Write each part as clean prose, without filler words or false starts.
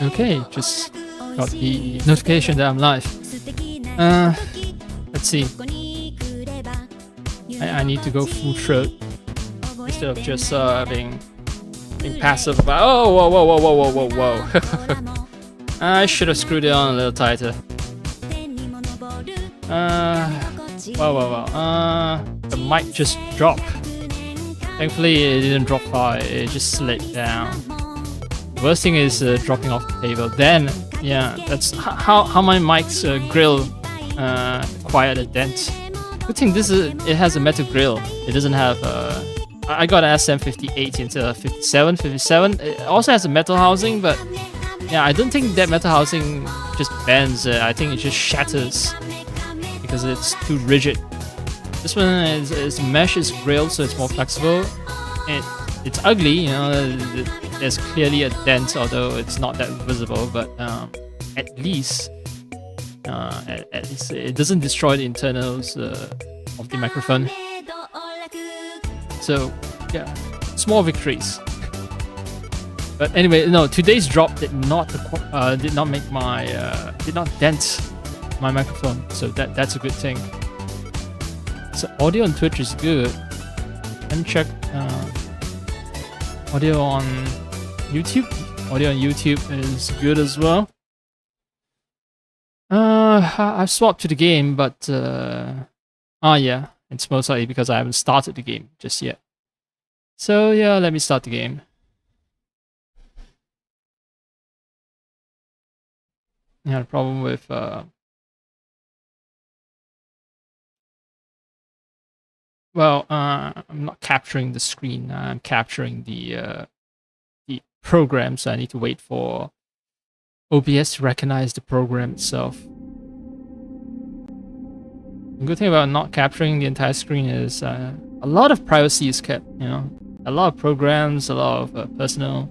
Okay, just got the notification that I'm live. Let's see. I need to go full throat instead of just being passive about. Oh, whoa, whoa, whoa, whoa, whoa, whoa! I should have screwed it on a little tighter. Wow. The mic just dropped. Thankfully, it didn't drop far. It just slid down. Worst thing is dropping off the table. Then, yeah, that's how my mic's grill acquired a dent. Good thing it has a metal grill. It doesn't have I got an SM58 into a 57. It also has a metal housing, but yeah, I don't think that metal housing just bends. I think it just shatters because it's too rigid. This one is mesh is grilled, so it's more flexible. It's ugly, you know. There's clearly a dent, although it's not that visible. But at least it doesn't destroy the internals of the microphone. So yeah, small victories. But anyway, no, today's drop did not make my did not dent my microphone, so that's a good thing. So audio on Twitch is good. And check audio on YouTube. Audio on YouTube is good as well. I've swapped to the game, but yeah, it's most likely because I haven't started the game just yet. So yeah, let me start the game. I had a problem with well, I'm not capturing the screen. I'm capturing the program, so I need to wait for OBS to recognize the program itself. The good thing about not capturing the entire screen is a lot of privacy is kept. You know, a lot of programs, a lot of personal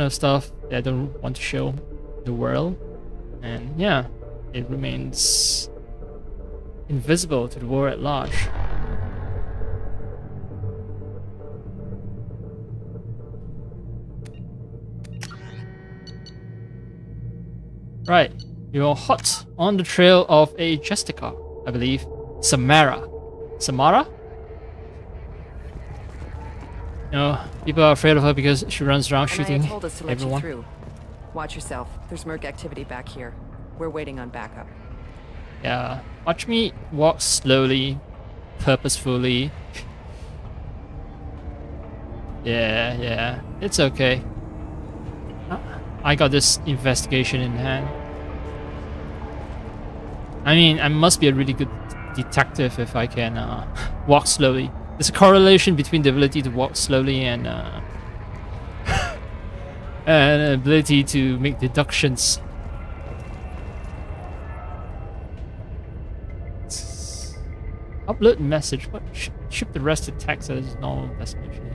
stuff that I don't want to show the world, and yeah, it remains invisible to the world at large. Right, you're hot on the trail of a justicar, I believe. Samara? You know, people are afraid of her because she runs around shooting told us to let everyone. You through. Watch yourself. There's merc activity back here. We're waiting on backup. Yeah, watch me walk slowly, purposefully. Yeah, it's okay. I got this investigation in hand. I mean, I must be a really good detective if I can walk slowly. There's a correlation between the ability to walk slowly and an ability to make deductions. Upload message. What? Ship the rest to Texas. Normal destination.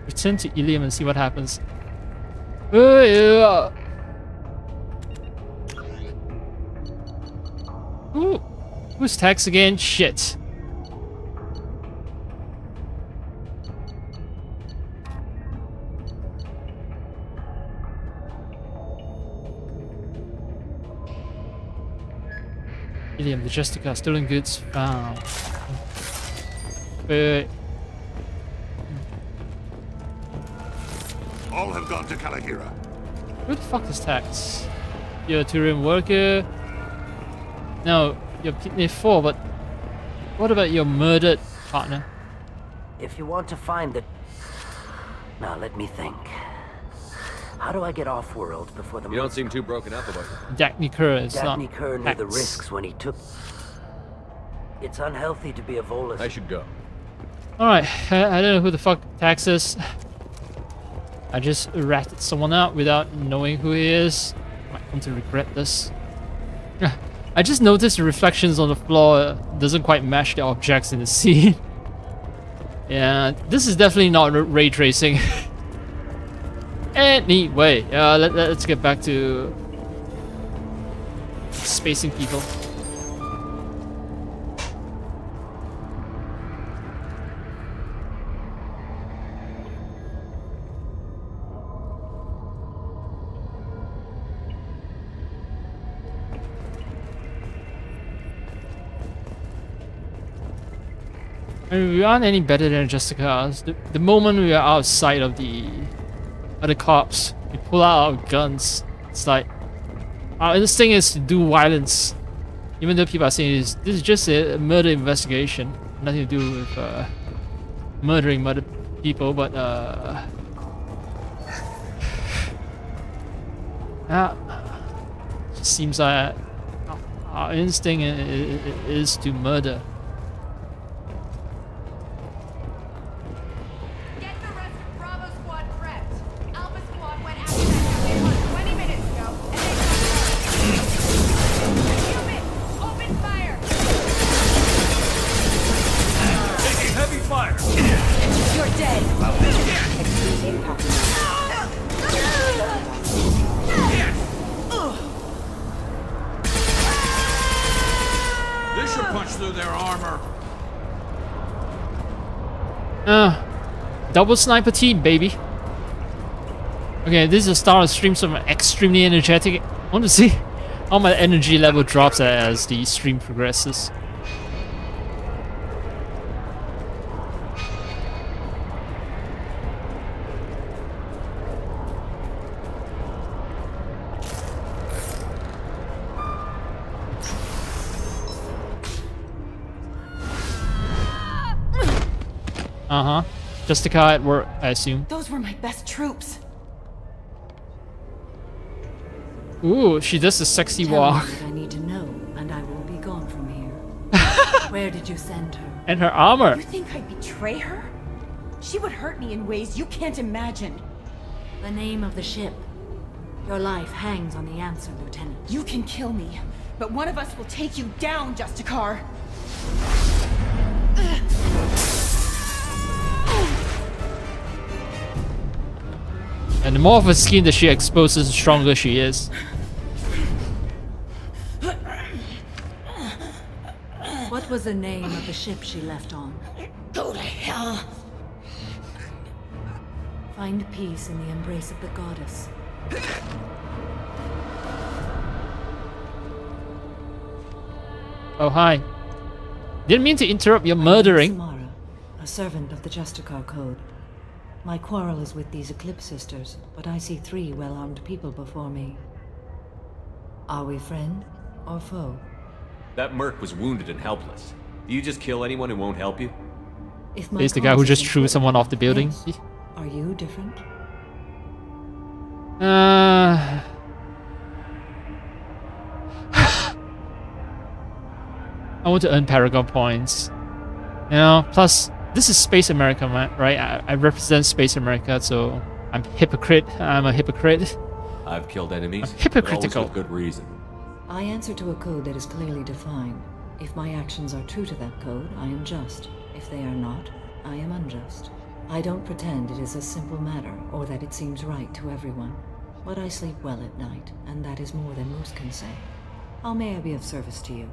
Return to Ilium and see what happens. Ooh, who's Tex again? Shit. Ilium, the justicar, stolen goods found. Wait. All have gone to Kalahira. Who the fuck is Tex? You're a Turian worker. No, you're ME4, but what about your murdered partner? If you want to find the... Now, let me think. How do I get off-world before the... You don't seem too broken up about it. Dagny Kerr is not Dagny Kerr knew the risks when he took... It's unhealthy to be a Volus. I should go. Alright, I don't know who the fuck Tex is. I just ratted someone out without knowing who he is. Might come to regret this. I just noticed the reflections on the floor doesn't quite match the objects in the scene. Yeah, this is definitely not ray tracing. Anyway, let's get back to spacing people. I mean, we aren't any better than justicars. The moment we are outside of the other cops, we pull out our guns. It's like our instinct is to do violence, even though people are saying this is just a murder investigation, nothing to do with murdering people. But it seems like our instinct is to murder. Get the rest of Bravo Squad prepped. Alpha Squad went after that F1 20 minutes ago, and they got Human, open fire! Taking heavy fire. You're dead. Excuse impact. This should punch through their armor. Double sniper team, baby. Okay, this is the start of stream, so I'm extremely energetic. I want to see how my energy level drops as the stream progresses. Uh-huh. Justicar at work, I assume. Those were my best troops. Ooh, she does a sexy Tell walk. me what I need to know, and I will be gone from here. Where did you send her? And her armor. You think I'd betray her? She would hurt me in ways you can't imagine. The name of the ship. Your life hangs on the answer, Lieutenant. You can kill me, but one of us will take you down, Justicar. And the more of her skin that she exposes, the stronger she is. What was the name of the ship she left on? Go to hell. Find peace in the embrace of the goddess. Oh, hi. Didn't mean to interrupt your murdering. Samara, a servant of the Justicar Code. My quarrel is with these Eclipse sisters, but I see 3 well-armed people before me. Are we friend or foe? That merc was wounded and helpless. Do you just kill anyone who won't help you? If my He's the guy who cause just is threw important, someone off the building. yes. Are you different? I want to earn Paragon points. You know, plus, this is Space America, right? I represent Space America, so I'm hypocrite. I'm a hypocrite. I've killed enemies. Hypocritical. But always with good reason. I answer to a code that is clearly defined. If my actions are true to that code, I am just. If they are not, I am unjust. I don't pretend it is a simple matter, or that it seems right to everyone. But I sleep well at night, and that is more than most can say. How may I be of service to you?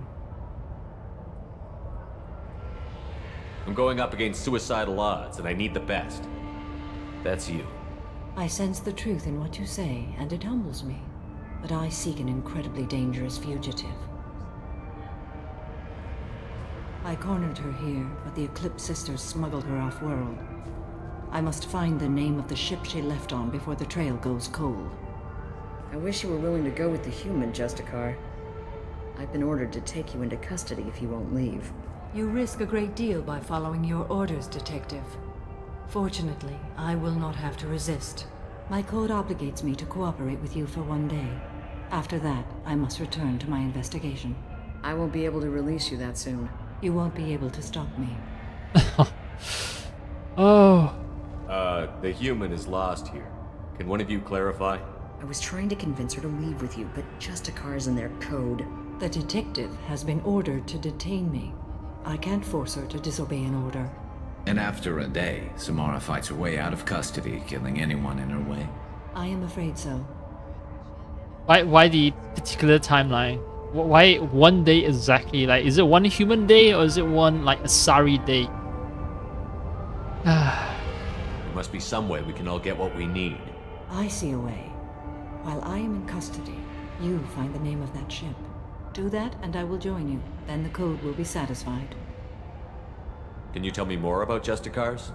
I'm going up against suicidal odds, and I need the best. That's you. I sense the truth in what you say, and it humbles me. But I seek an incredibly dangerous fugitive. I cornered her here, but the Eclipse sisters smuggled her off-world. I must find the name of the ship she left on before the trail goes cold. I wish you were willing to go with the human, Justicar. I've been ordered to take you into custody if you won't leave. You risk a great deal by following your orders, Detective. Fortunately, I will not have to resist. My code obligates me to cooperate with you for 1 day. After that, I must return to my investigation. I won't be able to release you that soon. You won't be able to stop me. Oh. The human is lost here. Can one of you clarify? I was trying to convince her to leave with you, but Justicar's in their code. The detective has been ordered to detain me. I can't force her to disobey an order. And after a day, Samara fights her way out of custody, killing anyone in her way. I am afraid so. Why the particular timeline? Why 1 day exactly? Like, is it 1 human day or is it 1 like Asari day? There must be some way we can all get what we need. I see a way. While I am in custody, you find the name of that ship. Do that and I will join you. Then the code will be satisfied. Can you tell me more about justicars?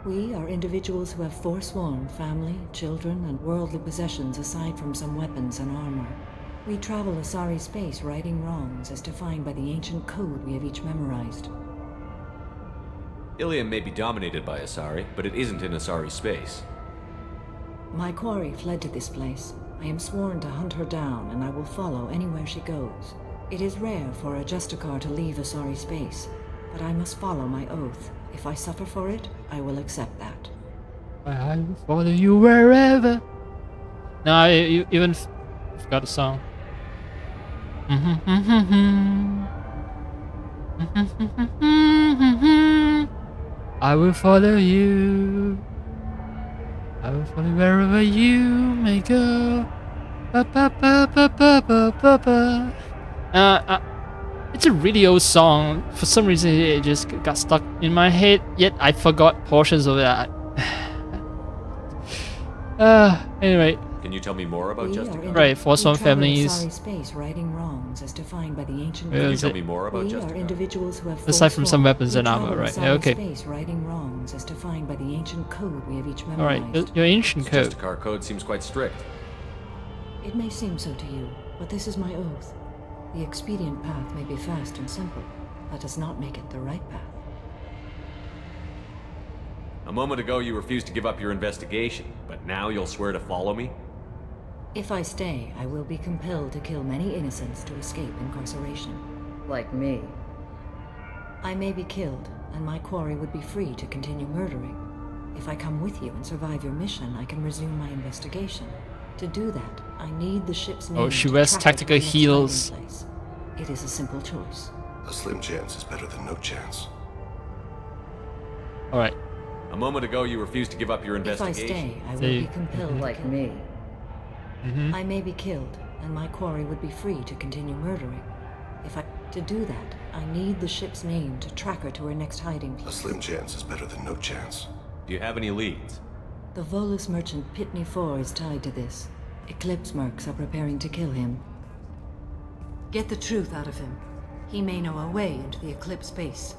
We are individuals who have forsworn family, children, and worldly possessions aside from some weapons and armor. We travel Asari space righting wrongs as defined by the ancient code we have each memorized. Ilium may be dominated by Asari, but it isn't in Asari space. My quarry fled to this place. I am sworn to hunt her down, and I will follow anywhere she goes. It is rare for a justicar to leave Asari space, but I must follow my oath. If I suffer for it, I will accept that. I will follow you wherever. No, I even forgot the song. I will follow you. I will follow wherever you may go. Ba, ba, ba, ba, ba, ba, ba, ba. It's a really old song. For some reason, it just got stuck in my head. Yet I forgot portions of that. Anyway. Can you tell me more about justicars? Right, forsworn families. Space righting wrongs as defined by the ancient. Can you tell me more about justicars? Individuals who have aside from some weapons and armor, right? Yeah, okay. Space righting wrongs as defined by the ancient code we have each memorized. All right, your ancient code. Justicar code seems quite strict. It may seem so to you, but this is my oath. The expedient path may be fast and simple. That does not make it the right path. A moment ago, you refused to give up your investigation, but now you'll swear to follow me? If I stay, I will be compelled to kill many innocents to escape incarceration. Like me. I may be killed, and my quarry would be free to continue murdering. If I come with you and survive your mission, I can resume my investigation. To do that, I need the ship's name. Oh, she wears tactical heels. It is a simple choice. A slim chance is better than no chance. All right. A moment ago, you refused to give up your investigation. If I stay, I will be compelled. Like me. I may be killed, and my quarry would be free to continue murdering. To do that, I need the ship's name to track her to her next hiding place. A slim chance is better than no chance. Do you have any leads? The Volus merchant Pitney 4 is tied to this. Eclipse mercs are preparing to kill him. Get the truth out of him. He may know a way into the Eclipse base.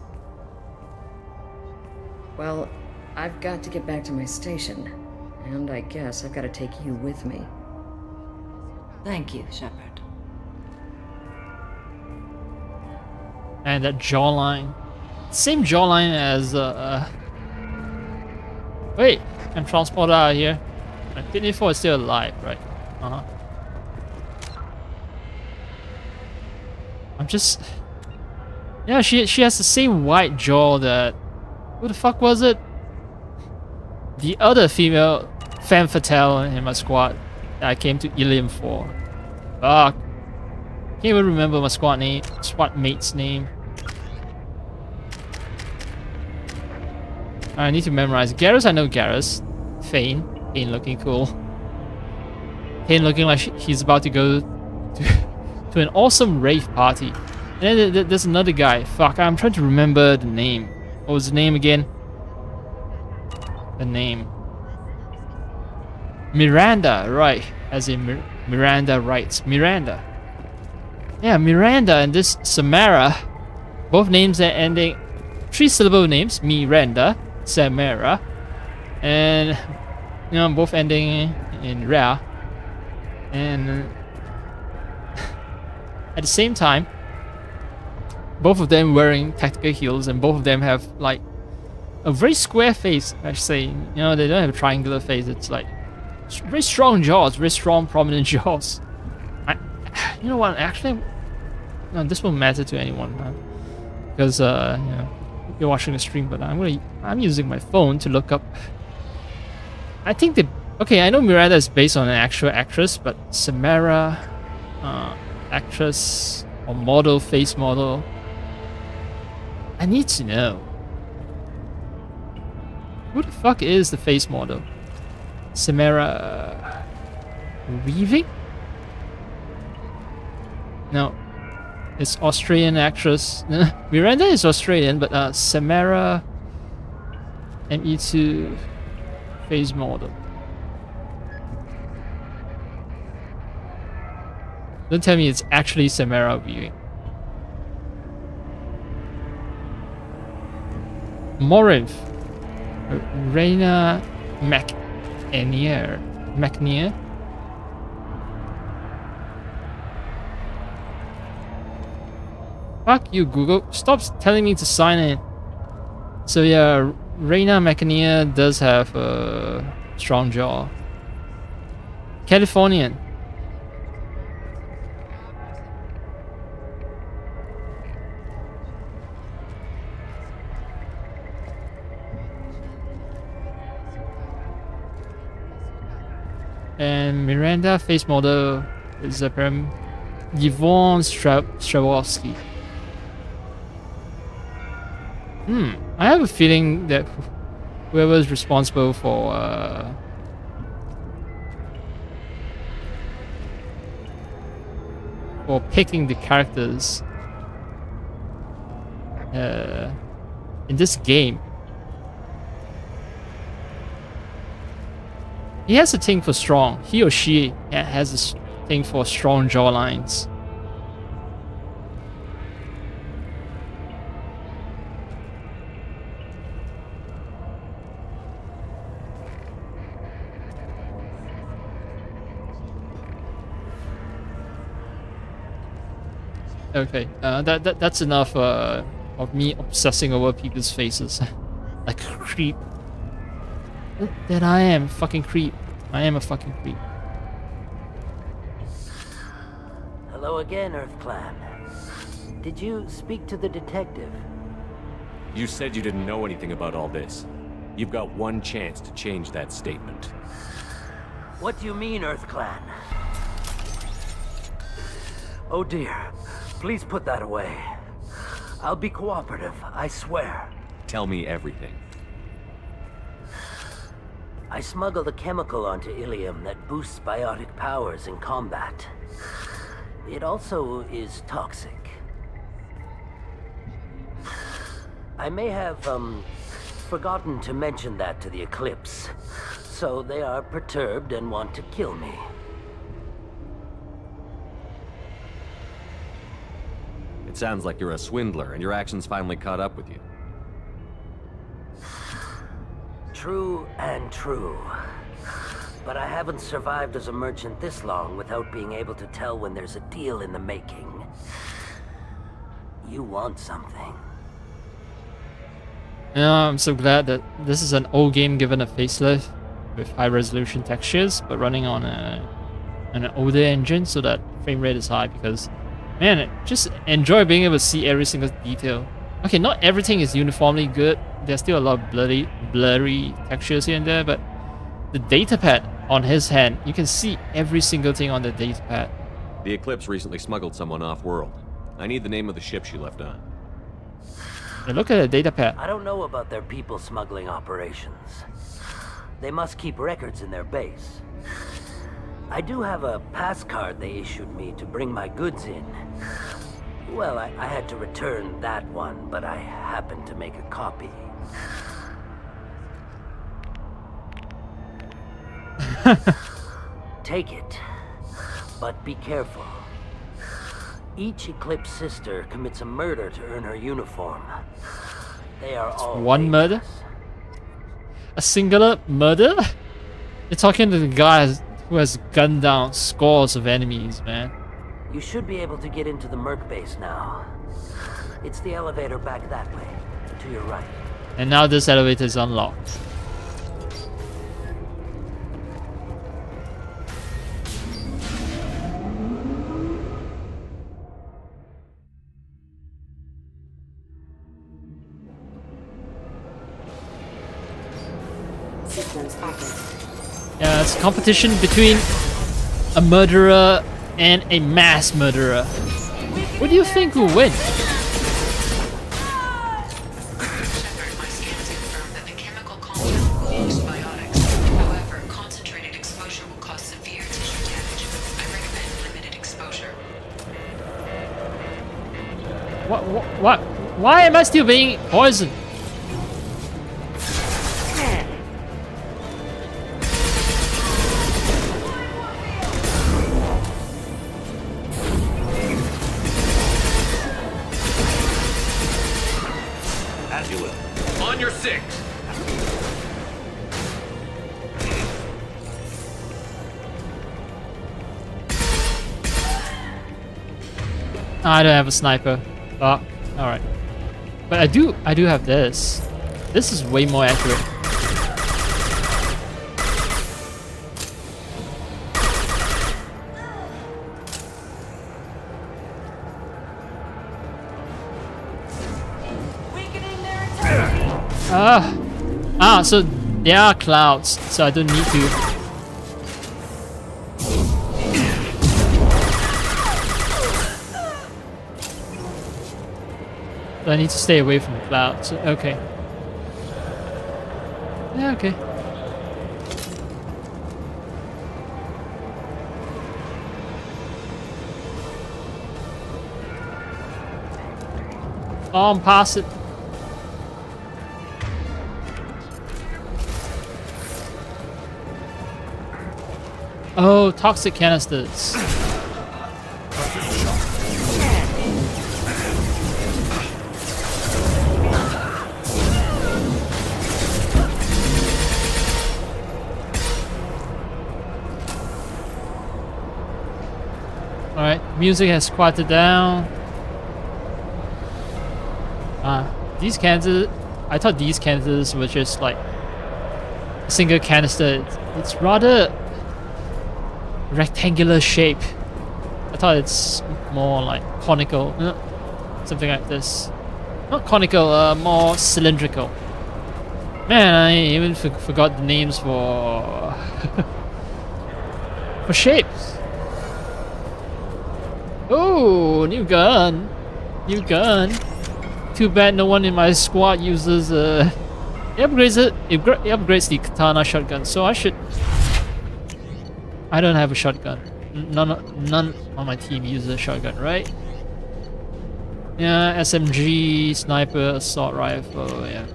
Well, I've got to get back to my station. And I guess I've got to take you with me. Thank you, Shepard. And that jawline. Same jawline as wait, can transport out of here. Pitney 4 is still alive, right? I'm just... Yeah, she has the same white jaw that... Who the fuck was it? The other female femme fatale in my squad that I came to Ilium for. Fuck. Can't even remember my squad mate's name. I need to memorize. Garrus, I know Garrus. Fane looking cool. Fane looking like he's about to go to an awesome rave party. And then there's another guy. Fuck, I'm trying to remember the name. What was the name again? The name. Miranda, right. As in Miranda writes. Miranda. Yeah, Miranda and this Samara. Both names are ending 3-syllable names. Miranda, Samara. And, you know, both ending in Ra. And at the same time, both of them wearing tactical heels, and both of them have like a very square face. I should say, you know, they don't have a triangular face. It's like very strong jaws, very strong, prominent jaws. You know what? Actually, no, this won't matter to anyone, because you know, you're watching the stream. But I'm using my phone to look up. I think okay, I know Miranda is based on an actual actress, but Samara, actress or model, face model. I need to know. Who the fuck is the face model? Samara Weaving? No. It's Australian actress. Miranda is Australian, but Samara ME2 face model. Don't tell me it's actually Samara Weaving. Morinth. Reina McNear. Fuck you, Google. Stop telling me to sign in. So yeah, Reina McNear does have a strong jaw. Californian. And Miranda face model is Yvonne Strawowski. I have a feeling that whoever is responsible for picking the characters in this game, he has a thing for strong. He or she has a thing for strong jawlines. Okay, that's enough of me obsessing over people's faces. Like a creep. That I am a fucking creep. I am a fucking creep. Hello again, Earth Clan. Did you speak to the detective? You said you didn't know anything about all this. You've got one chance to change that statement. What do you mean, Earth Clan? Oh dear. Please put that away. I'll be cooperative, I swear. Tell me everything. I smuggled a chemical onto Ilium that boosts biotic powers in combat. It also is toxic. I may have, forgotten to mention that to the Eclipse, so they are perturbed and want to kill me. It sounds like you're a swindler, and your actions finally caught up with you. True and true. But I haven't survived as a merchant this long without being able to tell when there's a deal in the making. You want something. Yeah, I'm so glad that this is an old game given a facelift with high resolution textures, but running on an older engine so that frame rate is high, because man, just enjoy being able to see every single detail. Okay, not everything is uniformly good. There's still a lot of blurry textures here and there, but the datapad on his hand, you can see every single thing on the datapad. The Eclipse recently smuggled someone off-world. I need the name of the ship she left on. And look at the datapad. I don't know about their people smuggling operations. They must keep records in their base. I do have a pass card they issued me to bring my goods in. Well, I had to return that one, but I happened to make a copy. Take it, but be careful. Each Eclipse sister commits a murder to earn her uniform. They are all one murder? A singular murder? You're talking to the guy who has gunned down scores of enemies, man. You should be able to get into the Merc base now. It's the elevator back that way, to your right. And now this elevator is unlocked. Yeah, it's a competition between a murderer and a mass murderer. What do you think will win? What? Why am I still being poisoned? As you will. On on your six. I don't have a sniper. Fuck. Alright. But I do have this. This is way more accurate. So there are clouds, so I don't need to. So I need to stay away from the clouds. Okay. Yeah, okay. Oh, I'm past it. Oh, toxic canisters. Alright, music has quieted down. These canisters, I thought these canisters were just like a single canister. It's rather rectangular shape. I thought it's more like conical, something like this. Not conical, more cylindrical. Man, I even forgot the names for for shapes. Oh, new gun, new gun. Too bad no one in my squad uses it upgrades the katana shotgun, so I should. I don't have a shotgun. None on my team uses a shotgun, right? Yeah, SMG, sniper, assault rifle, yeah.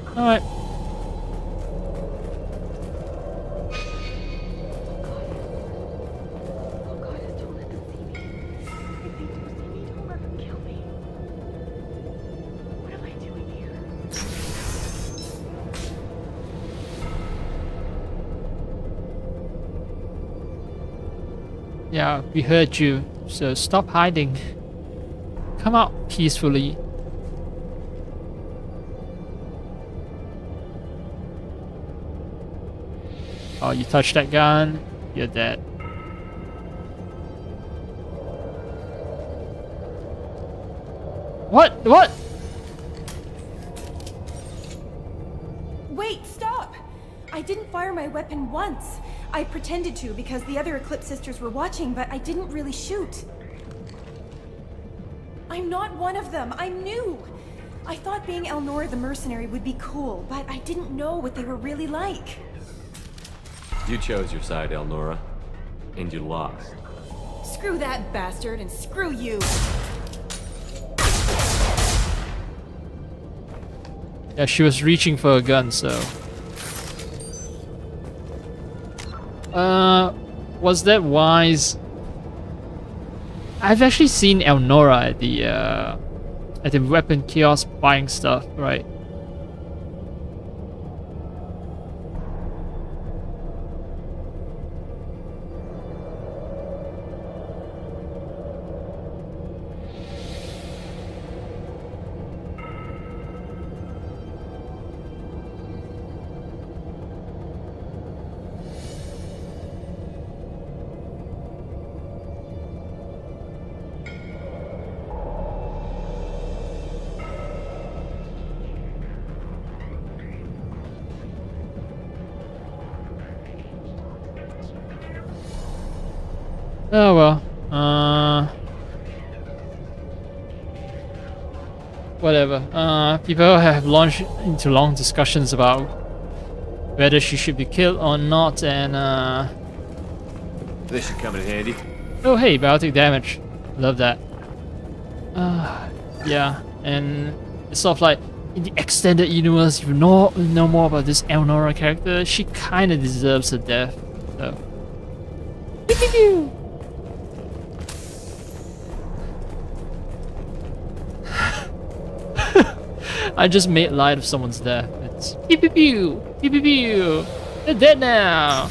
Alright. Yeah, we heard you, so stop hiding. Come out peacefully. Oh, you touch that gun, you're dead. What? What? Wait, stop! I didn't fire my weapon once. I pretended to because the other Eclipse sisters were watching, but I didn't really shoot. I'm not one of them. I'm new. I thought being Elnora the mercenary would be cool, but I didn't know what they were really like. You chose your side, Elnora, and you lost. Screw that bastard and screw you. Yeah, she was reaching for a gun, so. Was that wise? I've actually seen Elnora at the weapon kiosk buying stuff, right? Oh well, whatever. People have launched into long discussions about whether she should be killed or not, and This should come in handy. oh hey, biotic damage, love that. Yeah, and it's sort of like in the extended universe, if you know more about this Elnora character, she kind of deserves her death. So. I just made light of someone's death. It's pew pew pew, pew pew pew. They're dead now.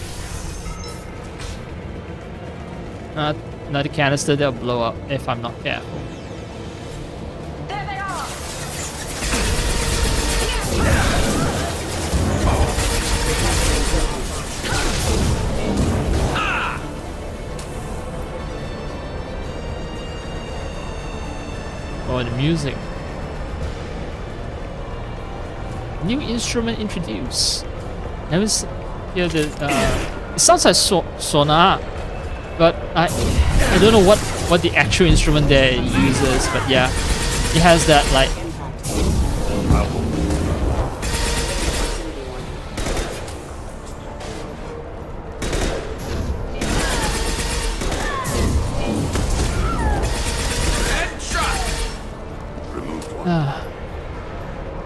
Another canister, they'll blow up if I'm not careful. There they are! Oh, the music. New instrument introduced. Never hear the. It sounds like sonar, but I don't know what the actual instrument there uses. But yeah, it has that like.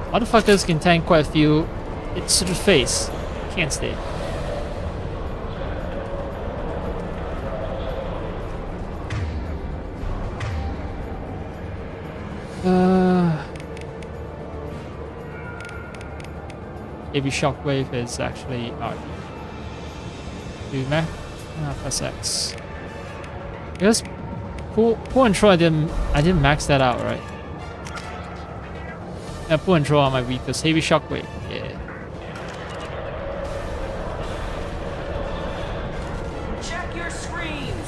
Motherfuckers can tank quite a few. It's to the face. Can't stay. Heavy shockwave is actually do math. Plus X. Because pull and throw I didn't max that out, right? Yeah, pull and throw are my weakest. Heavy shockwave. Yeah. Check your screens.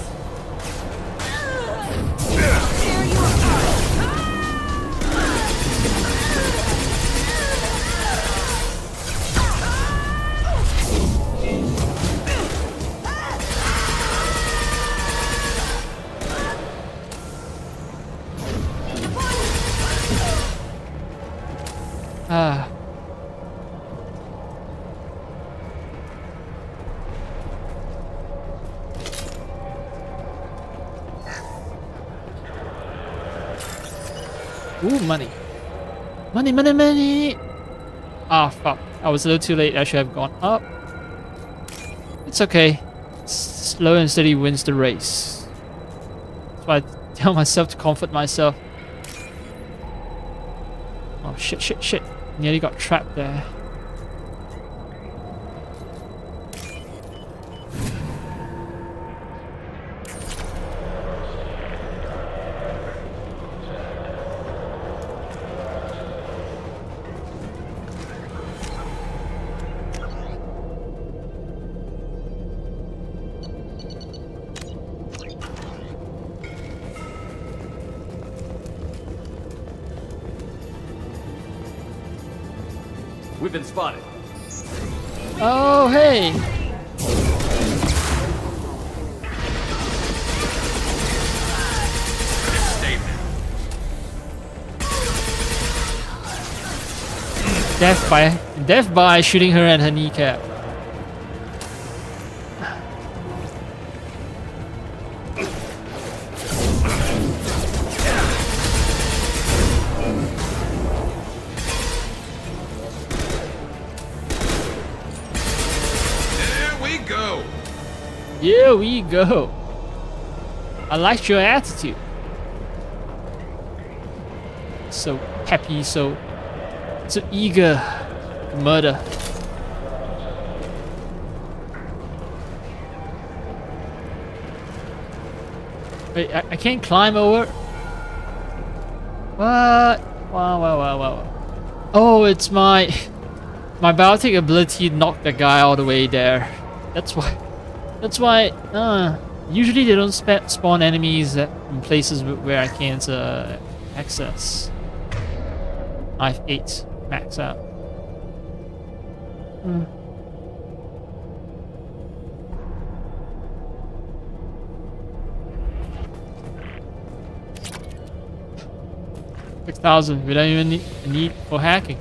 Ooh, money. Money, money, money! Ah, fuck. I was a little too late. I should have gone up. It's okay. Slow and steady wins the race. That's why I tell myself to comfort myself. Oh, shit, shit, shit. Nearly got trapped there. We've been spotted. Oh, hey! Death by shooting her at her kneecap. Here we go. I liked your attitude. So happy, so eager to murder. Wait, I can't climb over? What? Wow. Oh, it's my biotic ability knocked the guy all the way there. That's why usually they don't spawn enemies in places where I can't access. I have 8 max out. Hmm. 6,000 without even need for hacking.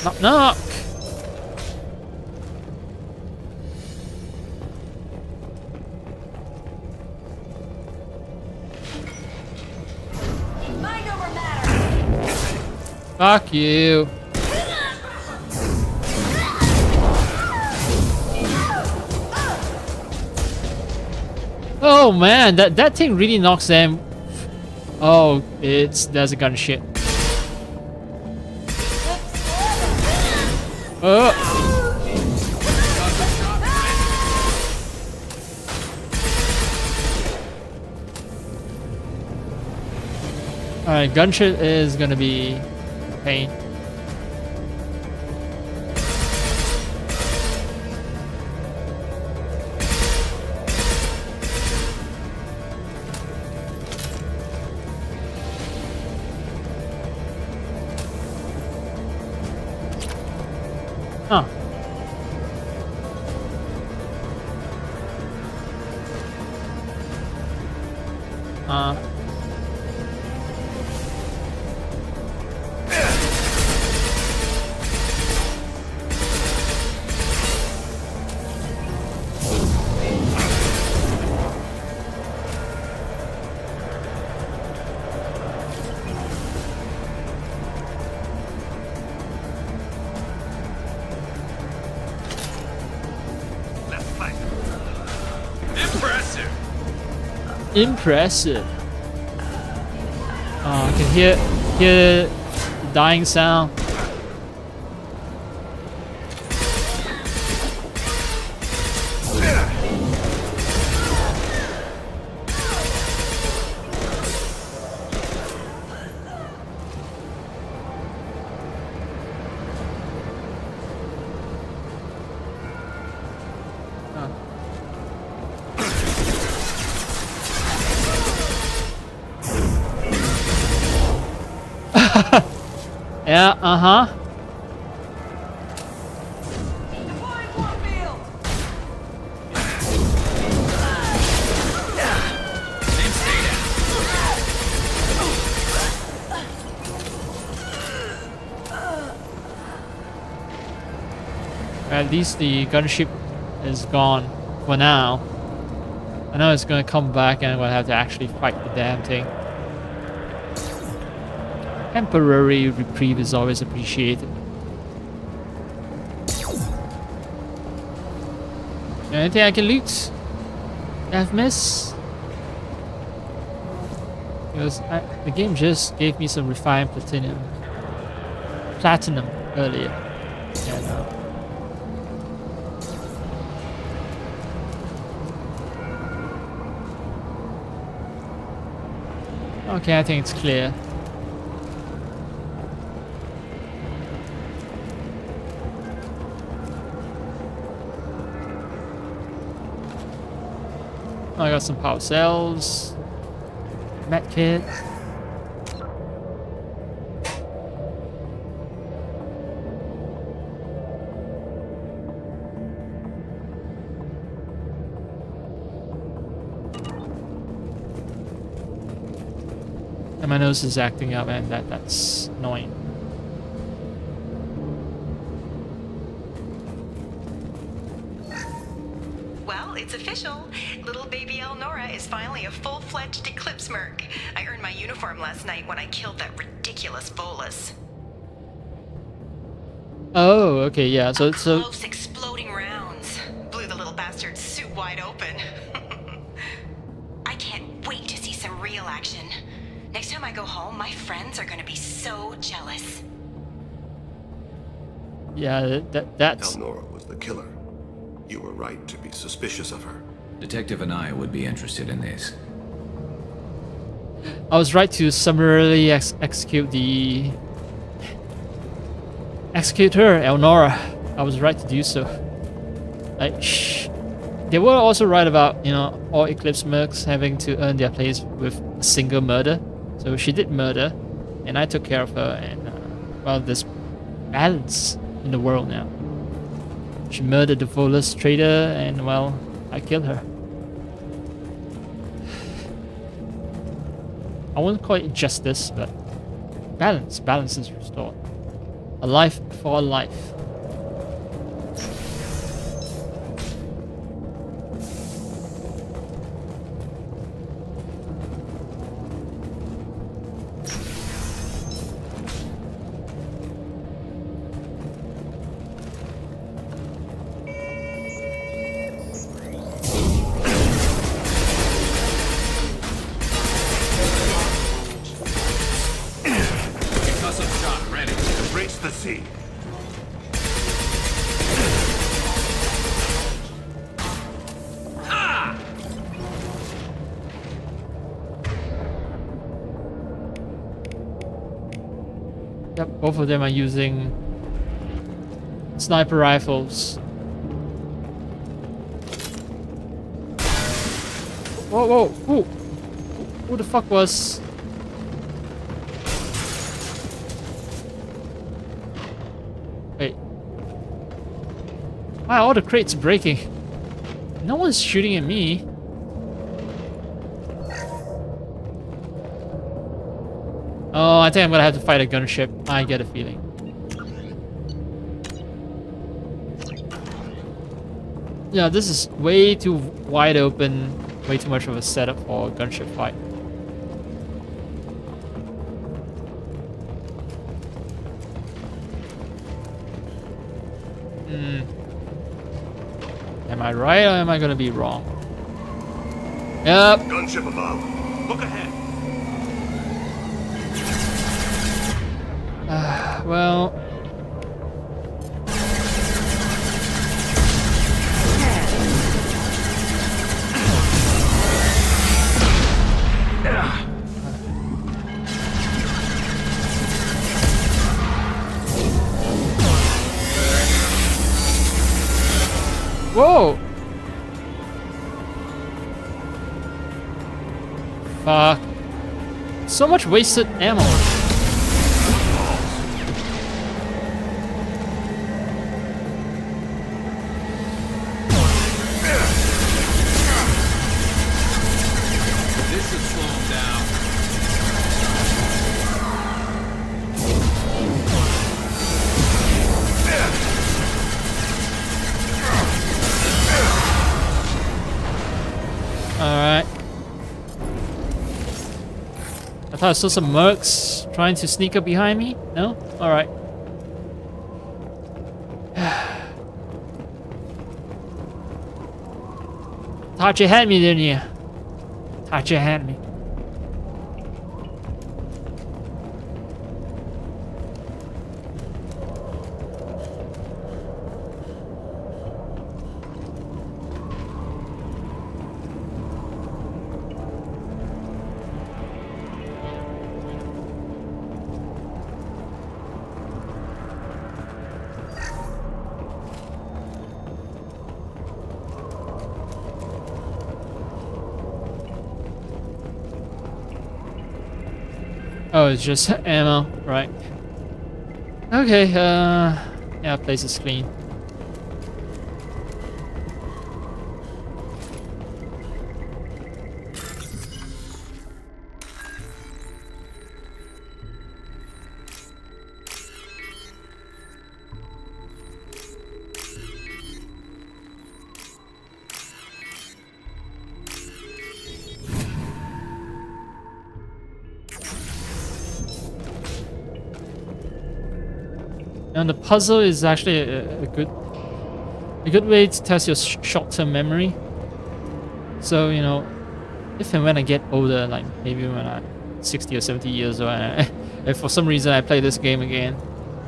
Knock knock! Fuck you. Oh man, that thing really knocks them Oh, there's a gunship. Alright, gunship is gonna be pain. Huh. Impressive. I can hear the dying sound. Yeah, uh-huh. At least the gunship is gone for now. I know it's gonna come back and we'll have to actually fight the damn thing. Temporary reprieve is always appreciated. Anything I can loot? I've missed? Because the game just gave me some refined platinum earlier. And, okay, I think it's clear. I got some power cells, med kit. And my nose is acting up, and that's annoying. Well, it's official. Little baby Elnora is finally a full-fledged Eclipse merc. I earned my uniform last night when I killed that ridiculous Volus. Oh, okay, yeah. So Close exploding rounds blew the little bastard's suit wide open. I can't wait to see some real action. Next time I go home, my friends are gonna be so jealous. yeah, that's Elnora was the killer. You were right to be suspicious of her. Detective and I would be interested in this. I was right to summarily execute her, Elnora. I was right to do so. They were also right about, you know, all Eclipse mercs having to earn their place with a single murder. So she did murder, and I took care of her, and well, there's balance in the world now. She murdered the Volus trader, and well, I killed her. I wouldn't call it justice, but balance is restored. A life for a life. Yep, both of them are using sniper rifles. Whoa, whoa, who the fuck was... Wait. Why are all the crates breaking? No one's shooting at me. Oh, I think I'm gonna have to fight a gunship. I get a feeling. Yeah, this is way too wide open, way too much of a setup for a gunship fight. Am I right or am I gonna be wrong? Yep. Gunship above. Look ahead. Well... Whoa! Fuck. So much wasted ammo. This should slow him down. Alright. I thought I saw some mercs trying to sneak up behind me. No? Alright. Thought you had me, didn't you? Thought you had me. Oh, it's just ammo, right. Okay, yeah, place is clean. And the puzzle is actually a good way to test your short-term memory. So, you know, if and when I get older, like maybe when I'm 60 or 70 years old, if for some reason I play this game again,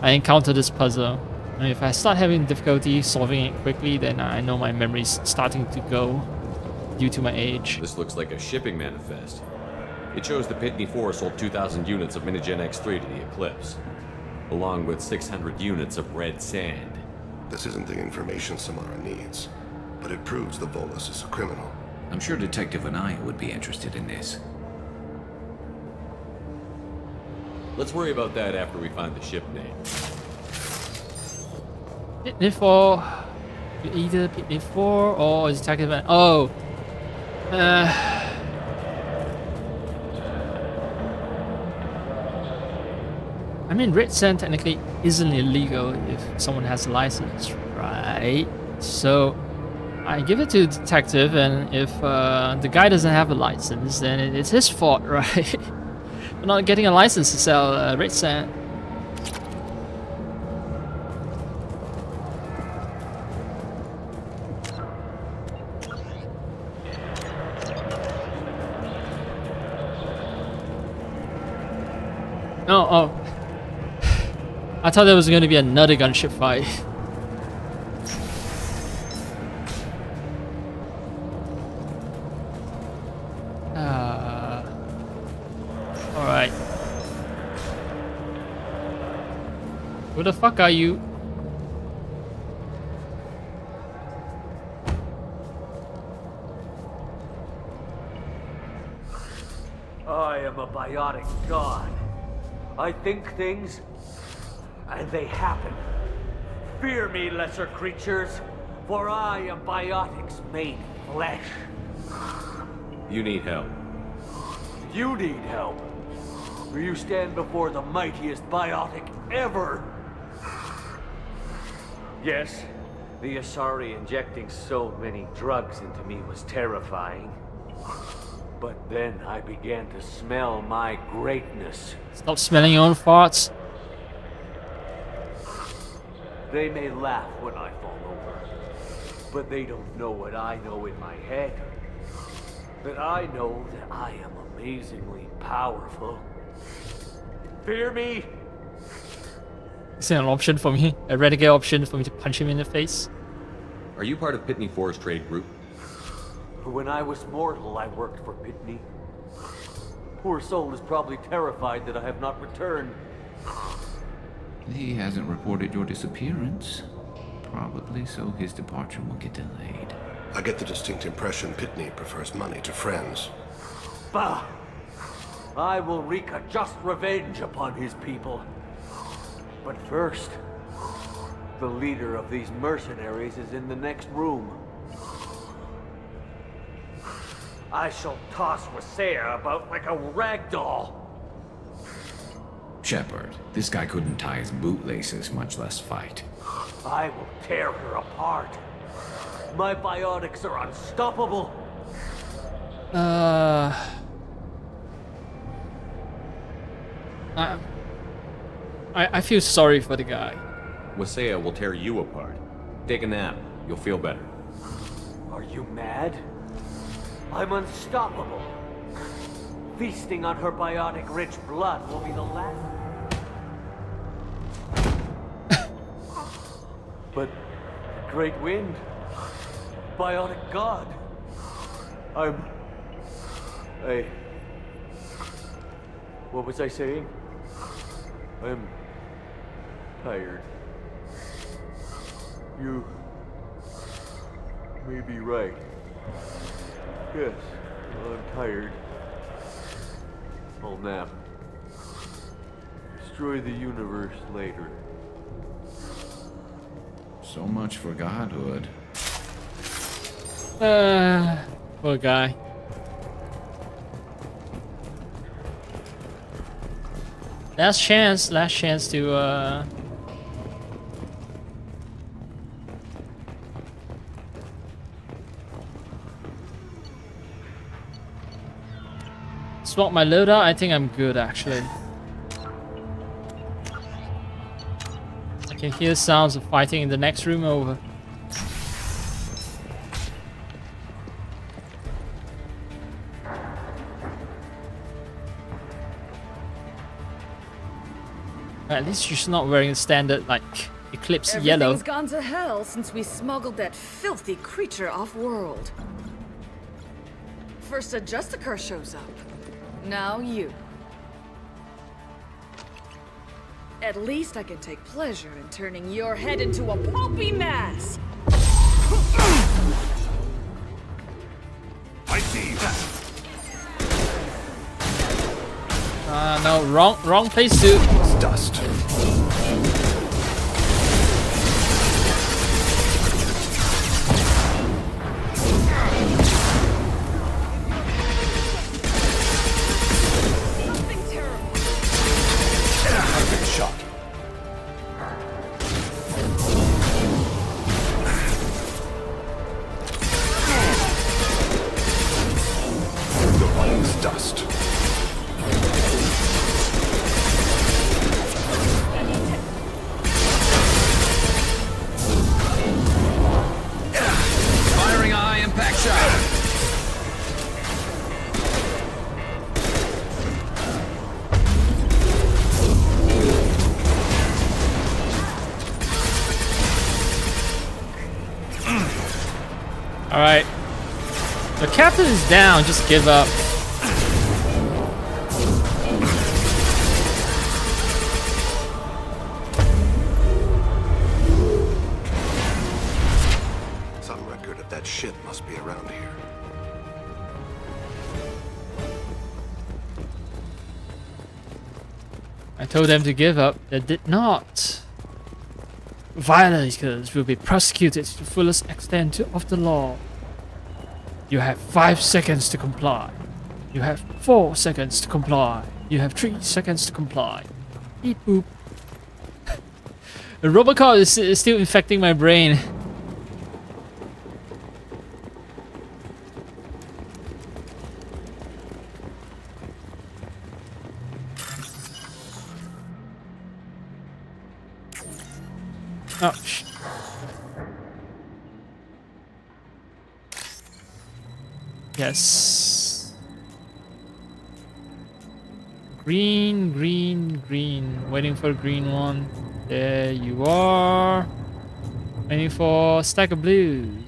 I encounter this puzzle, and if I start having difficulty solving it quickly, then I know my memory's starting to go due to my age. This looks like a shipping manifest. It shows the ME2 sold 2,000 units of Minigen X3 to the Eclipse, along with 600 units of red sand. This isn't the information Samara needs, but it proves the Volus is a criminal. I'm sure Detective Anaya would be interested in this. Let's worry about that after we find the ship name. ME2, either ME2 or Detective Anaya. Oh, I mean, red sand technically isn't illegal if someone has a license, right? So I give it to the detective, and if the guy doesn't have a license, then it's his fault, right? For not getting a license to sell red sand. Oh. I thought there was going to be another gunship fight. Alright. Who the fuck are you? I am a biotic god. I think things, and they happen. Fear me, lesser creatures, for I am biotics made flesh. You need help. You need help. For you stand before the mightiest biotic ever. Yes, the Asari injecting so many drugs into me was terrifying. But then I began to smell my greatness. Stop smelling your own farts. They may laugh when I fall over, but they don't know what I know in my head. That I know that I am amazingly powerful. Fear me? Is there an option for me? A renegade option for me to punch him in the face? Are you part of Pitney Four's trade group? When I was mortal, I worked for Pitney. Poor soul is probably terrified that I have not returned. He hasn't reported your disappearance. Probably so his departure will get delayed. I get the distinct impression Pitney prefers money to friends. Bah! I will wreak a just revenge upon his people. But first, the leader of these mercenaries is in the next room. I shall toss Wasea about like a rag doll. Shepard, this guy couldn't tie his bootlaces, much less fight. I will tear her apart. My biotics are unstoppable. I feel sorry for the guy. Wasea will tear you apart. Take a nap. You'll feel better. Are you mad? I'm unstoppable. Feasting on her biotic-rich blood will be the last. But great wind, biotic god. What was I saying? I'm tired. You may be right. Yes, I'm tired. I'll nap. Destroy the universe later. So much for godhood. Poor guy. Last chance to swap my loadout. I think I'm good actually. I can hear sounds of fighting in the next room over. At least she's not wearing a standard like Eclipse yellow. Everything's gone to hell since we smuggled that filthy creature off-world. First a justicar shows up. Now you. At least I can take pleasure in turning your head into a pulpy mass. I see that. No, wrong place to. It's dust. Something terrible. I've been shot. The body's dust. Firing a high impact shot. All right, the captain is down. Just give up. I told them to give up. They did not. Violators will be prosecuted to the fullest extent of the law. You have 5 seconds to comply. You have 4 seconds to comply. You have 3 seconds to comply. Beep boop. The Robocop is still infecting my brain. Oh, yes. Green, green, green. Waiting for the green one. There you are. Waiting for a stack of blues.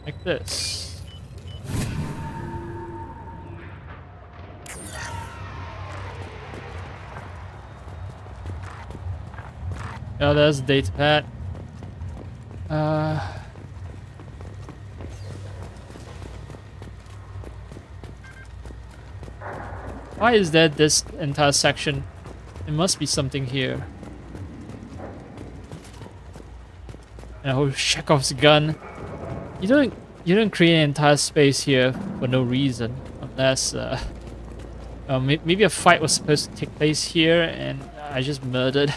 Like this. Oh, there's the data pad. Why is there this entire section? There must be something here. And oh, Chekhov's gun. You don't create an entire space here for no reason, unless maybe a fight was supposed to take place here, and I just murdered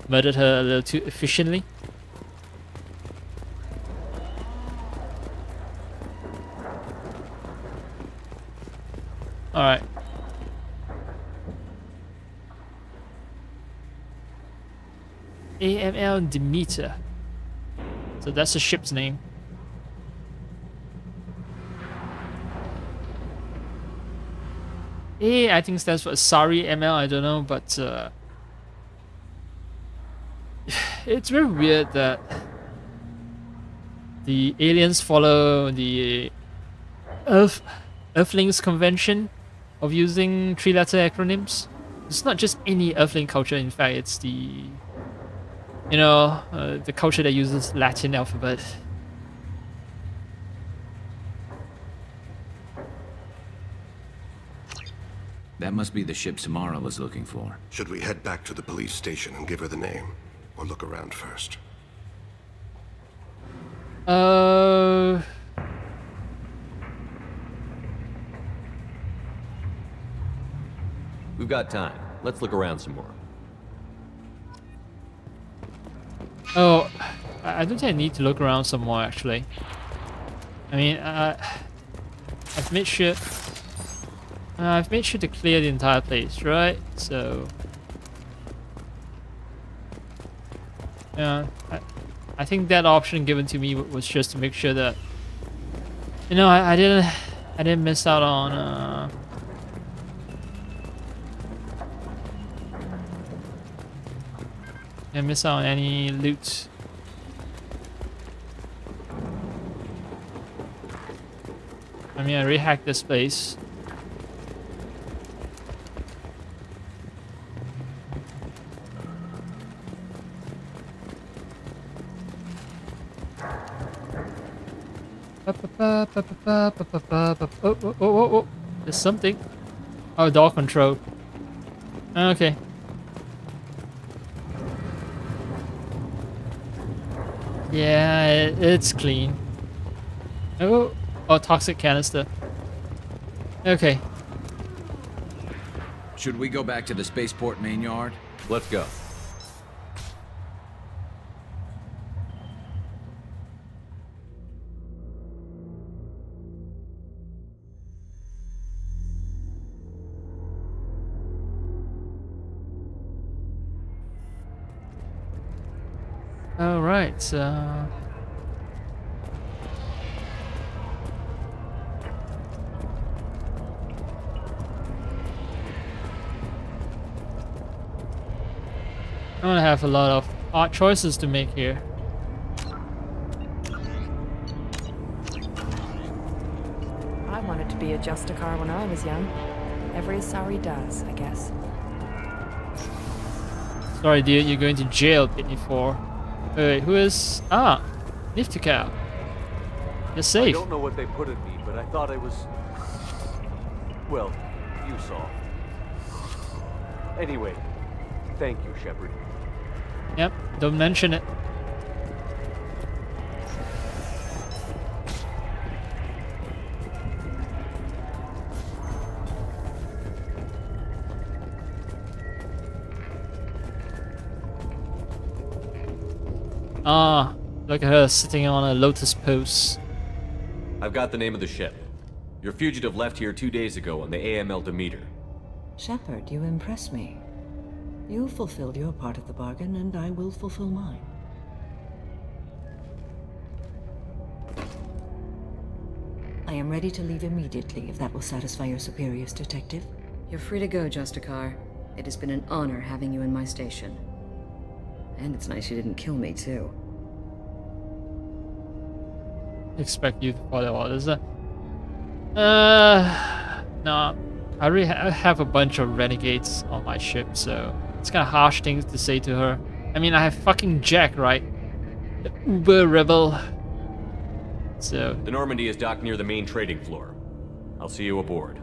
her a little too efficiently. All right. AML Demeter. So that's the ship's name. A, I think stands for Asari ML, I don't know, but it's very weird that the aliens follow the Earthlings convention of using 3-letter acronyms. It's not just any Earthling culture, in fact, it's the the culture that uses Latin alphabet. That must be the ship Samara was looking for. Should we head back to the police station and give her the name? Or look around first? We've got time. Let's look around some more. Oh, I don't think I need to look around some more, actually. I mean, I've made sure to clear the entire place, right? So, yeah, I think that option given to me was just to make sure that, I didn't miss out on and miss out on any loot. I mean, I rehacked this place. Oh, there's something. Oh, door control. Okay. Yeah, it's clean. Oh, toxic canister. Okay. Should we go back to the spaceport main yard? Let's go. All right. I'm gonna have a lot of hard choices to make here. I wanted to be a justicar when I was young. Every Asari does, I guess. Sorry, dude, you're going to jail, Pitney 4. Wait, who is... Ah! Nifty Cow. You're safe. I don't know what they put in me, but I thought I was... Well, you saw. Anyway, thank you, Shepard. Yep, don't mention it. Ah, look at her sitting on a lotus pose. I've got the name of the ship. Your fugitive left here 2 days ago on the AML Demeter. Shepard, you impress me. You fulfilled your part of the bargain, and I will fulfill mine. I am ready to leave immediately, if that will satisfy your superiors, Detective. You're free to go, Justicar. It has been an honor having you in my station. And it's nice you didn't kill me, too. Expect you to follow orders. No, I already have a bunch of renegades on my ship, so it's kind of harsh things to say to her. I mean, I have fucking Jack, right? The Uber rebel. So The Normandy is docked near the main trading floor. I'll see you aboard.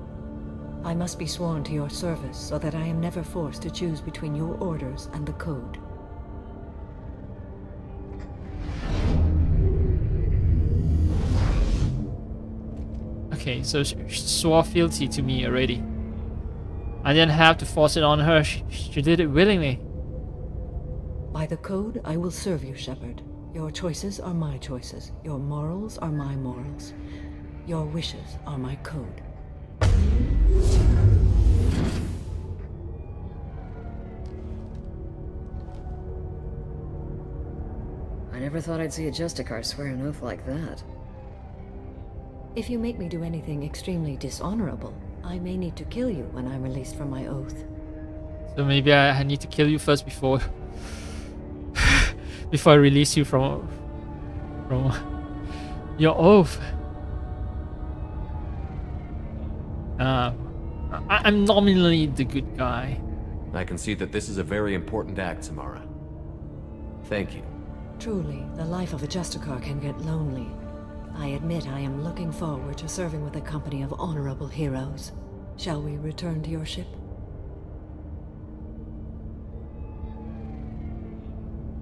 I must be sworn to your service so that I am never forced to choose between your orders and the code. okay, so she swore fealty to me already. I didn't have to force it on her. She did it willingly. By the code, I will serve you, Shepard. Your choices are my choices. Your morals are my morals. Your wishes are my code. I never thought I'd see a Justicar swear an oath like that. If you make me do anything extremely dishonorable, I may need to kill you when I'm released from my oath. So maybe I need to kill you first before before I release you from your oath. I'm nominally the good guy. I can see that this is a very important act, Samara. Thank you. Truly, the life of a Justicar can get lonely. I admit I am looking forward to serving with a company of honorable heroes. Shall we return to your ship?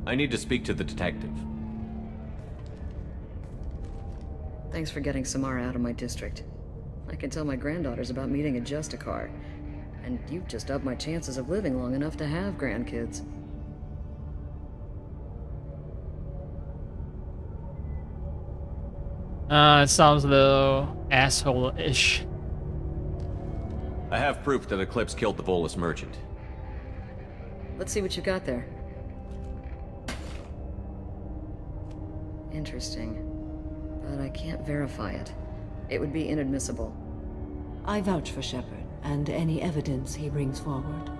I need to speak to the detective. Thanks for getting Samara out of my district. I can tell my granddaughters about meeting a Justicar, and you've just upped my chances of living long enough to have grandkids. It sounds a little asshole-ish. I have proof that Eclipse killed the Volus merchant. Let's see what you got there. Interesting. But I can't verify it. It would be inadmissible. I vouch for Shepard, and any evidence he brings forward.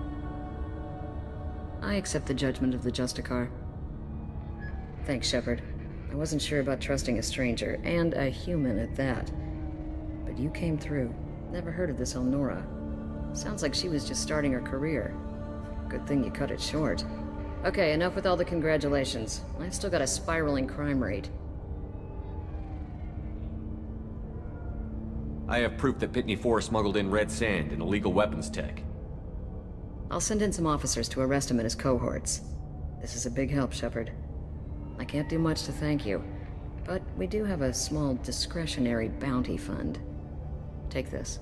I accept the judgment of the Justicar. Thanks, Shepard. I wasn't sure about trusting a stranger, and a human at that. But you came through. Never heard of this Elnora. Sounds like she was just starting her career. Good thing you cut it short. Okay, enough with all the congratulations. I've still got a spiraling crime rate. I have proof that Pitney 4 smuggled in red sand and illegal weapons tech. I'll send in some officers to arrest him and his cohorts. This is a big help, Shepard. I can't do much to thank you, but we do have a small discretionary bounty fund. Take this.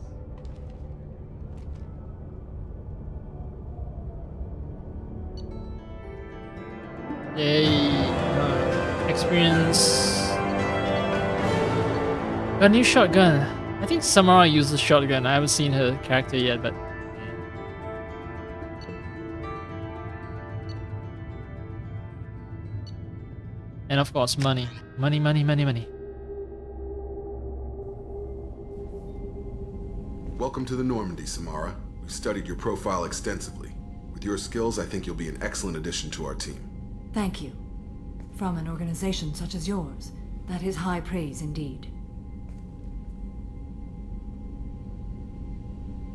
Yay. Experience. Got a new shotgun. I think Samara uses shotgun. I haven't seen her character yet, but... And of course, money. Money, money, money, money. Welcome to the Normandy, Samara. We've studied your profile extensively. With your skills, I think you'll be an excellent addition to our team. Thank you. From an organization such as yours, that is high praise indeed.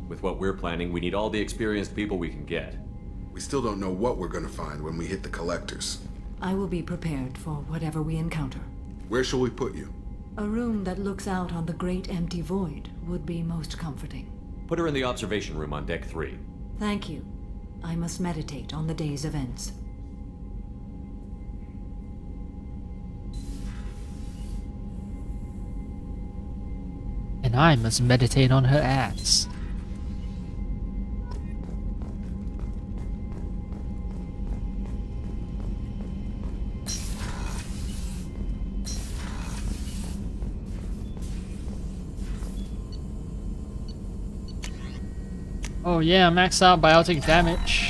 With what we're planning, we need all the experienced people we can get. We still don't know what we're gonna find when we hit the collectors. I will be prepared for whatever we encounter. Where shall we put you? A room that looks out on the great empty void would be most comforting. Put her in the observation room on deck 3. Thank you. I must meditate on the day's events. And I must meditate on her ass. Oh yeah, max out biotic damage.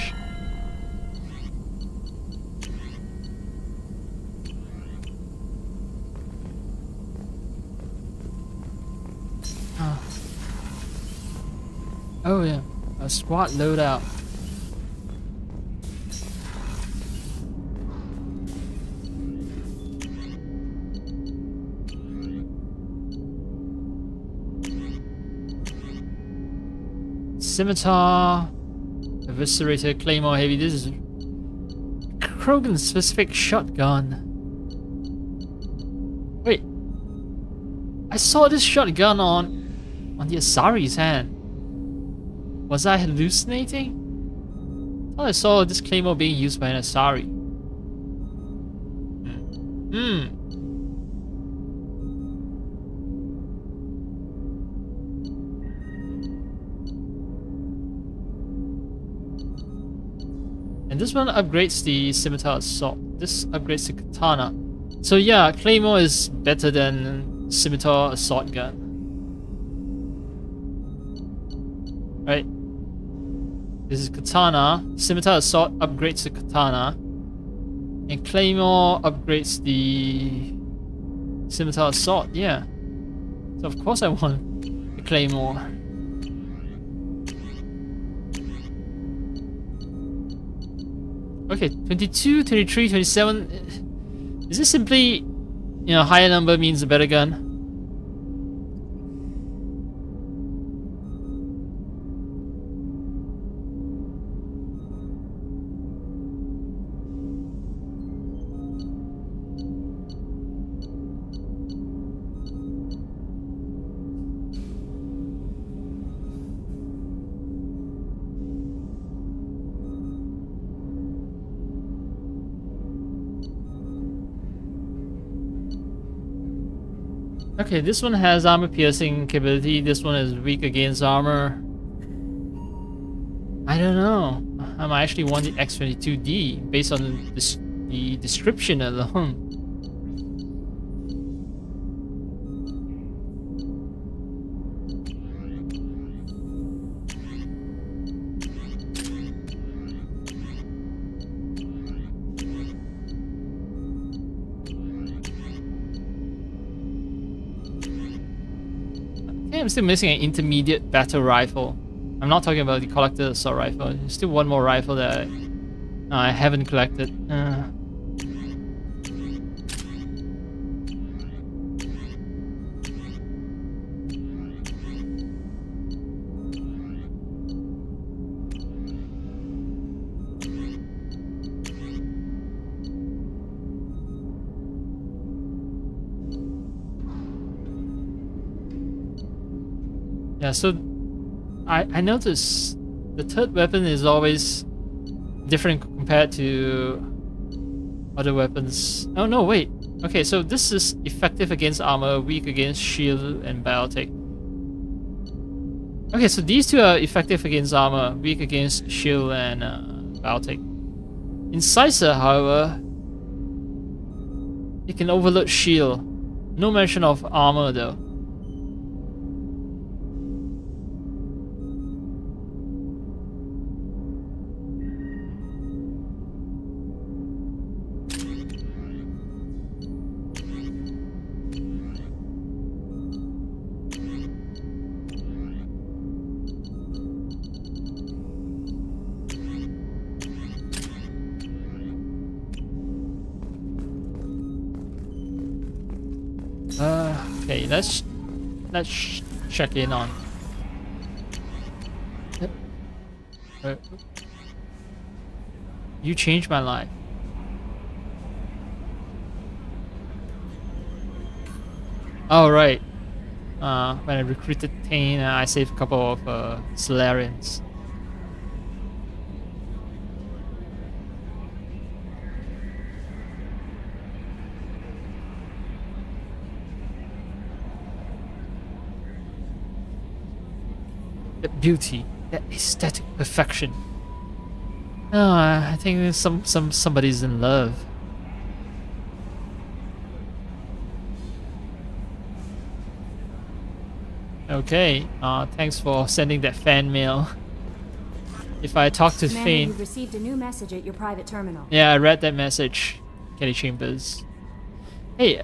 Oh yeah, a squat loadout. Scimitar, Eviscerator, Claymore Heavy. This is Krogan specific shotgun. Wait, I saw this shotgun on the Asari's hand. Was I hallucinating? I thought I saw this Claymore being used by an Asari. And this one upgrades the Scimitar Assault. This upgrades the Katana. So yeah, Claymore is better than Scimitar Assault Gun. Right? This is Katana. Scimitar Assault upgrades the Katana. And Claymore upgrades the Scimitar Assault, yeah. So of course I want the Claymore. Okay, 22, 23, 27. Is this simply, you know, higher number means a better gun? Okay, this one has armor piercing capability. This one is weak against armor. I don't know. I might actually want the X22D based on the description alone. I'm still missing an intermediate battle rifle. I'm not talking about the collector assault rifle. There's still one more rifle that I haven't collected. Yeah, so I noticed the third weapon is always different compared to other weapons. Oh no, wait. Okay, so this is effective against armor, weak against shield and biotic. Okay, so these two are effective against armor, weak against shield and biotic. Incisor, however, it can overload shield. No mention of armor though. Okay, let's check in on. You changed my life. Oh right. When I recruited Tane, I saved a couple of Solarians. that beauty, that aesthetic perfection. Oh, I think somebody's in love. Okay, thanks for sending that fan mail. If I talk to Commander, Fane... you've received a new message at your private terminal. Yeah, I read that message, Kelly Chambers. Hey,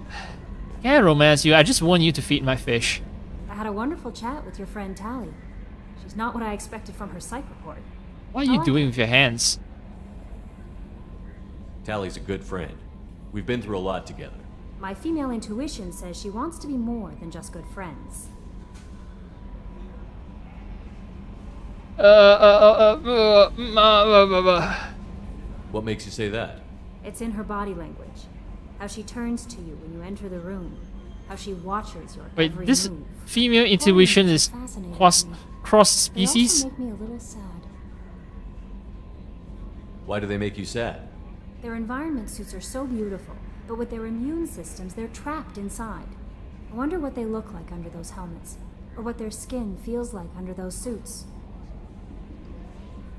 can I romance you? I just want you to feed my fish. I had a wonderful chat with your friend Tally. She's not what I expected from her psych report. What are you doing with your hands? Tally's a good friend. We've been through a lot together. My female intuition says she wants to be more than just good friends. What makes you say that? It's in her body language. How she turns to you when you enter the room. How she watches your Wait, every this move. female intuition is Fascinating cross to me. species? They also make me a little sad. Why do they make you sad? Their environment suits are so beautiful, but with their immune systems, they're trapped inside. I wonder what they look like under those helmets, or what their skin feels like under those suits.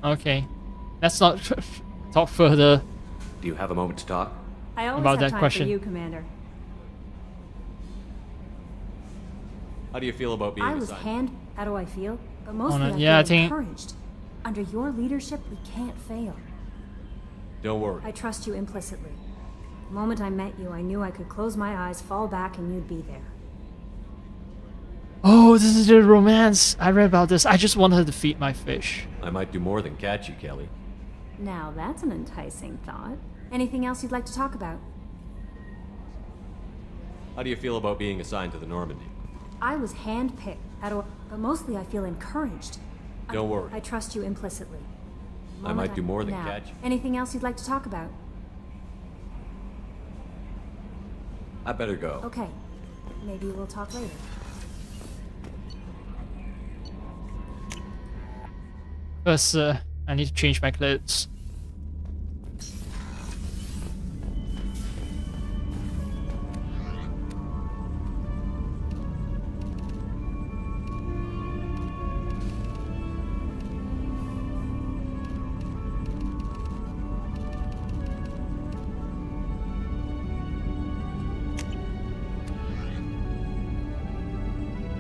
Okay, let's not talk further. Do you have a moment to talk? I always About have that time question. for you, Commander. How do you feel about being I was assigned? How do I feel? But mostly no, I yeah, I feel think- encouraged. Under your leadership, we can't fail. Don't worry. I trust you implicitly. The moment I met you, I knew I could close my eyes, fall back, and you'd be there. Oh, this is the romance. I read about this. I just want her to feed my fish. I might do more than catch you, Kelly. Now that's an enticing thought. Anything else you'd like to talk about? How do you feel about being assigned to the Normandy? I was handpicked. But mostly I feel encouraged. Don't worry. I trust you implicitly. The I might moment do more than now. catch you. Anything else you'd like to talk about? I better go. Okay. Maybe we'll talk later. First, I need to change my clothes.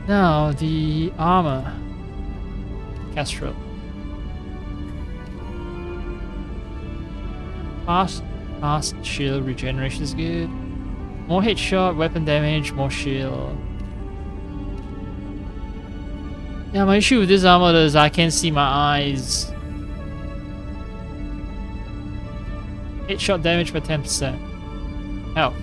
Now, the armor. Castro. Fast shield regeneration is good. More headshot, weapon damage, more shield. Yeah, my issue with this armor is I can't see my eyes. Headshot damage by 10%. Health.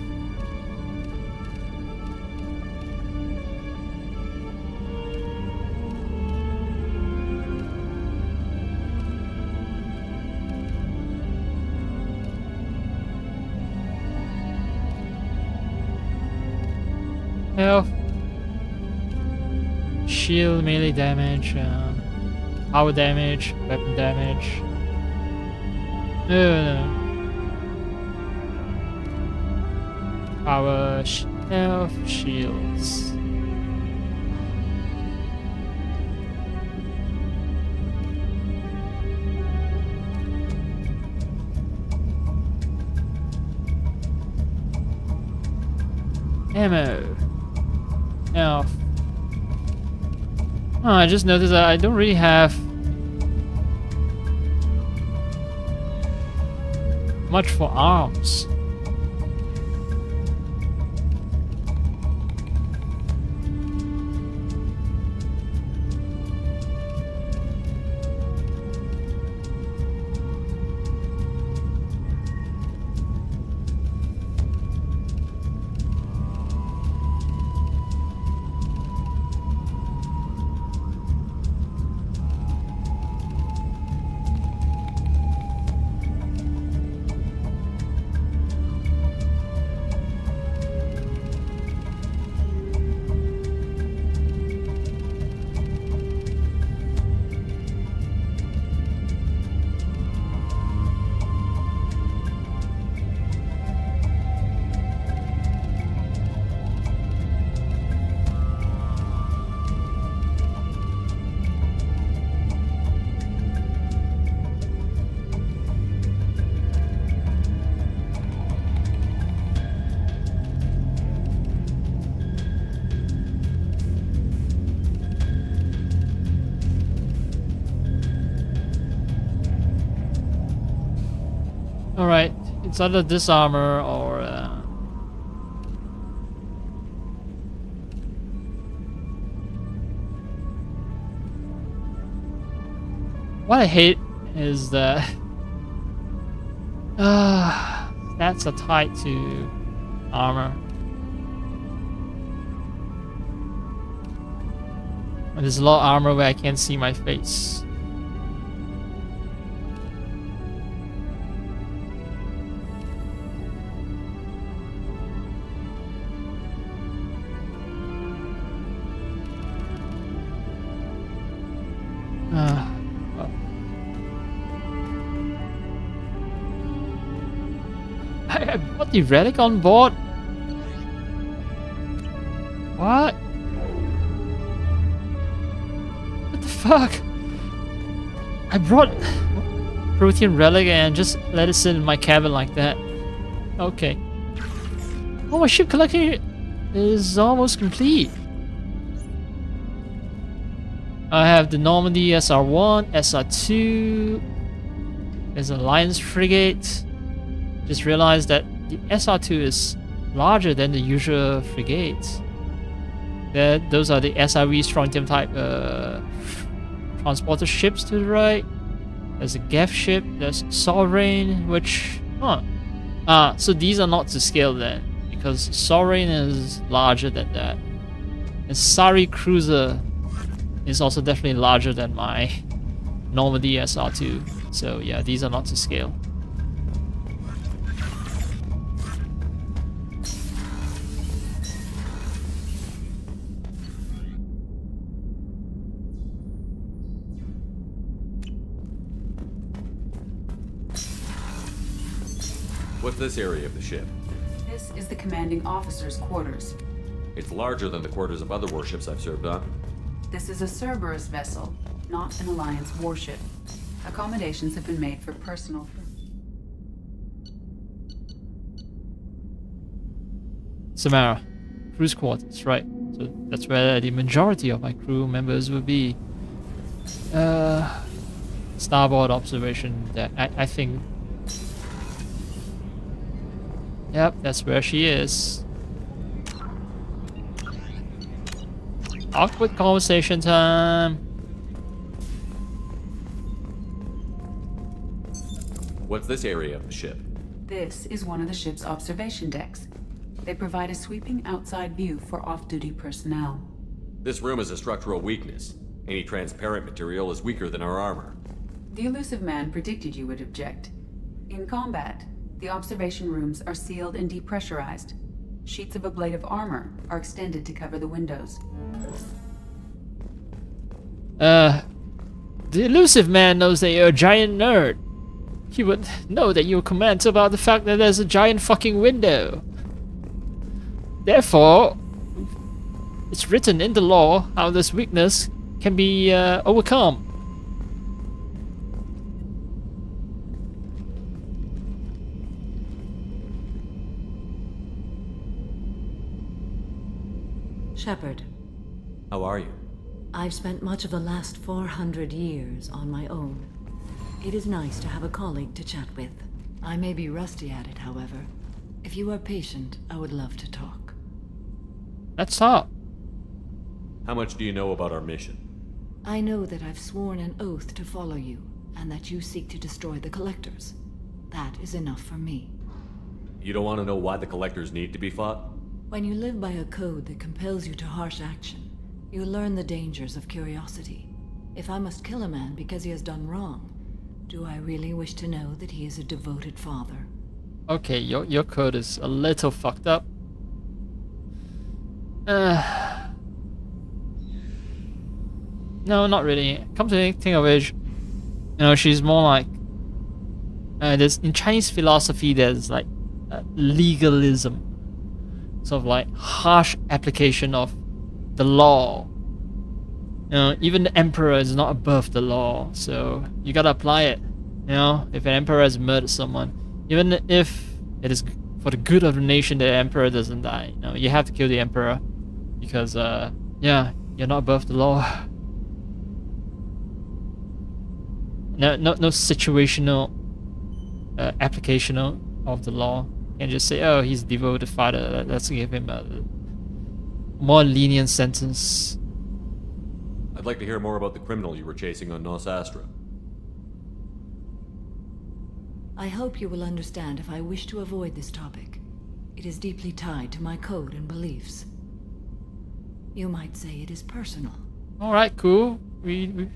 Health, shield melee damage, power damage, weapon damage. No. Power, health, shields. Ammo. Health. Oh, I just noticed that I don't really have much for arms. Alright, it's either this armor or... What I hate is that... stats are tied to armor. And there's a lot of armor where I can't see my face. Well. I brought the relic on board? What? What the fuck? I brought protein relic and just let it sit in my cabin like that. Okay. Oh, my ship collection is almost complete. I have the Normandy SR1, SR2. There's an Alliance frigate. Just realized that the SR2 is larger than the usual frigates. Those are the SRV strontium type transporter ships to the right. There's a Geth ship. There's Sovereign, which so these are not to scale then, because Sovereign is larger than that. And Sari Cruiser is also definitely larger than my Normandy SR2. So yeah, these are not to scale. What's this area of the ship? This is the commanding officer's quarters. It's larger than the quarters of other warships I've served on. This is a Cerberus vessel, not an Alliance warship. Accommodations have been made for personal... Samara, cruise quarters, right. So that's where the majority of my crew members will be. Starboard observation deck. I think... Yep, that's where she is. Awkward conversation time. What's this area of the ship? This is one of the ship's observation decks. They provide a sweeping outside view for off-duty personnel. This room is a structural weakness. Any transparent material is weaker than our armor. The elusive man predicted you would object. In combat, the observation rooms are sealed and depressurized. Sheets of ablative armor are extended to cover the windows. The elusive man knows that you're a giant nerd. He would know that you comment about the fact that there's a giant fucking window. Therefore, it's written in the law how this weakness can be overcome. Shepard. How are you? I've spent much of the last 400 years on my own. It is nice to have a colleague to chat with. I may be rusty at it, however. If you are patient, I would love to talk. Let's talk. How much do you know about our mission? I know that I've sworn an oath to follow you, and that you seek to destroy the Collectors. That is enough for me. You don't want to know why the Collectors need to be fought? When you live by a code that compels you to harsh action, you learn the dangers of curiosity. If I must kill a man because he has done wrong, do I really wish to know that he is a devoted father? Okay, your code is a little fucked up. No, not really. Come to think of it, she's more like... there's in Chinese philosophy, there's like legalism. Sort of like harsh application of the law. Even the emperor is not above the law, so you gotta apply it. If an emperor has murdered someone, even if it is for the good of the nation, the emperor doesn't die. You have to kill the emperor because, yeah, you're not above the law. No situational application of the law. You can just say, oh, he's a devoted father, let's give him a more lenient sentence. I'd like to hear more about the criminal you were chasing on Nos Astra. I hope you will understand if I wish to avoid this topic. It is deeply tied to my code and beliefs. You might say it is personal. Alright, cool. We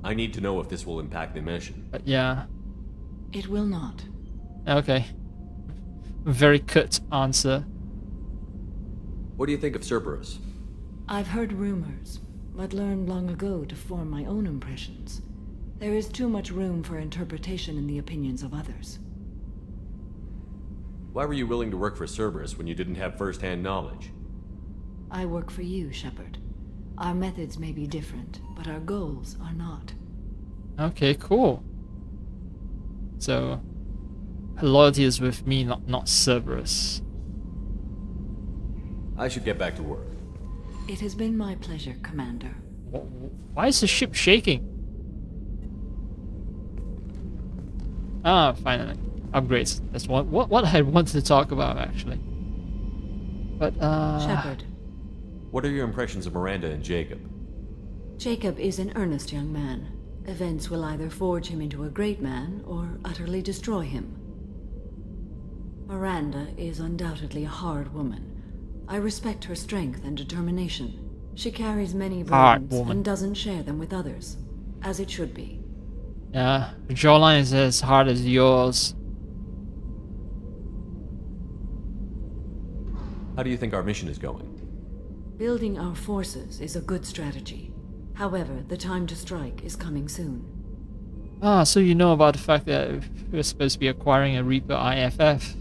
I need to know if this will impact the mission. yeah. It will not. Okay. Very curt answer. What do you think of Cerberus? I've heard rumors, but learned long ago to form my own impressions. There is too much room for interpretation in the opinions of others. Why were you willing to work for Cerberus when you didn't have first-hand knowledge? I work for you, Shepard. Our methods may be different, but our goals are not. Okay, cool. So, her loyalty is with me, not Cerberus. I should get back to work. It has been my pleasure, Commander. Why is the ship shaking? Ah, finally. Upgrades. That's what I wanted to talk about, actually. But, Shepard. What are your impressions of Miranda and Jacob? Jacob is an earnest young man. Events will either forge him into a great man, or utterly destroy him. Miranda is undoubtedly a hard woman. I respect her strength and determination. She carries many burdens and doesn't share them with others, as it should be. Yeah, her jawline is as hard as yours. How do you think our mission is going? Building our forces is a good strategy. However, the time to strike is coming soon. Ah, so you know about the fact that we're supposed to be acquiring a Reaper IFF.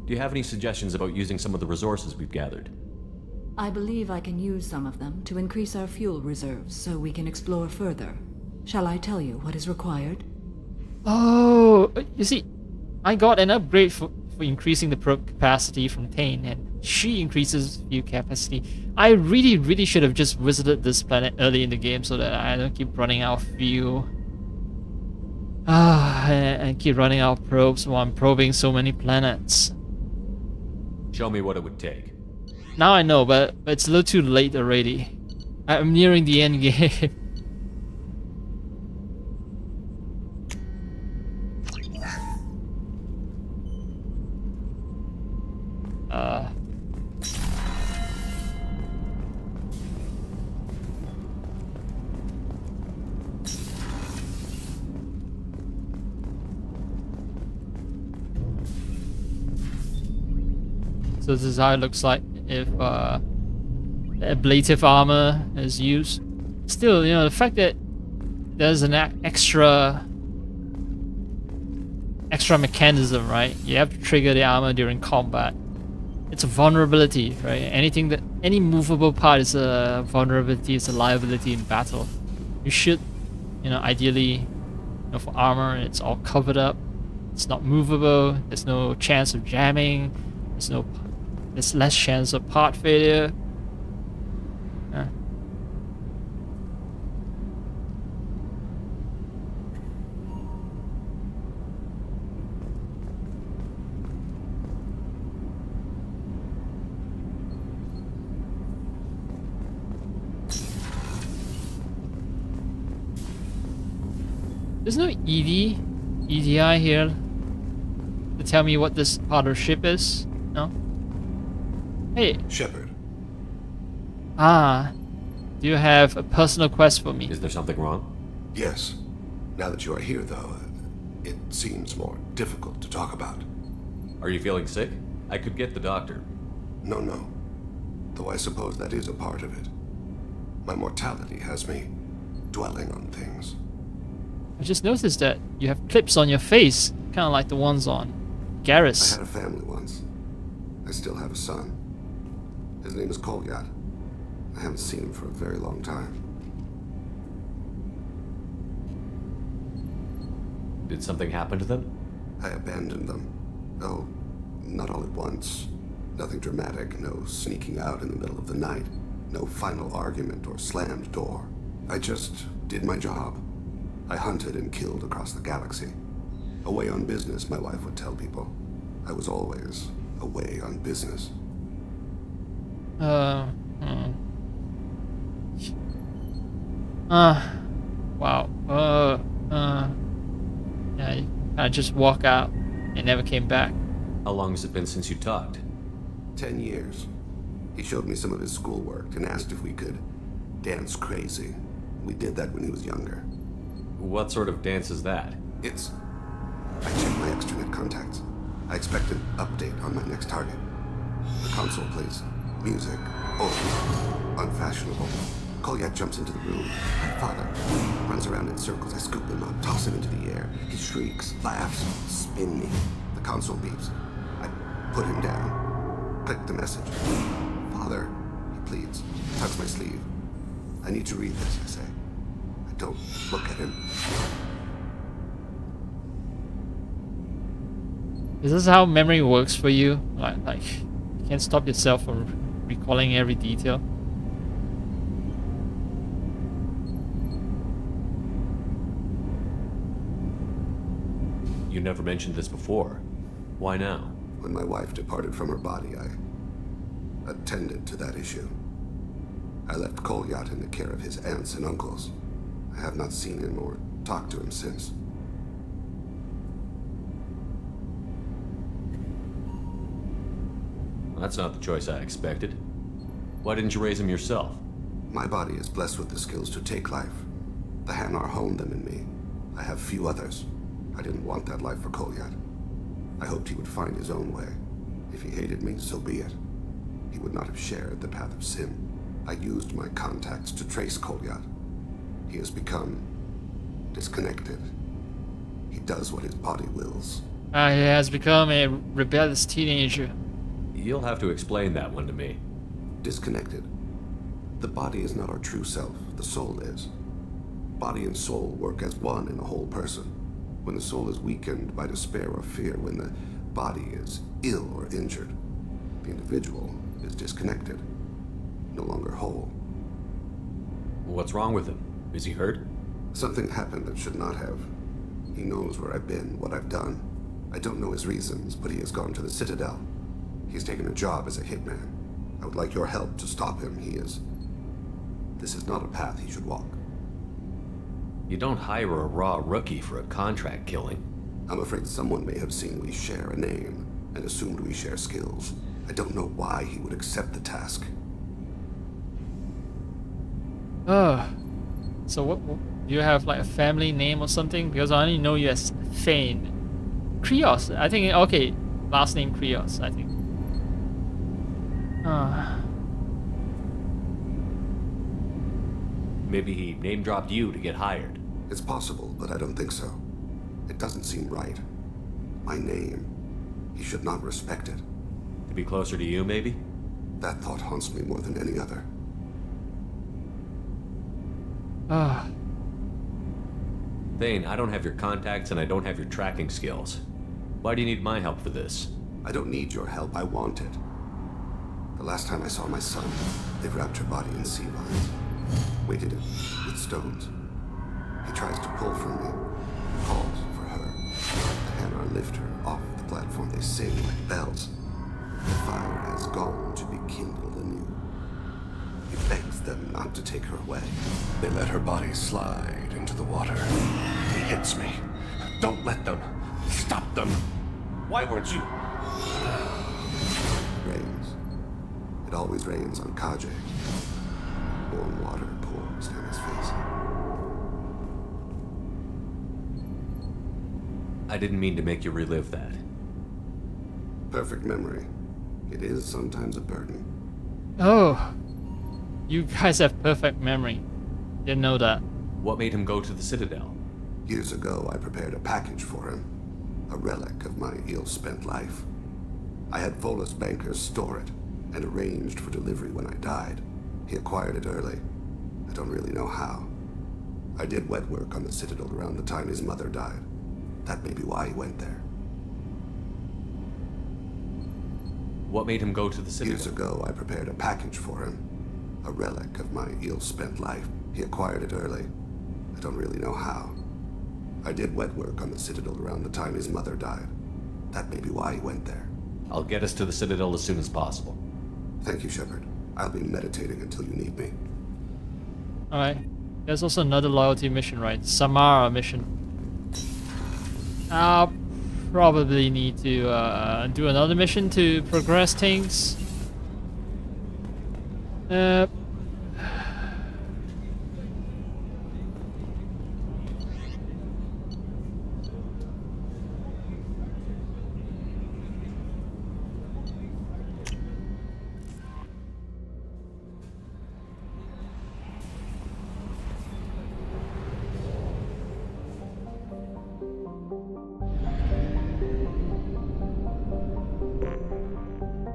Do you have any suggestions about using some of the resources we've gathered? I believe I can use some of them to increase our fuel reserves so we can explore further. Shall I tell you what is required? Oh, you see, I got an upgrade for increasing the probe capacity from Tane, and she increases fuel capacity. I really should have just visited this planet early in the game so that I don't keep running out of fuel. And keep running out of probes while I'm probing so many planets. Show me what it would take. Now I know, but it's a little too late already. I'm nearing the end game. So this is how it looks like if the ablative armor is used. Still, you know, the fact that there's an extra mechanism, right? You have to trigger the armor during combat. It's a vulnerability, right? Any movable part is a vulnerability, it's a liability in battle. You should, you know, ideally, you know, for armor, it's all covered up. It's not movable. There's no chance of jamming. There's less chance of part failure. There's no EDI here to tell me what this part of the ship is. No. Hey. Shepard. Ah. Do you have a personal quest for me? Is there something wrong? Yes. Now that you are here, though, it seems more difficult to talk about. Are you feeling sick? I could get the doctor. No. Though I suppose that is a part of it. My mortality has me dwelling on things. I just noticed that you have clips on your face, kind of like the ones on Garrus. I had a family once. I still have a son. His name is Kolyat. I haven't seen him for a very long time. Did something happen to them? I abandoned them. Oh, not all at once. Nothing dramatic, no sneaking out in the middle of the night, no final argument or slammed door. I just did my job. I hunted and killed across the galaxy. Away on business, my wife would tell people. I was always away on business. Wow. Yeah, you kind of just walk out and never came back. How long has it been since you talked? 10 years. He showed me some of his schoolwork and asked if we could dance crazy. We did that when he was younger. What sort of dance is that? I checked my extranet contacts. I expect an update on my next target. The console plays music, old, unfashionable. Kolyak jumps into the room. My father runs around in circles. I scoop him up, toss him into the air. He shrieks, laughs, spin me. The console beeps. I put him down. Click the message. Father, he pleads. Tugs my sleeve. I need to read this, I say. I don't look at him. Is this how memory works for you? Like you can't stop yourself from recalling every detail? You never mentioned this before. Why now? When my wife departed from her body, I attended to that issue. I left Kolyak in the care of his aunts and uncles. I have not seen him or talked to him since. That's not the choice I expected. Why didn't you raise him yourself? My body is blessed with the skills to take life. The Hanar honed them in me. I have few others. I didn't want that life for Kolyak. I hoped he would find his own way. If he hated me, so be it. He would not have shared the path of sin. I used my contacts to trace Kolyak. He has become disconnected. He does what his body wills. He has become a rebellious teenager. You'll have to explain that one to me. Disconnected. The body is not our true self, the soul is. Body and soul work as one in a whole person. When the soul is weakened by despair or fear, when the body is ill or injured, the individual is disconnected, no longer whole. What's wrong with him? Is he hurt? Something happened that should not have. He knows where I've been, what I've done. I don't know his reasons, but he has gone to the Citadel. He's taken a job as a hitman. I would like your help to stop him. This is not a path he should walk. You don't hire a raw rookie for a contract killing. I'm afraid someone may have seen we share a name and assumed we share skills. I don't know why he would accept the task. So what do you have, like a family name or something? Because I only know you as Thane. Krios, I think. Okay, last name Krios, I think. Maybe he name-dropped you to get hired. It's possible, but I don't think so. It doesn't seem right. My name. He should not respect it. To be closer to you, maybe? That thought haunts me more than any other. Thane, I don't have your contacts and I don't have your tracking skills. Why do you need my help for this? I don't need your help. I want it. The last time I saw my son, they wrapped her body in sea vines, weighted it with stones. He tries to pull from me, calls for her. The Hanar lift her off the platform. They sing like bells. The fire has gone to be kindled anew. He begs them not to take her away. They let her body slide into the water. He hits me. Don't let them. Stop them. Why weren't you? Rains. It always rains on Kajay. Warm water pours down his face. I didn't mean to make you relive that. Perfect memory. It is sometimes a burden. Oh, you guys have perfect memory. Didn't know that. What made him go to the Citadel? Years ago, I prepared a package for him. A relic of my ill-spent life. I had Volus bankers store it and arranged for delivery when I died. He acquired it early. I don't really know how. I did wet work on the Citadel around the time his mother died. That may be why he went there. What made him go to the Citadel? Years ago, I prepared a package for him. A relic of my ill-spent life. He acquired it early. I don't really know how. I did wet work on the Citadel around the time his mother died. That may be why he went there. I'll get us to the Citadel as soon as possible. Thank you, Shepard. I'll be meditating until you need me. Alright. There's also another loyalty mission, right? Samara mission. I'll probably need to do another mission to progress things.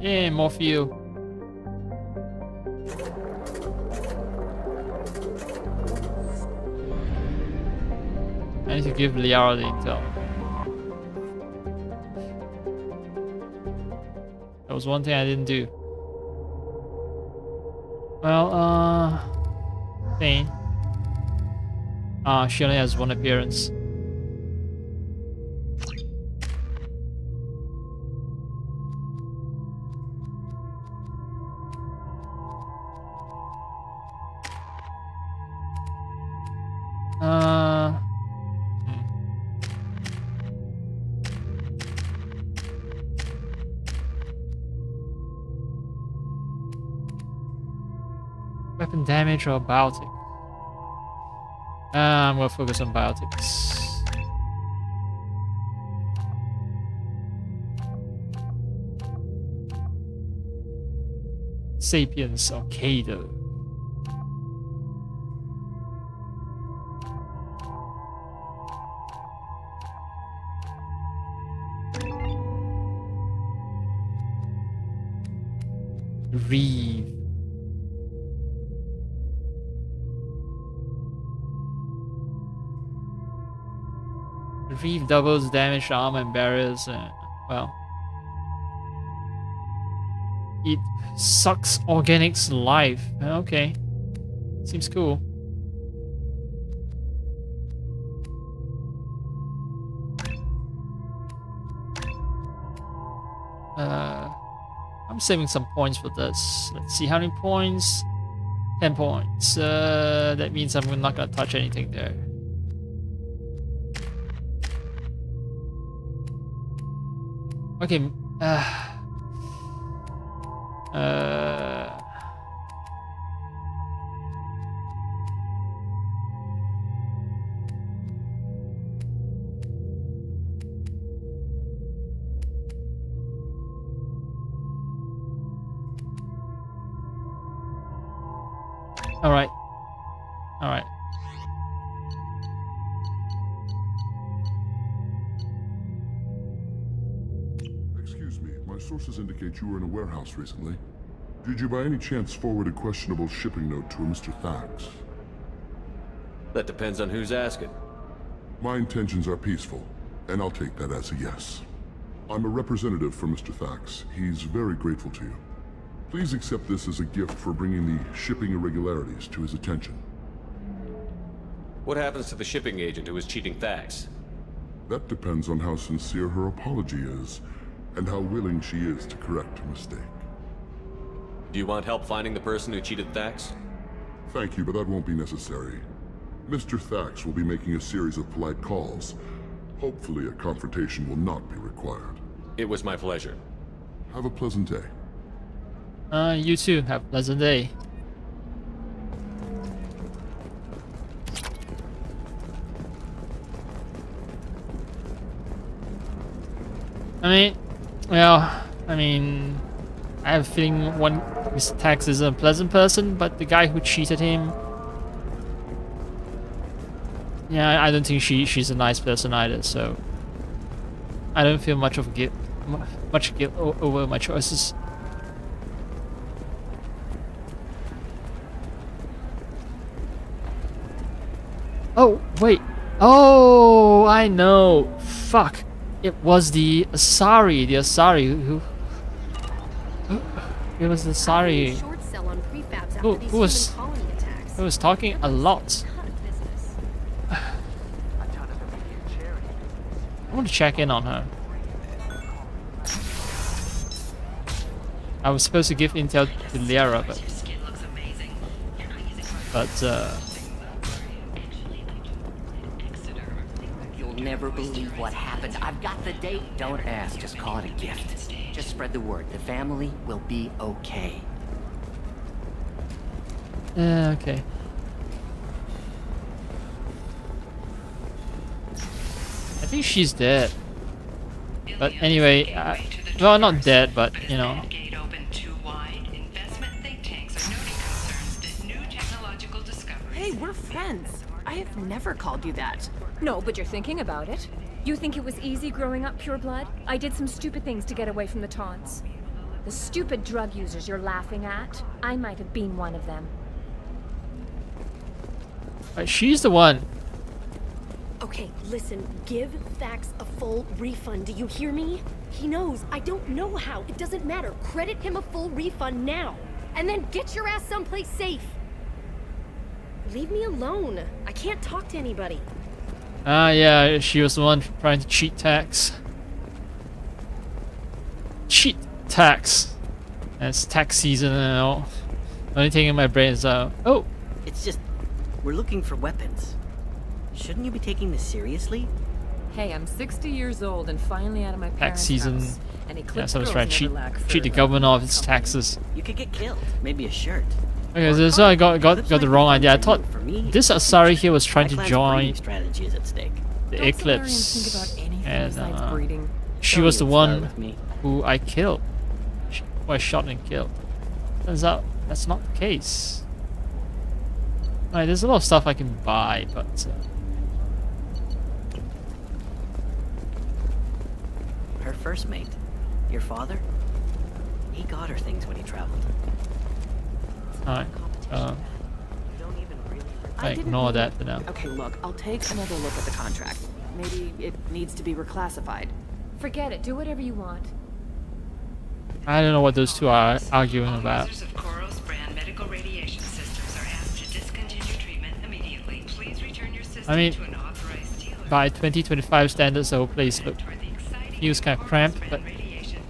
Yeah, more fuel. I need to give Liara the intel. That was one thing I didn't do. Well, Thane. She only has one appearance. Weapon damage or biotic? I'm gonna focus on biotics. Sapiens or Kado. Reeve. Reeve doubles damage, armor, and barriers. Well, it sucks organics life. Okay, seems cool. I'm saving some points for this. Let's see how many points. 10 points. That means I'm not gonna touch anything there. Okay. All right. All right. Excuse me, my sources indicate you were in a warehouse recently. Did you by any chance forward a questionable shipping note to a Mr. Thax? That depends on who's asking. My intentions are peaceful, and I'll take that as a yes. I'm a representative for Mr. Thax. He's very grateful to you. Please accept this as a gift for bringing the shipping irregularities to his attention. What happens to the shipping agent who is cheating Thax? That depends on how sincere her apology is, and how willing she is to correct her mistake. Do you want help finding the person who cheated Thax? Thank you, but that won't be necessary. Mr. Thax will be making a series of polite calls. Hopefully a confrontation will not be required. It was my pleasure. Have a pleasant day. You too. Have a pleasant day. I have a feeling Mr. Thax is a pleasant person, but the guy who cheated him, yeah, I don't think she's a nice person either. So I don't feel much guilt over my choices. Oh, wait. Oh, I know. Fuck. It was the Asari. The Asari who... It was the Asari who was talking a lot. want to check in on her. I was supposed to give intel to Liara, but You'll never believe what happened. I've got the date. Don't ask. Just call it a gift. Just spread the word. The family will be okay. okay. I think she's dead. But anyway, well, not dead, but you know. Hey, we're friends. I have never called you that. No, but you're thinking about it. You think it was easy growing up pure blood? I did some stupid things to get away from the taunts. The stupid drug users you're laughing at, I might have been one of them. She's the one. Okay, listen, give Thax a full refund, do you hear me? He knows, I don't know how, it doesn't matter. Credit him a full refund now, and then get your ass someplace safe. Leave me alone, I can't talk to anybody. Yeah, she was the one trying to cheat tax. Cheat tax. And it's tax season and all. The only thing in my brain is, oh! It's just, we're looking for weapons. Shouldn't you be taking this seriously? Hey, I'm 60 years old and finally out of my Tax parents' season. house. And Yeah, someone's trying to cheat the government of its taxes. You could get killed. Maybe a shirt. Okay, so I got the wrong idea. I thought this Asari here was trying to join the Eclipse, and she was the one who I killed, who I shot and killed. Turns out that's not the case. Alright, there's a lot of stuff I can buy, but her first mate, your father, he got her things when he traveled. alright. I ignore that for now. Okay, look, I'll take another look at the contract. Maybe it needs to be reclassified. Forget it, do whatever you want. I don't know what those two are arguing about. Users of Koros brand medical radiation systems are asked to discontinue treatment immediately. Please return your system I mean, to an authorized dealer. by 2025 standards, the whole place feels kind of cramped, but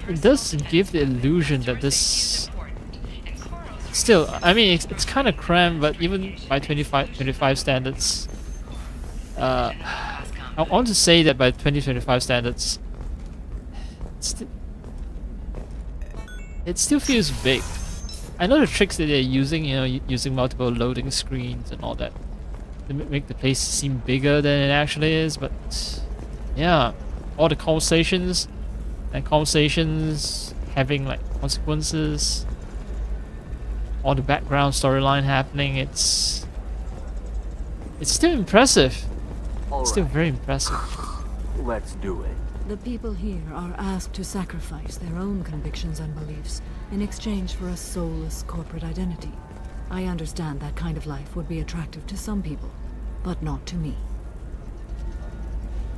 it does give the illusion that this. Still, I mean, it's kind of cramped, but even by 25 standards, I want to say that by 2025 standards, it still feels big. I know the tricks that they're using, you know, using multiple loading screens and all that, to make the place seem bigger than it actually is, but yeah, all the conversations having like consequences. All the background storyline happening, it's still impressive. It's still very impressive. Let's do it. The people here are asked to sacrifice their own convictions and beliefs in exchange for a soulless corporate identity. I understand that kind of life would be attractive to some people, but not to me.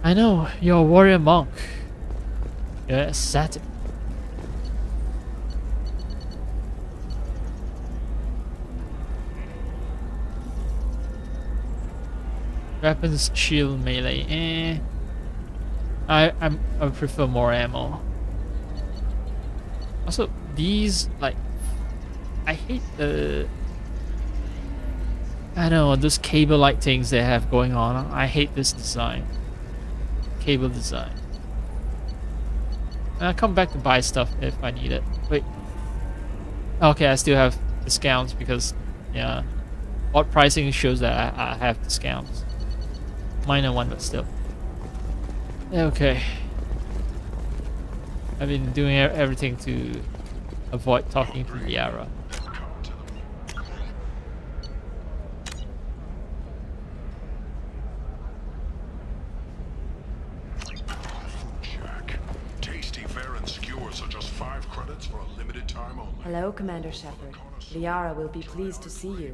I know, you're a warrior monk. You're ascetic. Weapons, shield, melee. I prefer more ammo. Also, these like, I hate the. I don't know, those cable-like things they have going on. I hate this design. Cable design. I'll come back to buy stuff if I need it. Wait. Okay, I still have discounts because, yeah, odd pricing shows that I have discounts. Minor one, but still. Okay. I've been doing everything to avoid talking to Liara. Tasty fare and skewers are just 5 credits for a limited time only. Hello, Commander Shepard. Liara will be pleased to see you.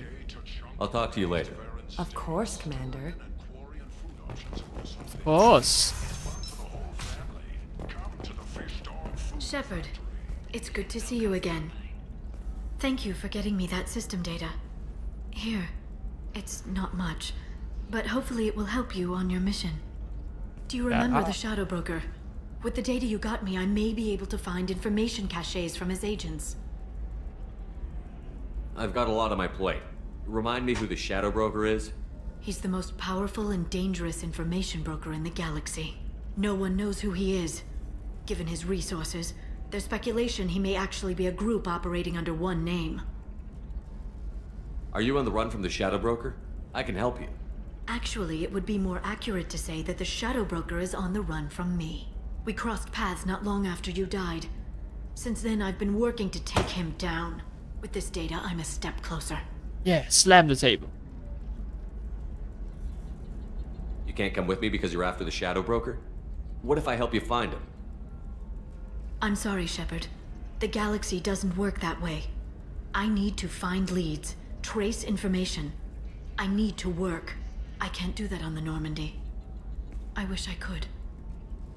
I'll talk to you later. Of course, Commander. Of course. Shepard, it's good to see you again. Thank you for getting me that system data. Here, it's not much, but hopefully it will help you on your mission. Do you remember the Shadow Broker? With the data you got me, I may be able to find information caches from his agents. I've got a lot on my plate. Remind me who the Shadow Broker is? He's the most powerful and dangerous information broker in the galaxy. No one knows who he is. Given his resources, there's speculation he may actually be a group operating under one name. Are you on the run from the Shadow Broker? I can help you. Actually, it would be more accurate to say that the Shadow Broker is on the run from me. We crossed paths not long after you died. Since then, I've been working to take him down. With this data, I'm a step closer. Yeah, slam the table. You can't come with me because you're after the Shadow Broker? What if I help you find him? I'm sorry, Shepard. The galaxy doesn't work that way. I need to find leads, trace information. I need to work. I can't do that on the Normandy. I wish I could.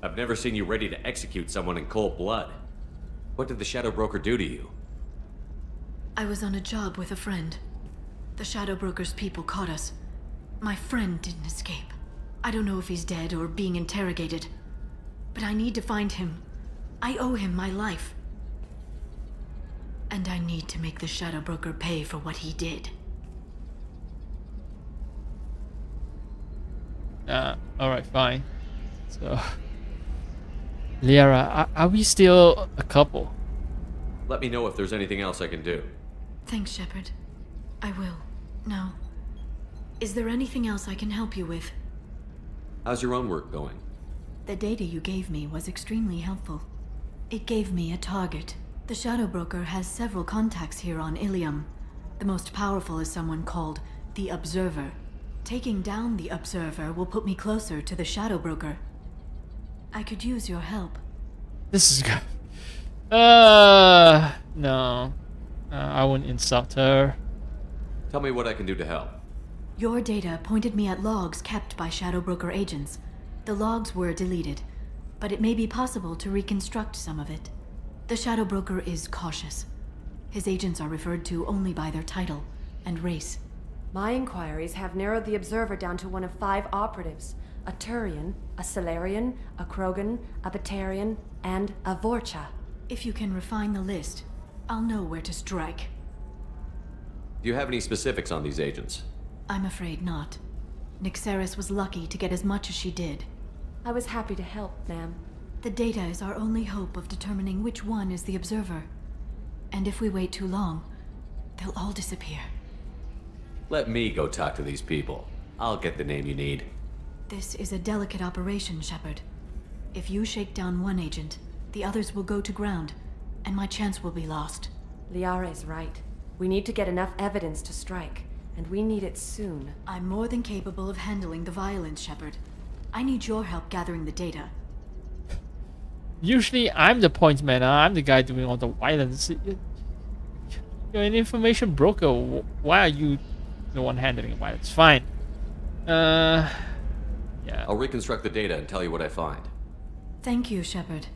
I've never seen you ready to execute someone in cold blood. What did the Shadow Broker do to you? I was on a job with a friend. The Shadow Broker's people caught us. My friend didn't escape. I don't know if he's dead or being interrogated. But I need to find him. I owe him my life. And I need to make the Shadow Broker pay for what he did. Alright, fine. So... Liara, are we still a couple? Let me know if there's anything else I can do. Thanks, Shepard. I will. Now, is there anything else I can help you with? How's your own work going? The data you gave me was extremely helpful. It gave me a target. The Shadow Broker has several contacts here on Ilium. The most powerful is someone called the Observer. Taking down the Observer will put me closer to the Shadow Broker. I could use your help. This is good. No. I wouldn't insult her. Tell me what I can do to help. Your data pointed me at logs kept by Shadow Broker agents. The logs were deleted, but it may be possible to reconstruct some of it. The Shadow Broker is cautious. His agents are referred to only by their title and race. My inquiries have narrowed the Observer down to one of 5 operatives. A Turian, a Solarian, a Krogan, a Batarian, and a Vorcha. If you can refine the list, I'll know where to strike. Do you have any specifics on these agents? I'm afraid not. Nyxeris was lucky to get as much as she did. I was happy to help, ma'am. The data is our only hope of determining which one is the Observer. And if we wait too long, they'll all disappear. Let me go talk to these people. I'll get the name you need. This is a delicate operation, Shepard. If you shake down one agent, the others will go to ground, and my chance will be lost. Liara is right. We need to get enough evidence to strike, and we need it soon. I'm more than capable of handling the violence, Shepard. I need your help gathering the data. Usually I'm the point man. I'm the guy doing all the violence. You're an information broker. Why are you the one handling violence? Fine. Yeah. I'll reconstruct the data and tell you what I find. Thank you, Shepard.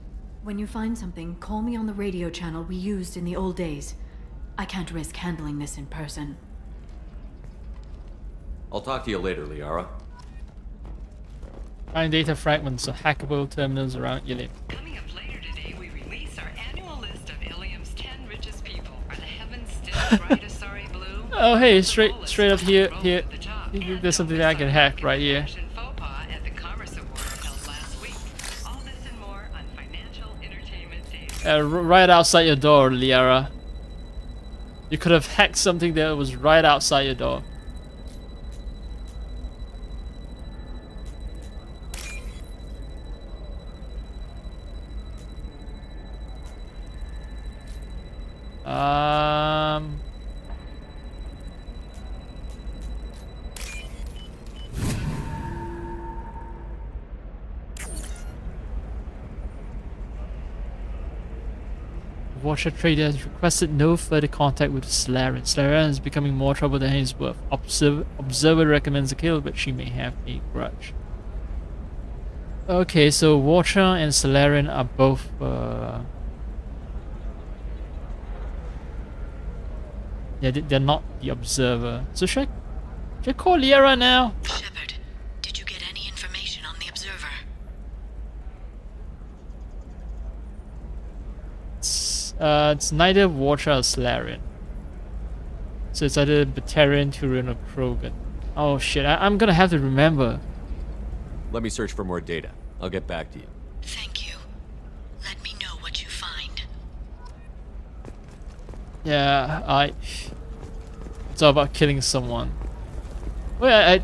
When you find something, call me on the radio channel we used in the old days. I can't risk handling this in person. I'll talk to you later, Liara. Find data fragments of hackable terminals around Ilium. Coming up later today, we release our annual list of Ilium's 10 richest people. Are the heavens still bright as sorry blue? Oh hey, straight up here. There's something that I can hack right here. Right outside your door, Liara. You could have hacked something that was right outside your door. Watcher Trader has requested no further contact with Solarian. Solarian is becoming more trouble than he's worth. Observer recommends a kill, but she may have a grudge. Okay, so Watcher and Solarian are both yeah, they're not the Observer. So should I call Liara now? Shepard, did you get any information on the Observer? It's neither Watcher or Solarian. So it's either Batarian, Turian, or Krogan. Oh shit, I'm gonna have to remember. Let me search for more data. I'll get back to you. Thank you. Let me know what you find. Yeah, it's all about killing someone. Well,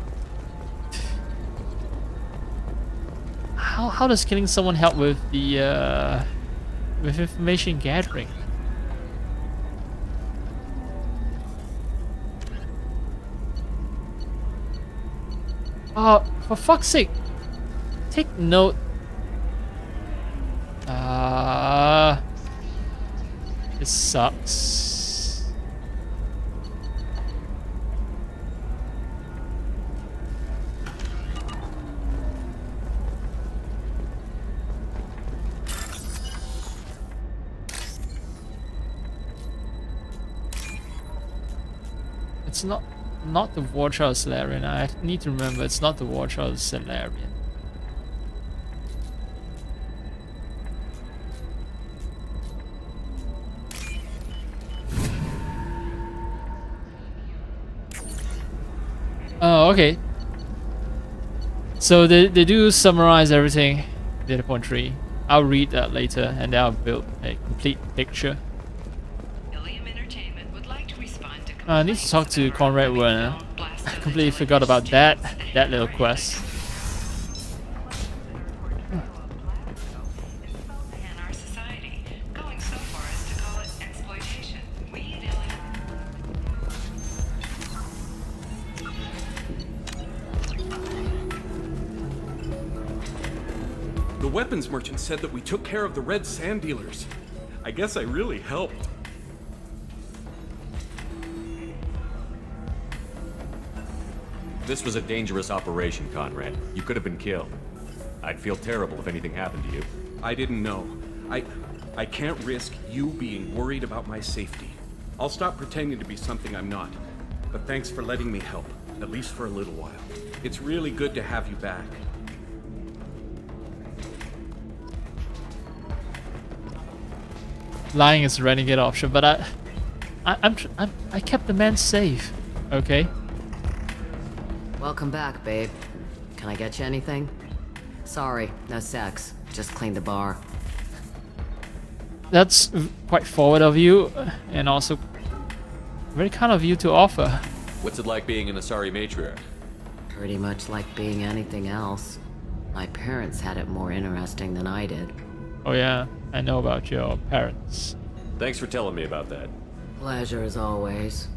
how does killing someone help with the with information gathering? Oh, for fuck's sake! Take note. It sucks. It's not the Watcher or Solarian. I need to remember it's not the Watcher or the Solarian. Oh, okay. So they do summarize everything. Data point 3. I'll read that later and then I'll build a complete picture. I need to talk to Conrad Werner. I completely forgot about that little quest. The weapons merchant said that we took care of the red sand dealers. I guess I really helped. This was a dangerous operation, Conrad. You could have been killed. I'd feel terrible if anything happened to you. I didn't know. I can't risk you being worried about my safety. I'll stop pretending to be something I'm not. But thanks for letting me help, at least for a little while. It's really good to have you back. Lying is a renegade option, but I kept the man safe. Okay. Welcome back, babe. Can I get you anything? Sorry, no sex. Just cleaned the bar. That's quite forward of you, and also very kind of you to offer. What's it like being an Asari matriarch? Pretty much like being anything else. My parents had it more interesting than I did. Oh yeah, I know about your parents. Thanks for telling me about that. Pleasure as always.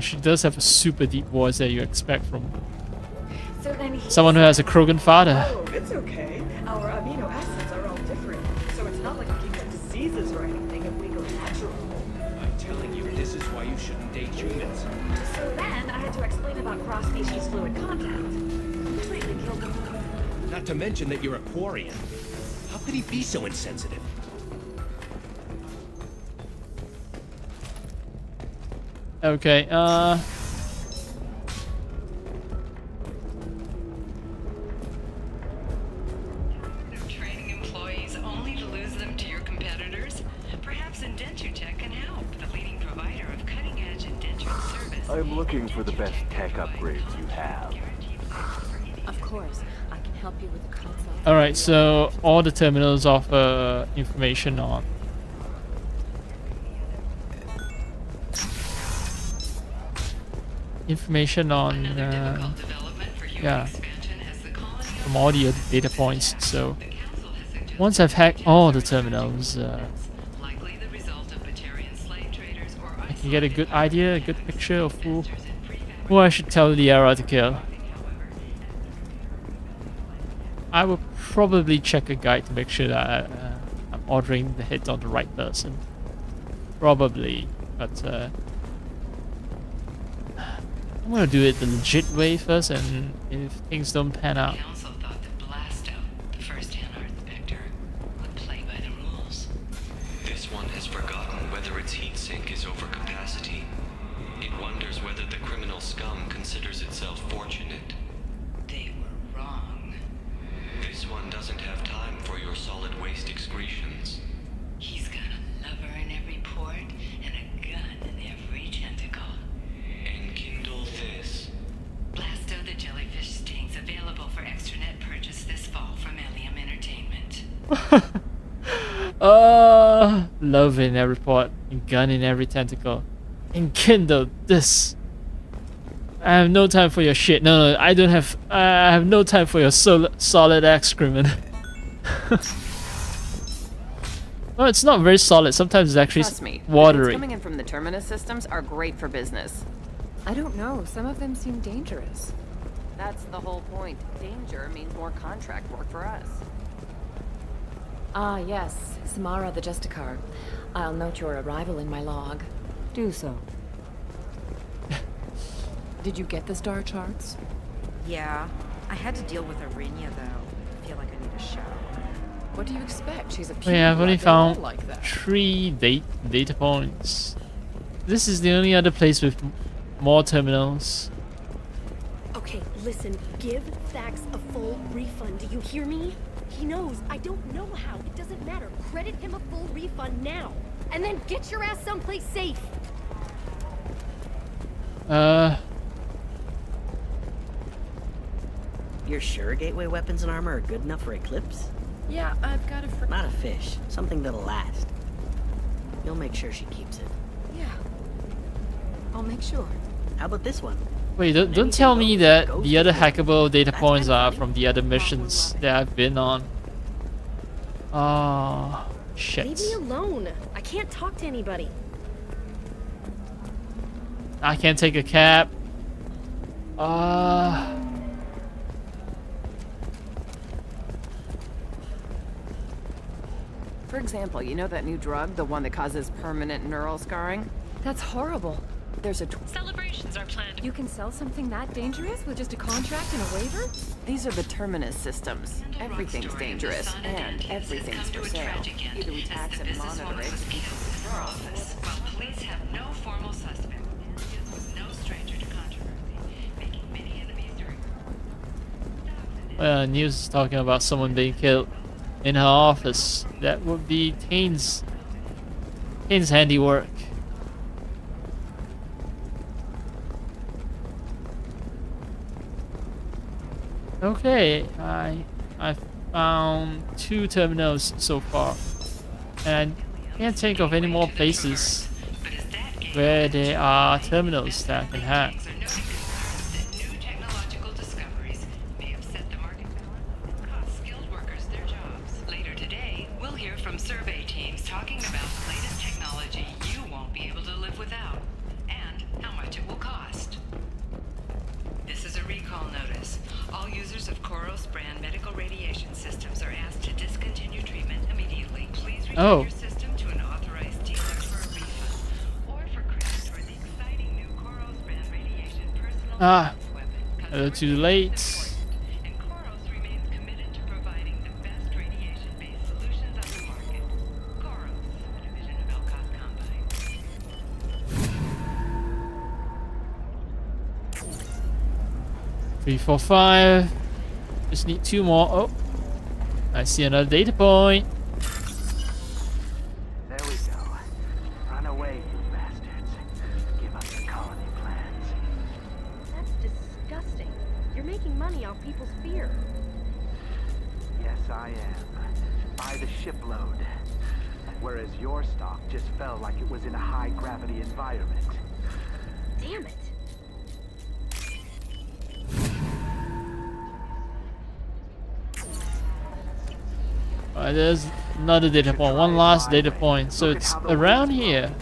She does have a super deep voice that you expect from So then someone who has a Krogan father. Oh, it's okay. Our amino acids are all different, so it's not like we can get diseases or anything if we go natural. I'm telling you, this is why you shouldn't date humans. So then I had to explain about cross-species fluid contact. Completely killed the mood. Not to mention that you're a Quarian. How could he be so insensitive? Okay, Training employees only to lose them to your competitors? Perhaps Indentutech can help, the leading provider of cutting-edge indentured service. I'm looking for the best tech upgrades you have. Of course, I can help you with the console. alright, so all the terminals offer information on yeah, from all the data points. So once I've hacked all the terminals, I can get a good idea, a good picture of who I should tell the era to kill. I will probably check a guide to make sure that I'm ordering the hit on the right person. Probably, but I'm gonna do it the legit way first, and if things don't pan out. This one has forgotten whether its heat sink is over capacity. It wonders whether the criminal scum considers itself fortunate. They were wrong. This one doesn't have time for your solid waste excretions. He's got Love in every port, and gun in every tentacle. Enkindle this. I have no time for your shit. No, I don't have. I have no time for your solid excrement. Well, it's not very solid. Sometimes it's actually Trust me, watery. the coming in from the Terminus systems are great for business. I don't know. Some of them seem dangerous. That's the whole point. Danger means more contract work for us. Ah, yes. Samara the justicar. I'll note your arrival in my log. Do so. Did you get the star charts? Yeah. I had to deal with Arinya, though. I feel like I need a shower. What do you expect? She's a Yeah, I've only they're all found like that. 3 data points. This is the only other place with more terminals. Okay, listen, give Thax a full refund. Do you hear me? He knows. I don't know how. It doesn't matter. Credit him a full refund now. And then get your ass someplace safe. You're sure gateway weapons and armor are good enough for Eclipse? Yeah, I've got a Not a fish. Something that'll last. You'll make sure she keeps it. Yeah. I'll make sure. How about this one? Wait, don't tell me that the other hackable data points are from the other missions that I've been on. Oh, shit. Leave me alone. I can't talk to anybody. I can't take a cab. For example, you know that new drug, the one that causes permanent neural scarring? That's horrible. There's a Celebrations are planned. You can sell something that dangerous with just a contract and a waiver? These are the Terminus systems. Everything's dangerous, and everything's for sale. Either we tax and monitor it. Our office. Well, police have no formal suspect. No stranger to controversy, making many enemies during. Well, news is talking about someone being killed in her office. That would be Tane's handiwork. Okay, I found 2 terminals so far, and I can't think of any more places where there are terminals that I can hack. New technological discoveries may upset the market balance and cost skilled workers their jobs. Later today, we'll hear from survey teams talking about the latest technology you won't be able to live without, and how much it will cost. This is a recall notice. All users of Koros brand medical radiation systems are asked to discontinue treatment immediately. Please return your system to an authorized dealer for a refund or for credit toward the exciting new Koros brand radiation personal A little too late. And Koros remains committed to providing the best radiation-based solutions on the market. Koros, a division of Elcos Combine. 3, 4, 5. Just need 2 more. Oh, I see another data point. There we go. Run away, you bastards. Give up the colony plans. That's disgusting. You're making money off people's fear. Yes, I am. By the shipload. Whereas your stock just fell like it was in a high-gravity environment. Damn it. There's another data point. One last data point. So it's around here.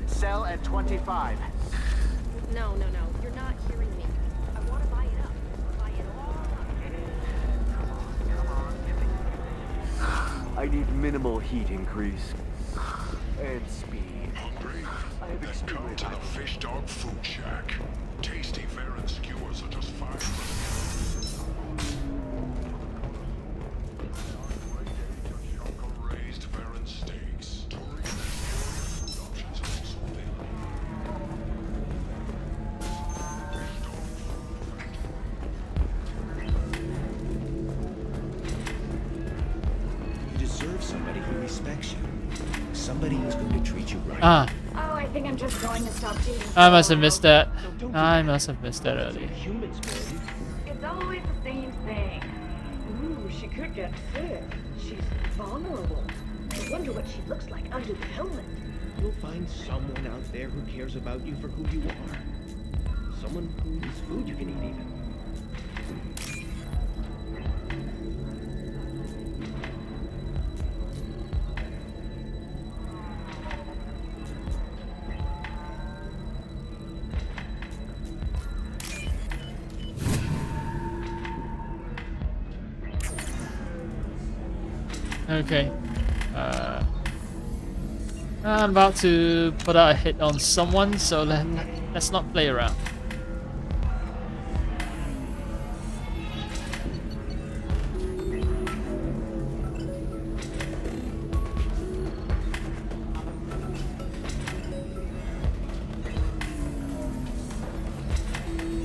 Sell at 25. No. You're not hearing me. I want to buy it up. Buy it all up. I need minimal heat increase. and speed. Hungry? I have Then extremely come to high the Fish Dog Food Shack. Tasty Farron skewers are just $5. Raised Farron steaks. Touring and food options are also available. You deserve somebody who respects you. Somebody who's going to treat you right. Ah, Oh, I think I'm just going to stop dating. I must have missed that. I must have missed that earlier. Humans, man. It's always the same thing. Ooh, she could get sick. She's vulnerable. I wonder what she looks like under the helmet. You'll find someone out there who cares about you for who you are. Someone whose food you can eat even. Okay. I'm about to put out a hit on someone, so let's not play around.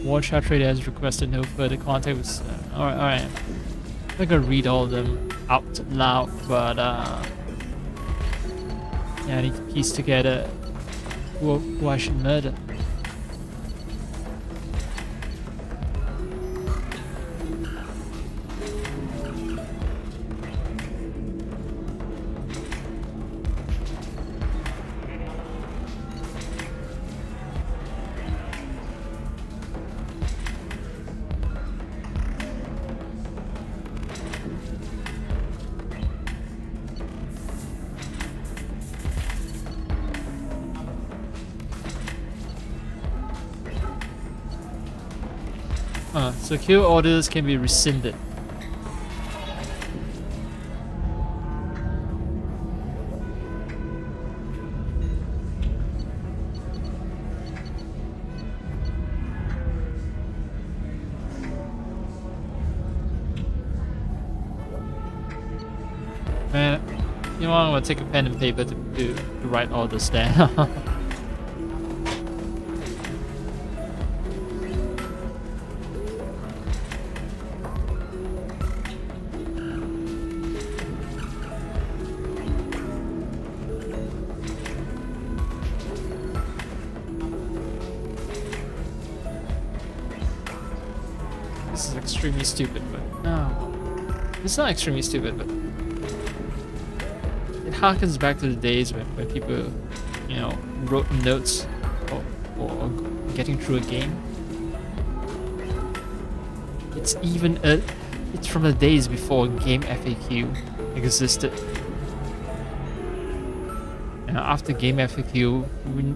Watch out, trader has requested no further contact with. Alright. I'm not gonna read all of them out loud, but yeah, I need to piece together who I should murder. So kill orders can be rescinded. Man, you know what? I'm gonna take a pen and paper to write all this down. This is extremely stupid, but no. It's not extremely stupid, but it harkens back to the days when people, you know, wrote notes or getting through a game. It's even it's from the days before game FAQ existed. And after game FAQ,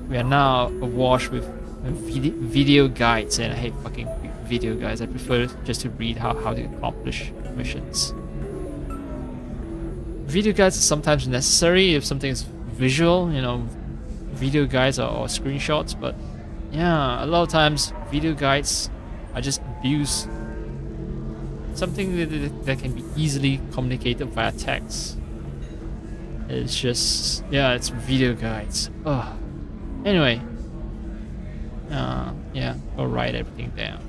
we are now awash with video guides, and I hate fucking video guides. I prefer just to read how to accomplish missions. Video guides are sometimes necessary if something is visual, you know, video guides or screenshots, but yeah, a lot of times video guides are just abused. Something that can be easily communicated via text. It's just, yeah, it's video guides. Ugh. Anyway, yeah, I'll write everything down.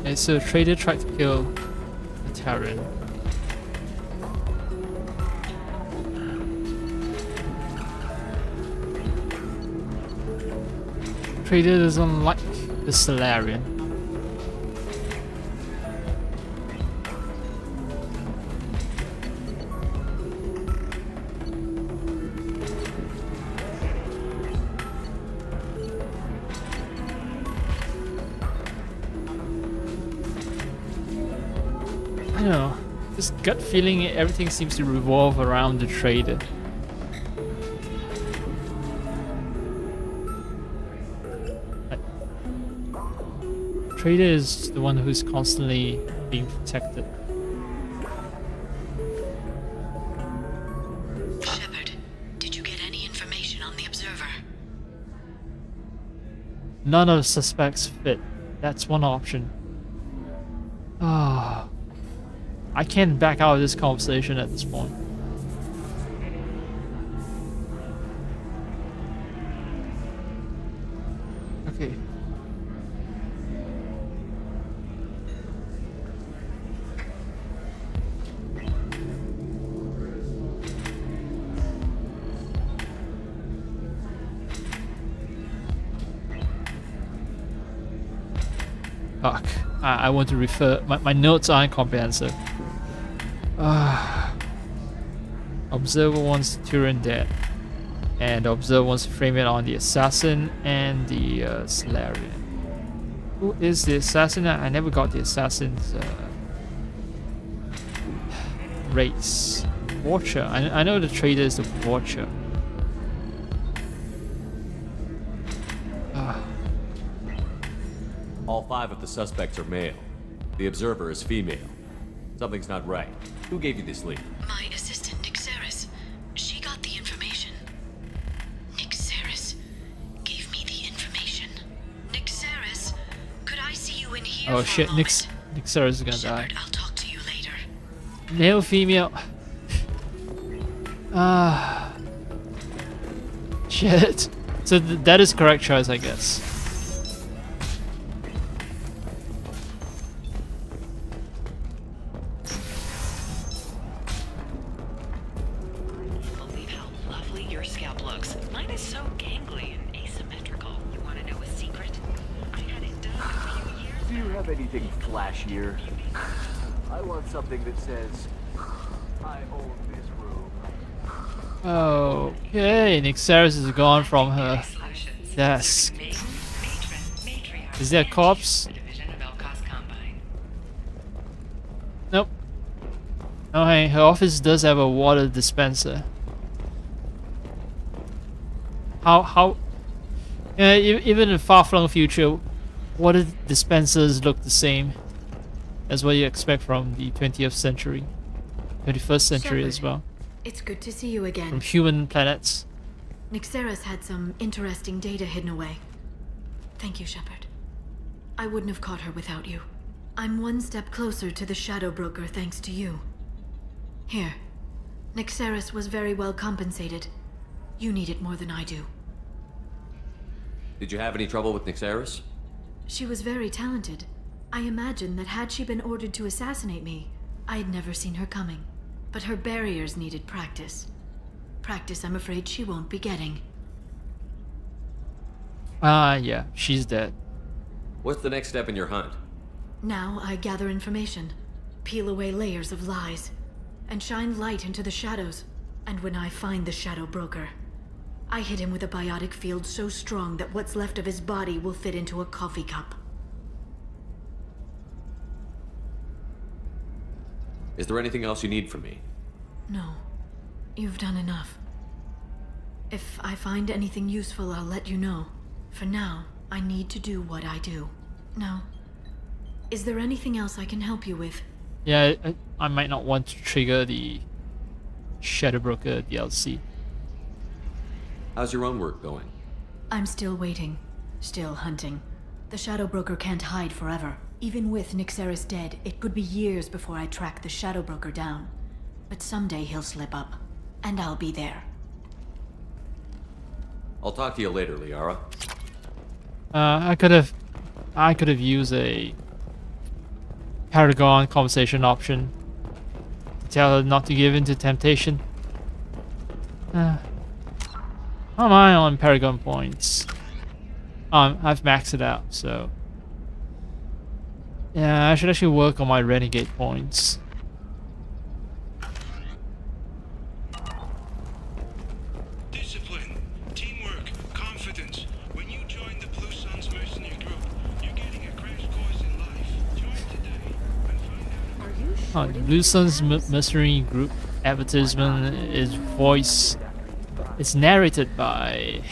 Okay, so trader tried to kill the Terran. Trader doesn't like the Solarian. I don't know, this gut feeling everything seems to revolve around the trader. Trader is the one who's constantly being protected. Shepard, did you get any information on the Observer? None of the suspects fit. That's one option. Ah, I can't back out of this conversation at this point. Okay. Fuck. I want to refer. My notes aren't comprehensive. Observer wants Turin dead. And Observer wants to frame it on the assassin and the Solarian. Who is the assassin? I never got the assassin's race. Watcher. I know the trader is the Watcher. All 5 of the suspects are male. The Observer is female. Something's not right. Who gave you this lead? My assistant, Nixeris. She got the information. Nixeris gave me the information. Nixeris, could I see you in here Oh for shit, a moment? Nixeris is gonna die. I'll talk to you later. Male, female. Shit. So that is correct choice, I guess. Believe how lovely your scalp looks. Mine is so gangly and asymmetrical. You want to know a secret? I had it done a few years Do you have anything flashier? I want something that says, I own this room. Okay, Nixeris is gone from her desk. Is there a corpse? Nope. Oh hey, her office does have a water dispenser. How even in far-flung future, water dispensers look the same as what you expect from the 20th century, 21st century as well. It's good to see you again. From human planets. Nixeris had some interesting data hidden away. Thank you, Shepard. I wouldn't have caught her without you. I'm one step closer to the Shadow Broker thanks to you. Here. Nixeris was very well compensated. You need it more than I do. Did you have any trouble with Nixeris? She was very talented. I imagine that had she been ordered to assassinate me, I had never seen her coming. But her barriers needed practice. Practice I'm afraid she won't be getting. Yeah, she's dead. What's the next step in your hunt? Now I gather information, peel away layers of lies, and shine light into the shadows. And when I find the Shadow Broker, I hit him with a biotic field so strong that what's left of his body will fit into a coffee cup. Is there anything else you need from me? No. You've done enough. If I find anything useful, I'll let you know. For now, I need to do what I do. Now, is there anything else I can help you with? Yeah, I might not want to trigger the Shadow Broker DLC. How's your own work going? I'm still waiting. Still hunting. The Shadow Broker can't hide forever. Even with Nyxeris dead, it could be years before I track the Shadow Broker down. But someday he'll slip up. And I'll be there. I'll talk to you later, Liara. I could have used a Paragon conversation option to tell her not to give in to temptation. How am I on Paragon points? I've maxed it out, so yeah, I should actually work on my Renegade points. Discipline, teamwork, confidence. When you join the Blue Suns mercenary group, you're getting a crash course in life. Join today and find out. The Blue Suns mercenary group advertisement is voice. It's narrated by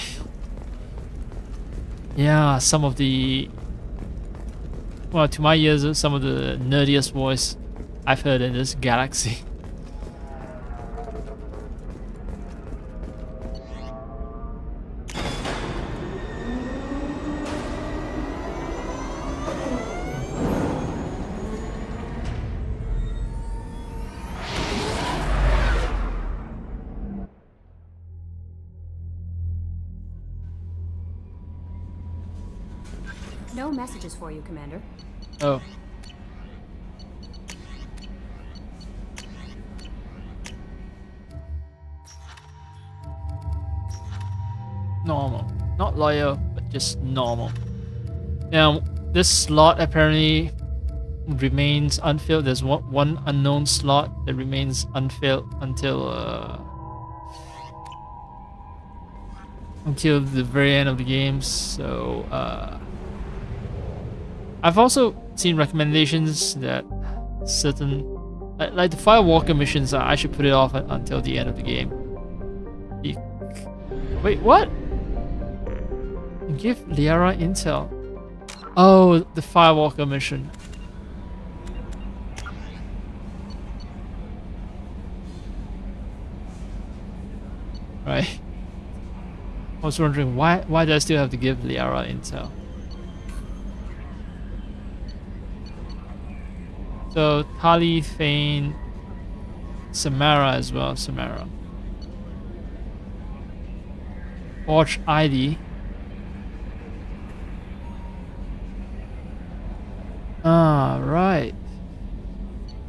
some of the, well, to my ears, some of the nerdiest voice I've heard in this galaxy. No messages for you, Commander. Oh. Normal. Not loyal, but just normal. Now, this slot apparently remains unfilled. There's one unknown slot that remains unfilled until the very end of the game. So, I've also seen recommendations that certain, like the Firewalker missions, I should put it off until the end of the game. Wait, what? Give Liara intel. Oh, the Firewalker mission. Right. I was wondering why do I still have to give Liara intel? So Tali, Thane, Samara as well. Samara. Watch ID. Right.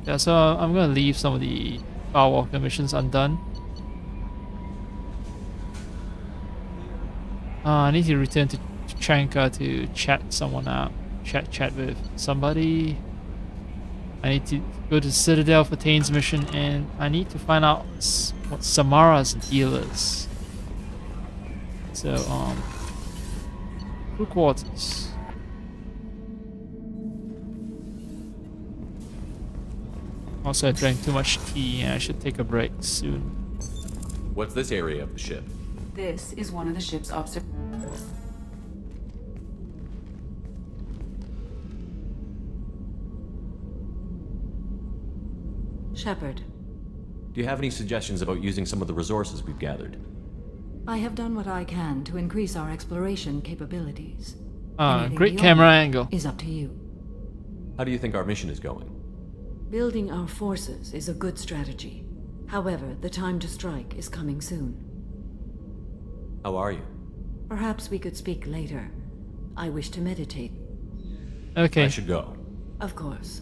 Yeah, so I'm gonna leave some of the Firewalker missions undone. I need to return to Chanka to chat someone out. Chat with somebody. I need to go to Citadel for Tane's mission, and I need to find out what Samara's deal is. So, crew quarters. Also, I drank too much tea and I should take a break soon. What's this area of the ship? This is one of the ship's Shepard. Do you have any suggestions about using some of the resources we've gathered? I have done what I can to increase our exploration capabilities. Great camera angle. Is up to you. How do you think our mission is going? Building our forces is a good strategy. However, the time to strike is coming soon. How are you? Perhaps we could speak later. I wish to meditate. Okay. I should go. Of course.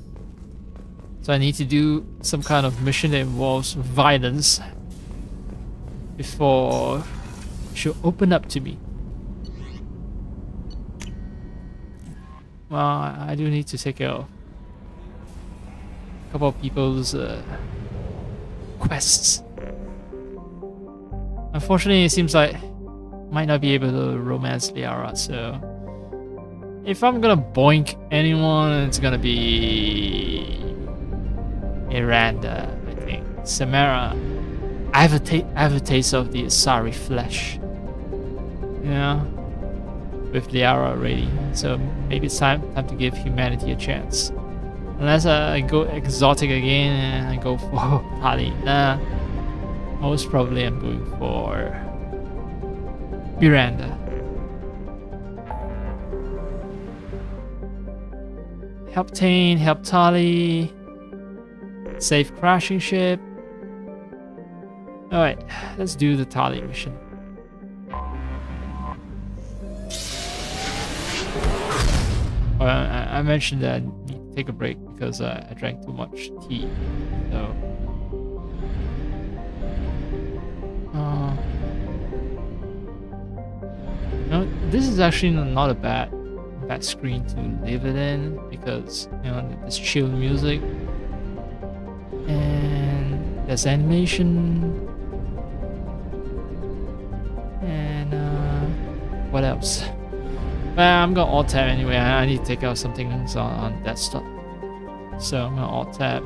So I need to do some kind of mission that involves violence before she'll open up to me. Well, I do need to take care of a couple of people's quests. Unfortunately, it seems like might not be able to romance Liara, so if I'm gonna boink anyone, it's gonna be Miranda, I think. Samara, I have a taste of the Asari flesh. Yeah, with Liara already, so maybe it's time to give humanity a chance. Unless I go exotic again and I go for Tali. Nah, most probably I'm going for Miranda. Help Tane, help Tali. Save crashing ship. Alright, let's do the Tali mission. I mentioned that I need to take a break because I drank too much tea. So no, this is actually not a bad screen to leave it in because you know there's chill music and there's animation and what else? Well, I'm gonna alt tab anyway. I need to take out some things on desktop, so I'm gonna alt tab.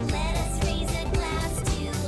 Let us raise a glass to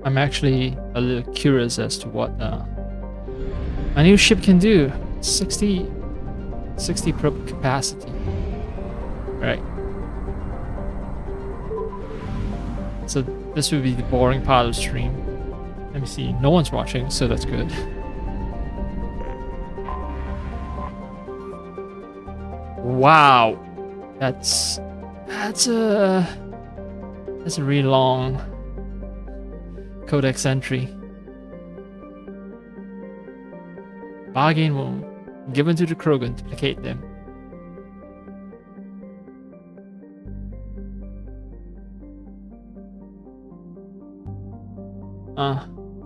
I'm actually a little curious as to what a new ship can do. 60 probe capacity. Right. So this would be the boring part of the stream. Let me see. No one's watching, so that's good. Wow. That's a really long codex entry. Bargain will given to the Krogan to placate them.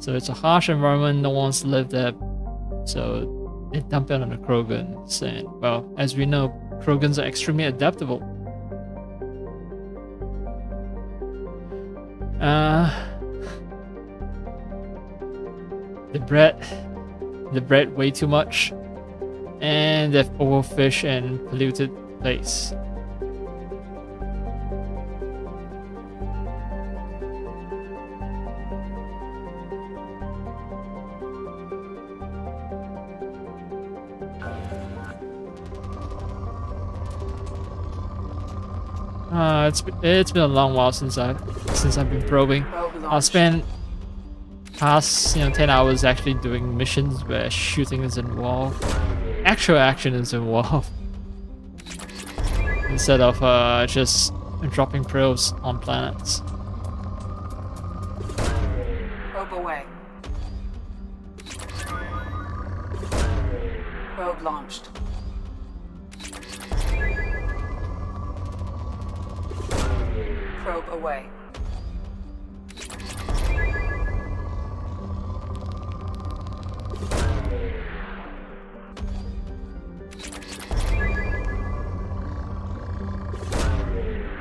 So it's a harsh environment, no one's lived there, so they dump it on the Krogans. And well, as we know, Krogans are extremely adaptable. The bread way too much, and they've overfished and polluted place. It's been a long while since I've been probing. I spent past 10 hours actually doing missions where shooting is involved, actual action is involved, instead of just dropping probes on planets. Probe away. Probe launched. Probe away.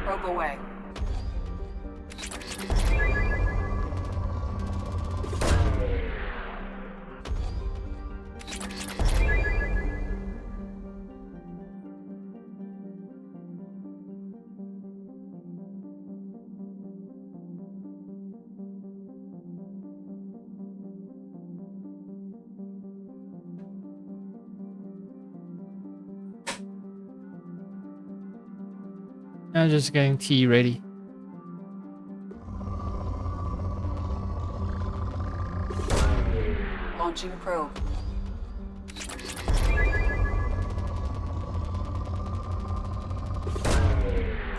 Probe away. I'm just getting tea ready. Launching probe.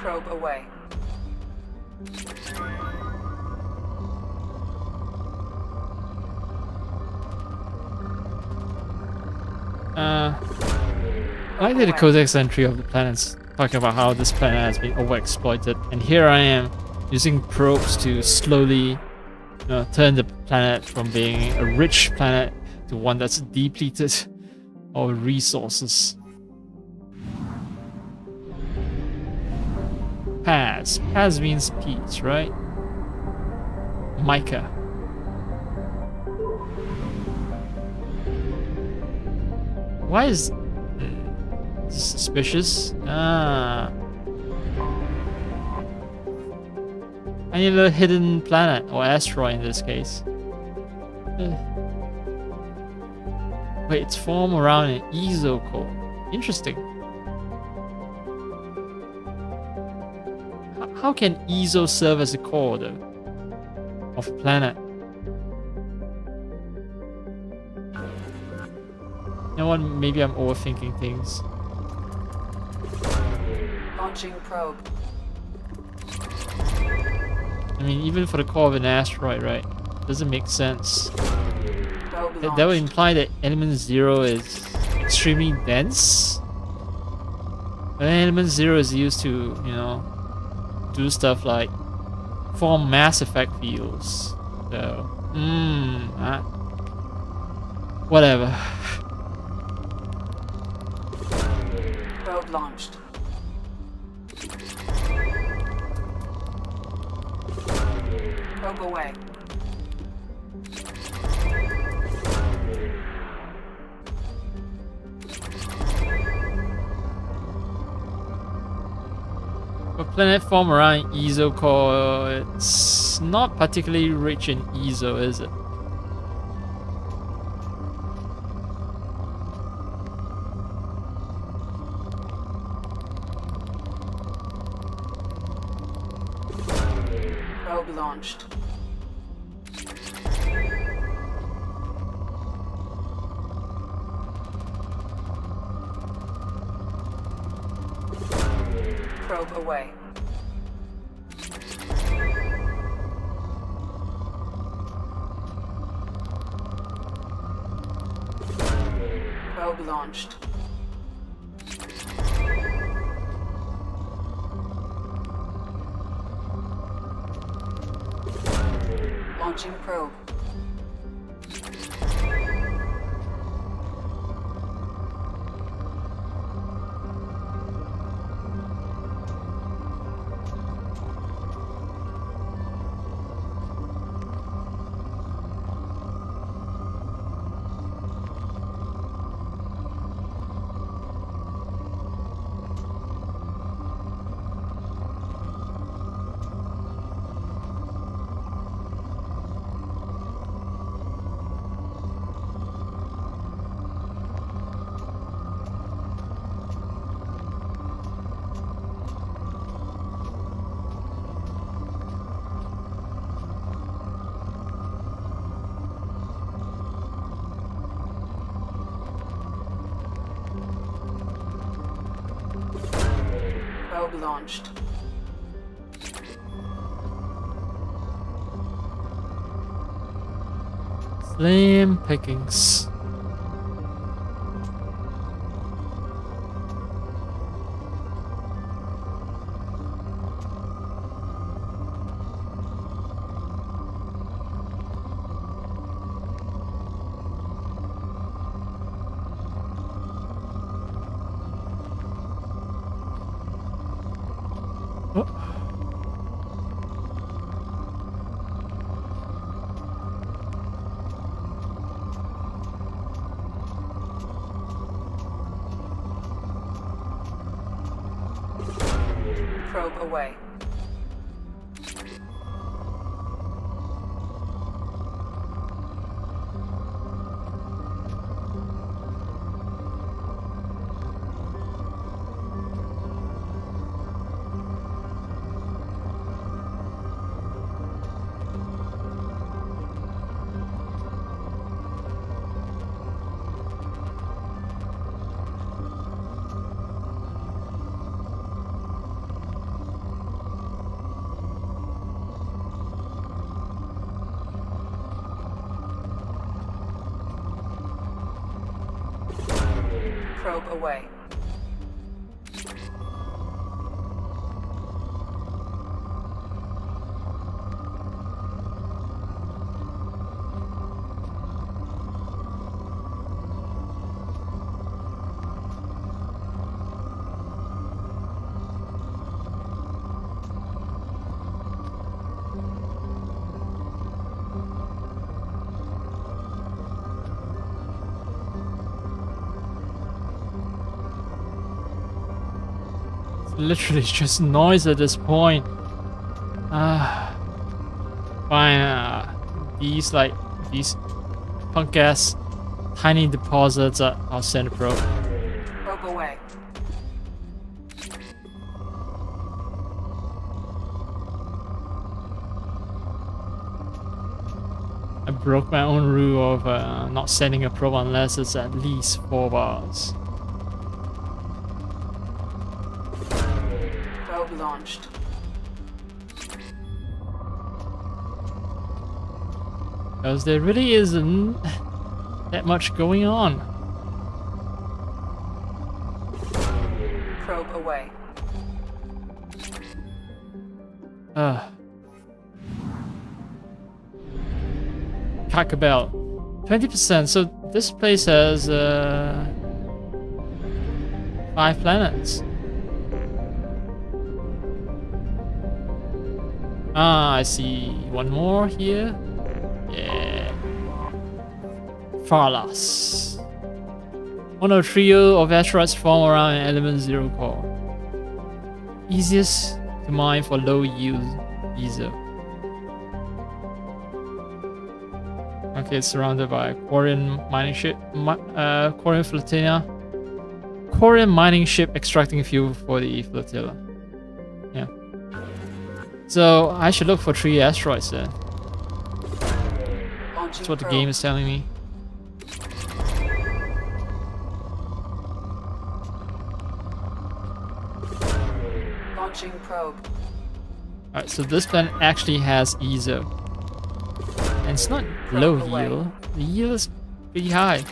Probe away. I did a codex entry of the planets talking about how this planet has been overexploited, and here I am using probes to slowly turn the planet from being a rich planet to one that's depleted of resources. Paz. Paz means peace, right? Micah. Why is suspicious? I need a hidden planet, or asteroid in this case. Wait, it's formed around an ESO core. Interesting. How can ESO serve as a core, though, of a planet? You know what? Maybe I'm overthinking things. Launching probe. I mean, even for the core of an asteroid, right? Doesn't make sense. That would imply that element 0 is extremely dense. But element 0 is used to, do stuff like form mass effect fields. So, whatever. Probe launched. Probe away. A planet formed around ESO core, it's not particularly rich in ESO, is it? Probe launched. Probe away. Probe launched. Launching probe. Probe launched. Slim pickings. Probe away. Probe away. Literally just noise at this point. Fine. These punk ass tiny deposits. I'll send a probe. Probe away. I broke my own rule of not sending a probe unless it's at least 4 bars. Probe launched. Because there really isn't that much going on. Probe away. Talk about 20%. So this place has 5 planets. I see one more here. Yeah. Farlas. One of a trio of asteroids form around an element 0 core. Easiest to mine for low yield ESO. Okay, it's surrounded by Quarian mining ship, Quarian flotilla. Quarian mining ship extracting fuel for the flotilla. Yeah. So I should look for 3 asteroids then. That's what the game is telling me. Launching probe. Alright, so this planet actually has ESO. And it's not low yield. The yield is pretty high.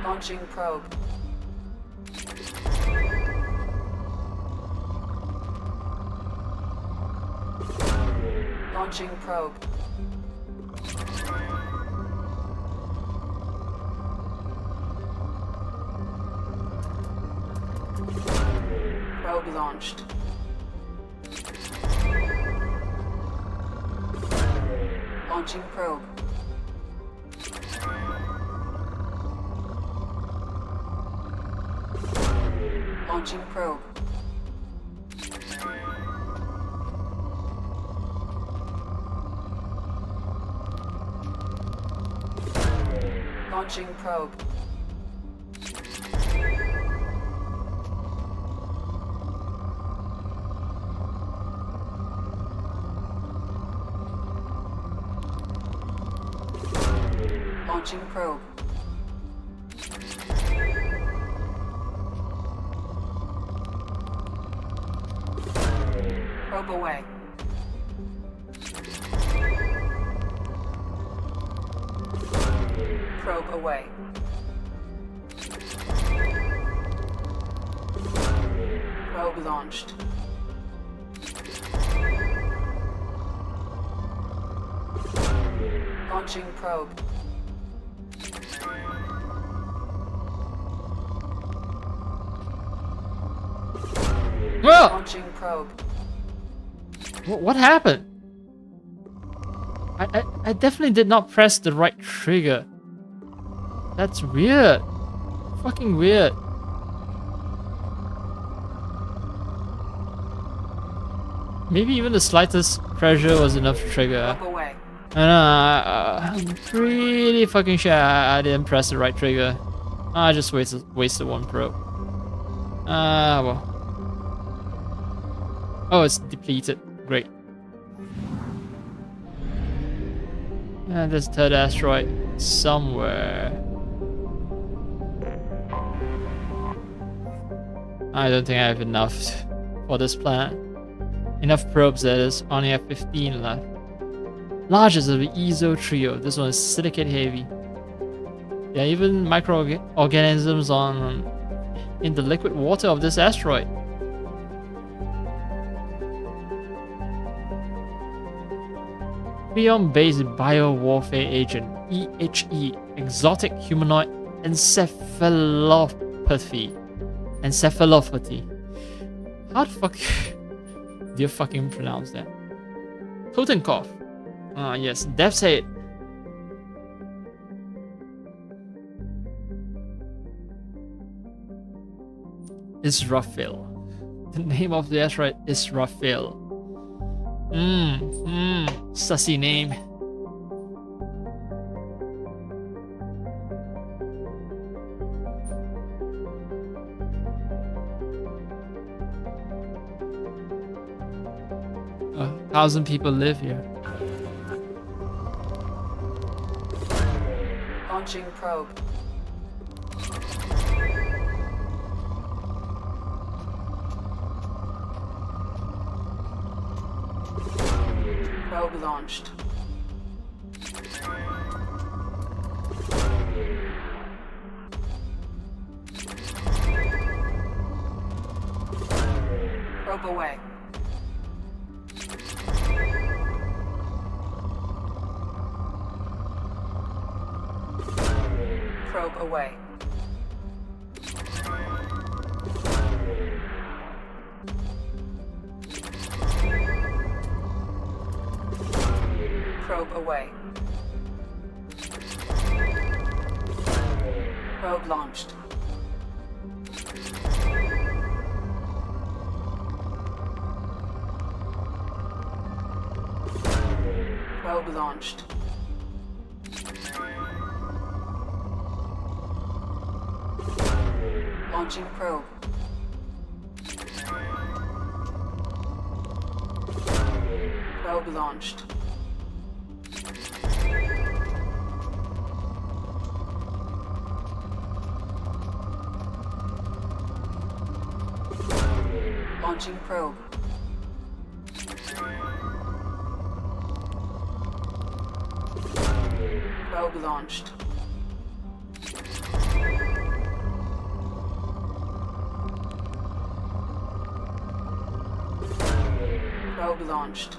Launching probe. Launching probe. Probe launched. Launching probe. Launching probe. Launching probe. Launching probe. Probe away. Probe away. Probe launched. Launching probe. Whoa! Launching probe. What happened? I definitely did not press the right trigger. That's weird. Fucking weird. Maybe even the slightest pressure was enough to trigger. Probe away. I'm pretty fucking sure I didn't press the right trigger. I just wasted 1 probe. Well. Oh, it's depleted. Great. And there's a 3rd asteroid somewhere. I don't think I have enough for this planet. Enough probes, that is. Only have 15 left. Largest of the ESO trio. This one is silicate heavy. There are even microorganisms in the liquid water of this asteroid. Prion-based biowarfare agent, EHE, exotic humanoid encephalopathy. How the fuck do you fucking pronounce that? Totenkopf. Yes, Death's Head. Israfil. The name of the asteroid is Israfil. Sussy name. A 1,000 people live here. Launching probe. Probe launched. Probe away. Probe away. Probe away. Probe launched. Probe launched. Launching probe. Probe launched. Launching probe. Probe launched. Probe launched.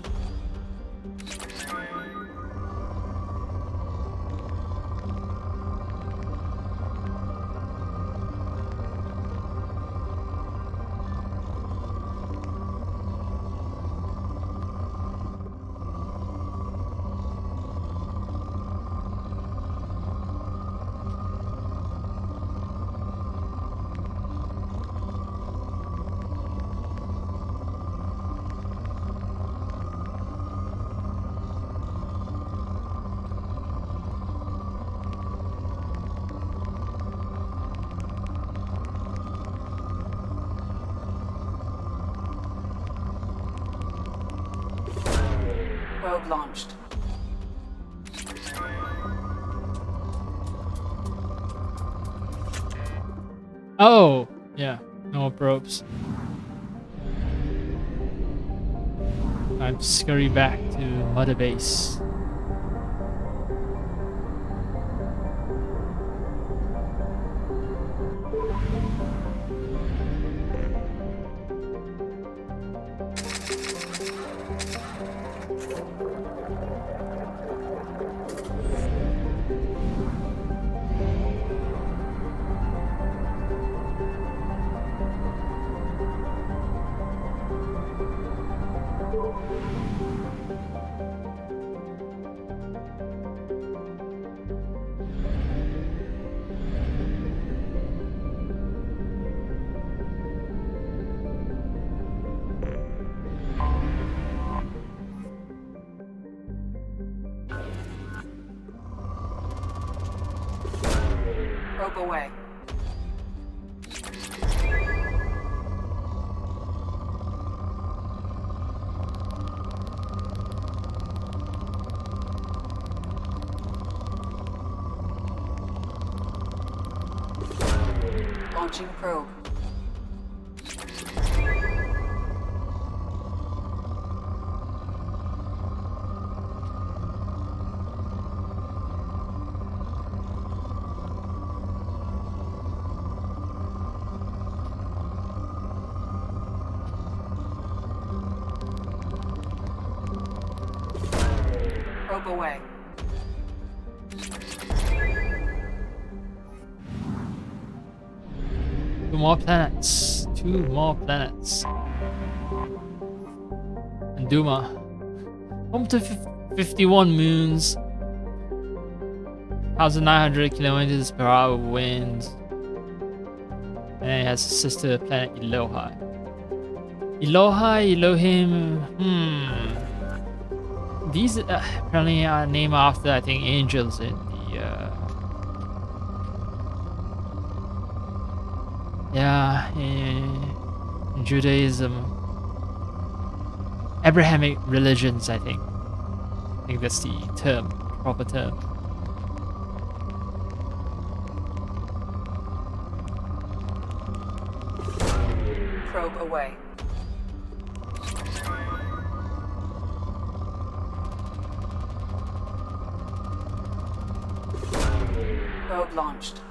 Probe launched. Oh, yeah, no probes. Time to scurry back to Mother Base. Probe away. Launching probe. Probe away. Two more planets. Two more planets. And Duma. Home to 51 moons. 1,900 kilometers per hour wind. And it has a sister planet Elohai. Elohai, Elohim. These apparently are named after, I think, angels in the in Judaism, Abrahamic religions. I think that's the term, proper term. Probe away. Probe launched.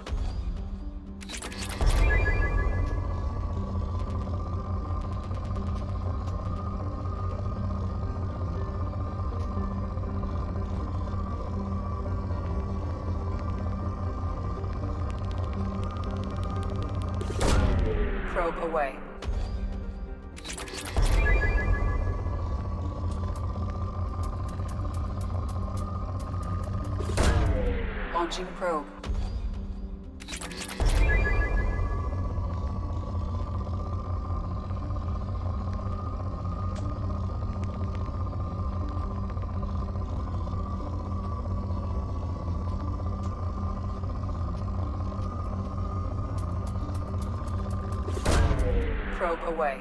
Probe away. Launching probe. Probe away.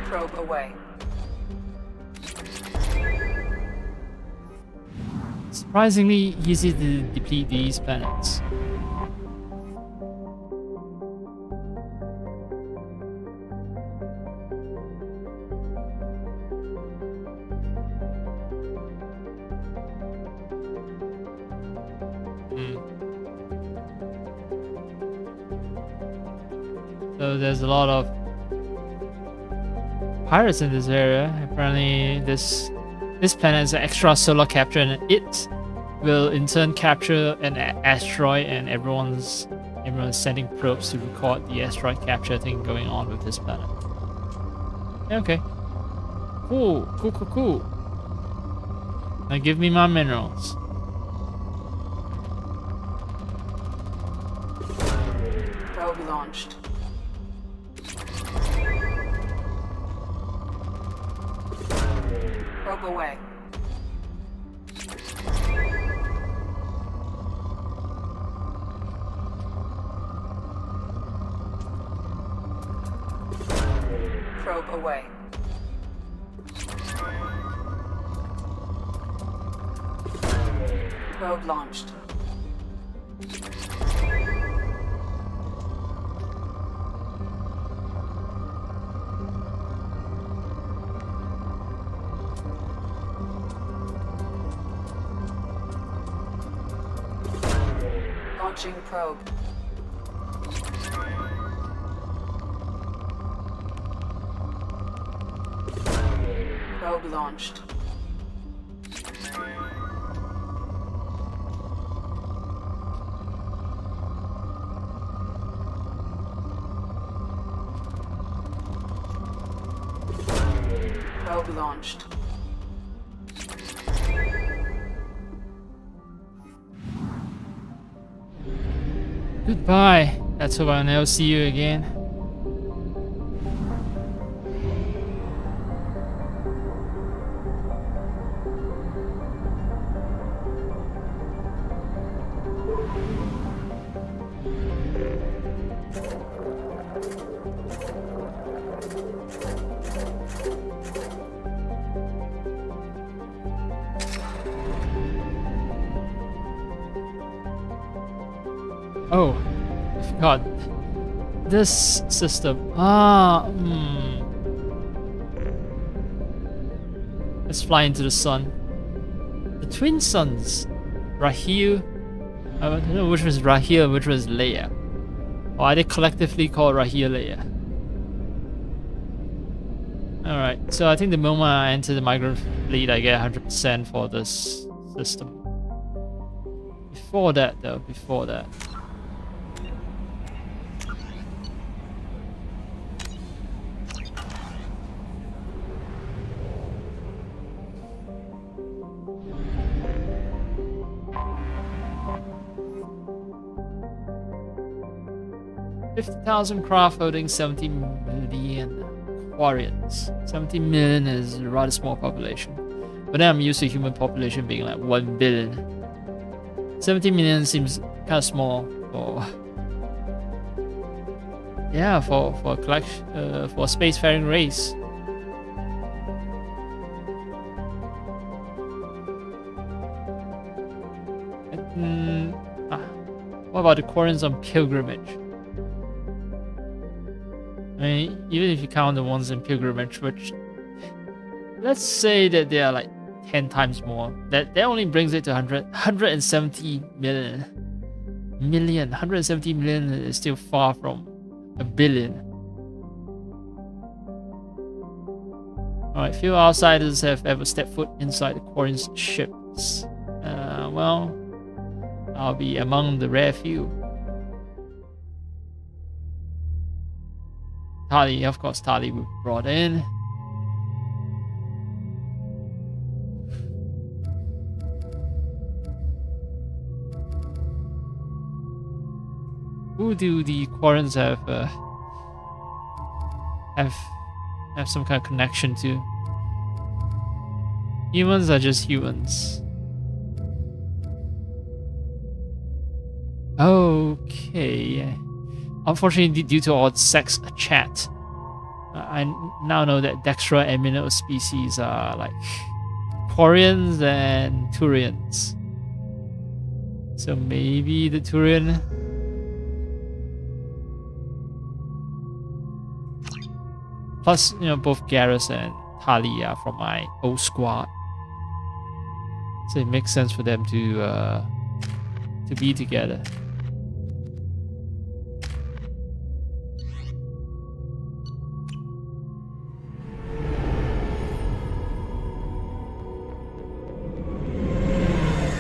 Probe away. Surprisingly easy to deplete these planets. So there's a lot of pirates in this area. Apparently this planet is an extra solar capture, and it will in turn capture an asteroid, and everyone's sending probes to record the asteroid capture thing going on with this planet. Okay. Cool. Now give me my minerals. Probe launched. Probe away. Probe away. Probe launched. Launching probe. Probe launched. Probe launched. Goodbye. Let's hope I'll never see you again. Oh, I forgot. This system. Let's fly into the sun. The twin suns. Rahil. I don't know which was Rahil and which was Leia. Or are they collectively called Rahil Leia? Alright, so I think the moment I enter the migrant fleet, I get 100% for this system. Before that, though, before that. $50,000 craft holding 70 million quarians. 70 million is a rather small population. But then I'm used to human population being like 1 billion. 70 million seems kind of small for... Yeah, for a collection, for a spacefaring race. What about the quarians on pilgrimage? I mean, even if you count the ones in pilgrimage, which let's say that they are like 10 times more, that only brings it to 170 million. 170 million is still far from a billion. Alright, few outsiders have ever stepped foot inside the quarian's ships. Well, I'll be among the rare few. Tali, of course, Tali we brought in. Who do the quarians have have some kind of connection to. Humans are just humans. Okay. Unfortunately, due to our sex chat, I now know that Dextra amino species are like Quarians and Turians. So maybe the Turian. Plus, you know, both Garrus and Tali are from my old squad, so it makes sense for them to be together.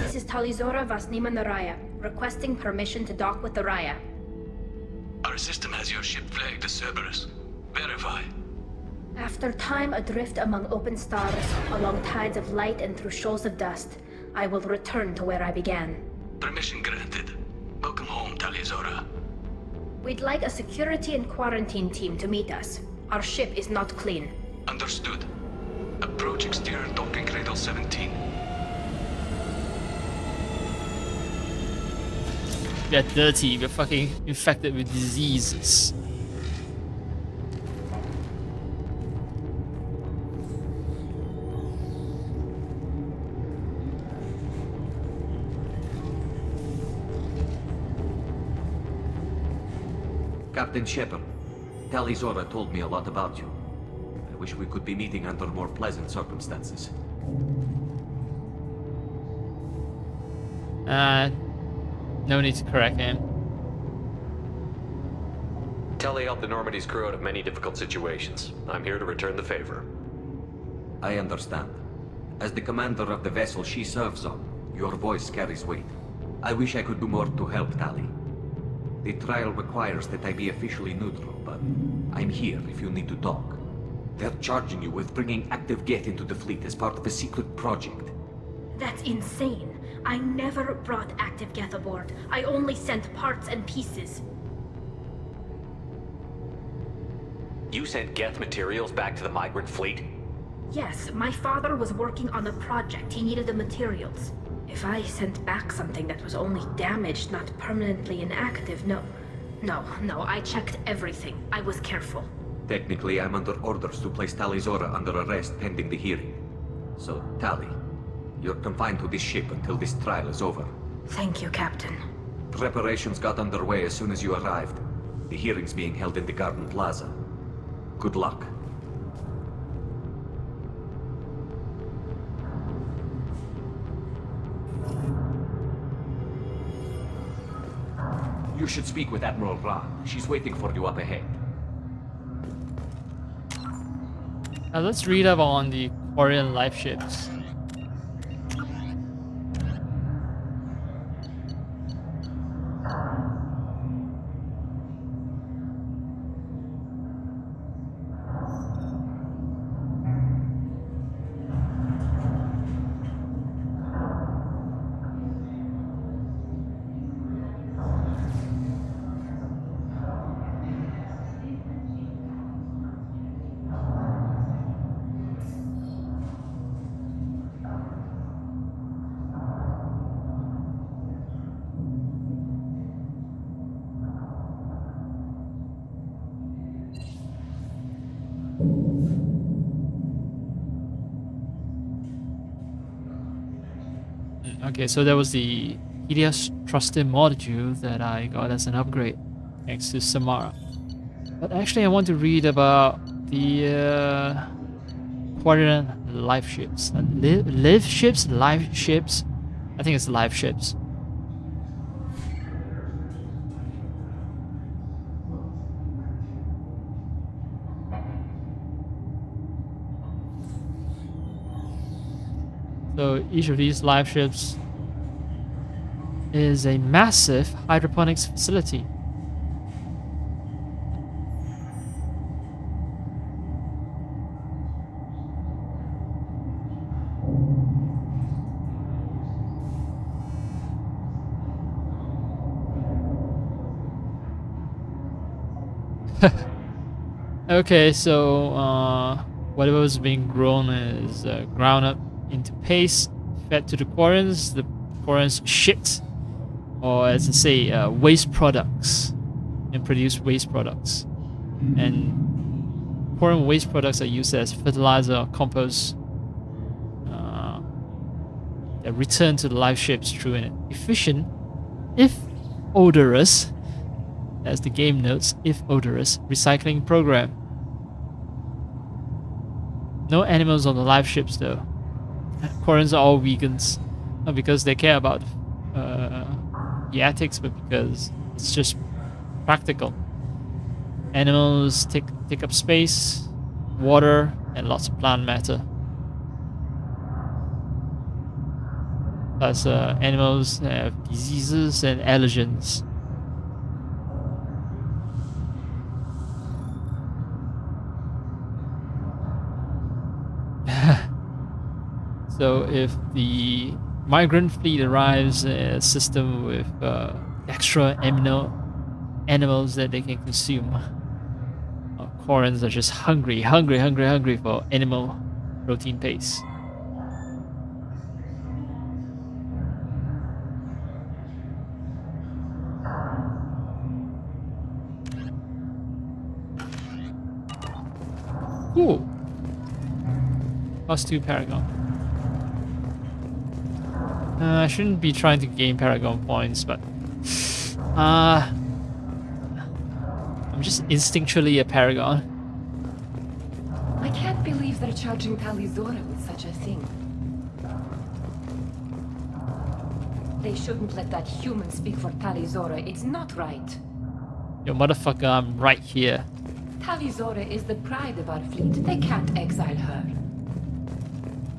This is Talizora Vasnima Naraya, requesting permission to dock with the Raya. Our system has your ship flagged as Cerberus. Verify. After time adrift among open stars, along tides of light and through shoals of dust, I will return to where I began. Permission granted. Welcome home, Talizora. We'd like a security and quarantine team to meet us. Our ship is not clean. Understood. Approach exterior docking cradle 17. We're dirty, we're fucking infected with diseases. Captain Shepard, Talizora told me a lot about you. I wish we could be meeting under more pleasant circumstances. No need to correct him. Telly helped the Normandy's crew out of many difficult situations. I'm here to return the favor. I understand. As the commander of the vessel she serves on, your voice carries weight. I wish I could do more to help Tali. The trial requires that I be officially neutral, but I'm here if you need to talk. They're charging you with bringing active Geth into the fleet as part of a secret project. That's insane. I never brought active Geth aboard. I only sent parts and pieces. You sent Geth materials back to the migrant fleet? Yes, my father was working on a project. He needed the materials. If I sent back something that was only damaged, not permanently inactive, no, I checked everything. I was careful. Technically, I'm under orders to place Talizora under arrest pending the hearing. So, Tali, you're confined to this ship until this trial is over. Thank you, Captain. Preparations got underway as soon as you arrived. The hearing's being held in the Garden Plaza. Good luck. You should speak with Admiral Ra. She's waiting for you up ahead. Now let's read up on the Quarian life ships. Okay, so that was the Helios Trusted Module that I got as an upgrade, thanks to Samara. But actually I want to read about the Quarian life ships. Live ships? Life ships? I think it's life ships. So each of these live ships is a massive hydroponics facility. Okay, so whatever was being grown is ground up into paste, fed to the quarrens. The quarrens shit, or as I say, waste products, and produce waste products. And quarren waste products are used as fertilizer or compost. That return to the live ships through an efficient, if odorous, as the game notes, if odorous, recycling program. No animals on the live ships though. Quarrens are all vegans. Not because they care about the ethics, but because it's just practical. Animals take up space, water, and lots of plant matter. Plus, animals have diseases and allergens. So if the migrant fleet arrives in a system with extra animals that they can consume, quarrens are just hungry for animal protein paste. Cool. +2 Paragon. I shouldn't be trying to gain Paragon points, but I'm just instinctually a Paragon. I can't believe they're charging Talizora with such a thing. They shouldn't let that human speak for Talizora. It's not right. Yo, motherfucker, I'm right here. Talizora is the pride of our fleet. They can't exile her.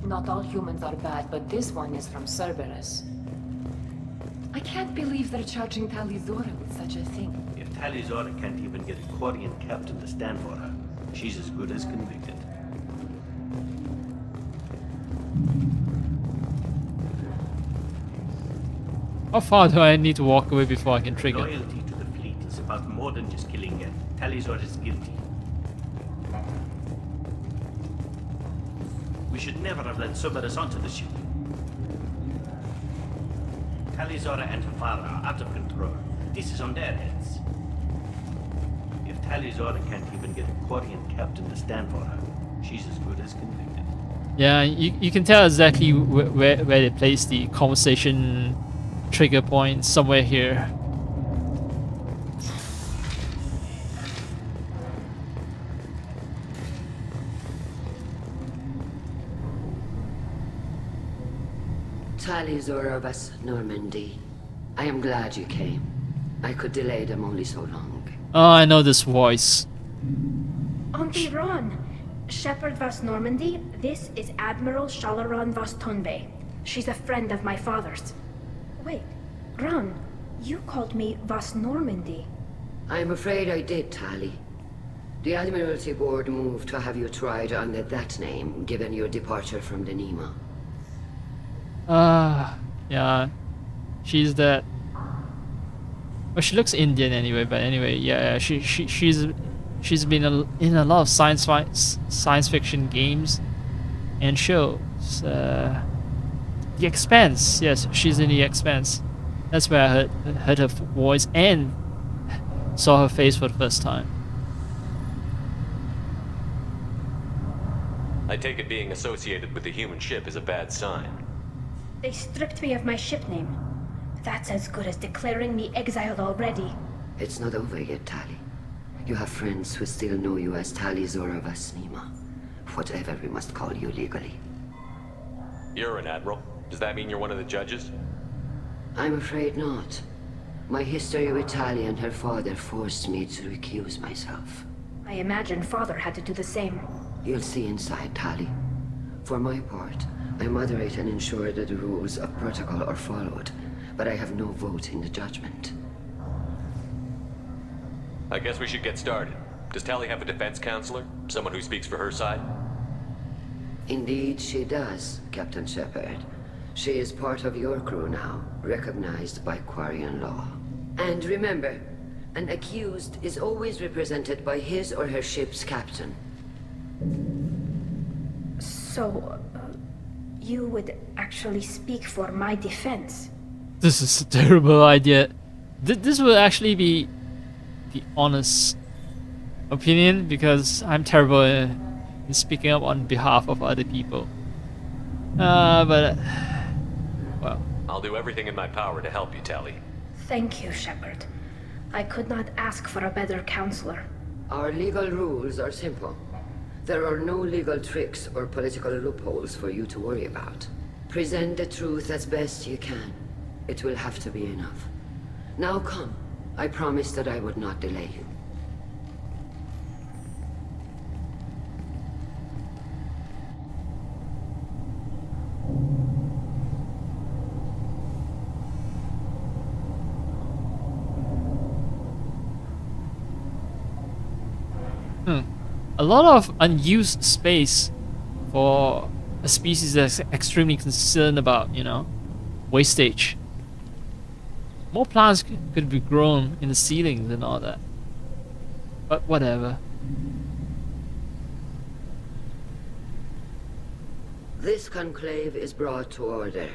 Not all humans are bad, but this one is from Cerberus. I can't believe they're charging Talizora with such a thing. If Talizora can't even get a Quarian captain to stand for her, she's as good as convicted. How far do I need to walk away before I can trigger? Loyalty to the fleet is about more than just killing Geth. Talizora is guilty. We should never have let Cerberus onto the ship. Talizora and her father are out of control. This is on their heads. If Talizora can't even get a Quarian captain to stand for her, she's as good as convicted. Yeah, you can tell exactly where they place the conversation trigger point, somewhere here. Talizora vas Normandy. I am glad you came. I could delay them only so long. Oh, I know this voice. Auntie Ron, Shepherd vas Normandy, this is Admiral Shalaron vas Tonbe. She's a friend of my father's. Wait, Ron, you called me vas Normandy. I'm afraid I did, Tali. The Admiralty Board moved to have you tried under that name, given your departure from the Nima. Yeah. She's that. Well, she looks Indian anyway, but anyway, yeah, she's been in a lot of science fiction games and shows. The Expanse, yes, she's in The Expanse. That's where I heard her voice and saw her face for the first time. I take it being associated with the human ship is a bad sign. They stripped me of my ship name. That's as good as declaring me exiled already. It's not over yet, Tali. You have friends who still know you as Talizora vas Nima. Whatever we must call you legally. You're an admiral. Does that mean you're one of the judges? I'm afraid not. My history with Tali and her father forced me to recuse myself. I imagine father had to do the same. You'll see inside, Tali. For my part, I moderate and ensure that the rules of protocol are followed, but I have no vote in the judgment. I guess we should get started. Does Tali have a defense counselor? Someone who speaks for her side? Indeed, she does, Captain Shepard. She is part of your crew now, recognized by Quarian law. And remember, An accused is always represented by his or her ship's captain. So, you would actually speak for my defense? This is a terrible idea. This will actually be the honest opinion, because I'm terrible in speaking up on behalf of other people. But well, I'll do everything in my power to help you, Tally. Thank you, Shepard. I could not ask for a better counselor. Our legal rules are simple. There are no legal tricks or political loopholes for you to worry about. Present the truth as best you can. It will have to be enough. Now come. I promised that I would not delay you. A lot of unused space for a species that's extremely concerned about, you know, wastage. More plants could be grown in the ceilings and all that. But whatever. This conclave is brought to order.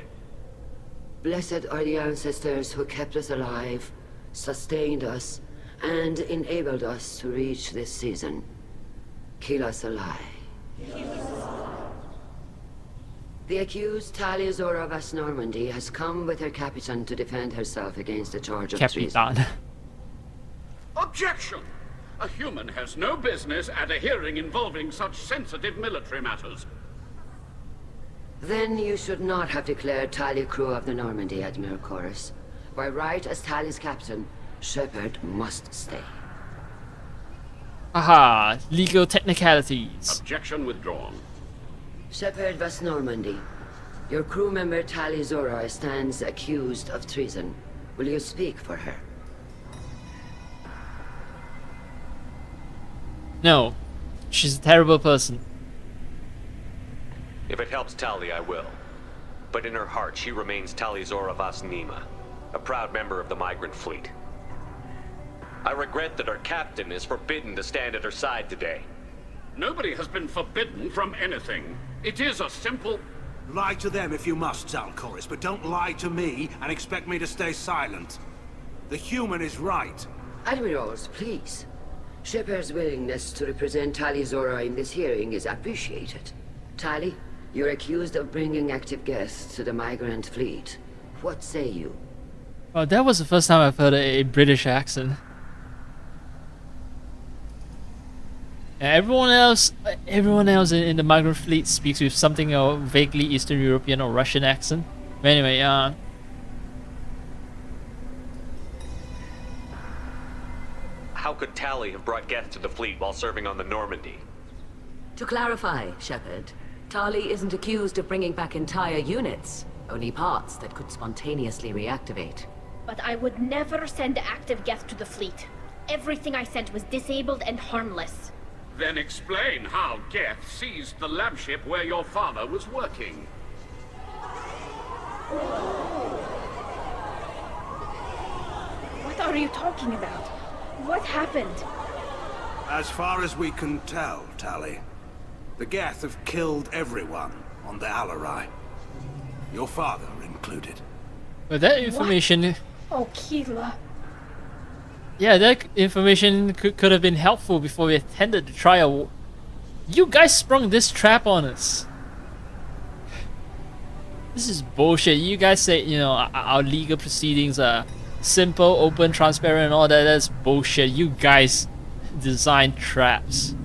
Blessed are the ancestors who kept us alive, sustained us, and enabled us to reach this season. Keep us alive. The accused Tali Zora Vas Normandy has come with her captain to defend herself against the charge of treason. Objection! A human has no business at a hearing involving such sensitive military matters. Then you should not have declared Tali crew of the Normandy, Admiral Chorus. By right as Tali's captain, Shepard must stay. Aha, legal technicalities. Objection withdrawn. Shepard Vas Normandy, your crew member Tali Zora stands accused of treason. Will you speak for her? No, she's a terrible person. If it helps Tali, I will. But in her heart, she remains Tali Zora Vas Nima, a proud member of the migrant fleet. I regret that her captain is forbidden to stand at her side today. Nobody has been forbidden from anything. It is a simple... Lie to them if you must, Zalcoris, but don't lie to me and expect me to stay silent. The human is right. Admirals, please. Shepard's willingness to represent Tali Zora in this hearing is appreciated. Tali, you're accused of bringing active guests to the migrant fleet. What say you? Well, that was the first time I've heard a British accent. Everyone else in the migrant fleet speaks with something of vaguely Eastern European or Russian accent. But anyway, how could Tali have brought guests to the fleet while serving on the Normandy? To clarify, Shepard, Tali isn't accused of bringing back entire units, only parts that could spontaneously reactivate. But I would never send active guests to the fleet. Everything I sent was disabled and harmless. Then explain how Geth seized the lab ship where your father was working. What are you talking about? What happened? As far as we can tell, Tali, the Geth have killed everyone on the Alarai. Your father included. but that information... Oh, Keela. Yeah, that information could have been helpful before we attended the trial. You guys sprung this trap on us. This is bullshit. You guys say, you know, our legal proceedings are simple, open, transparent, and all that. That's bullshit. You guys design traps.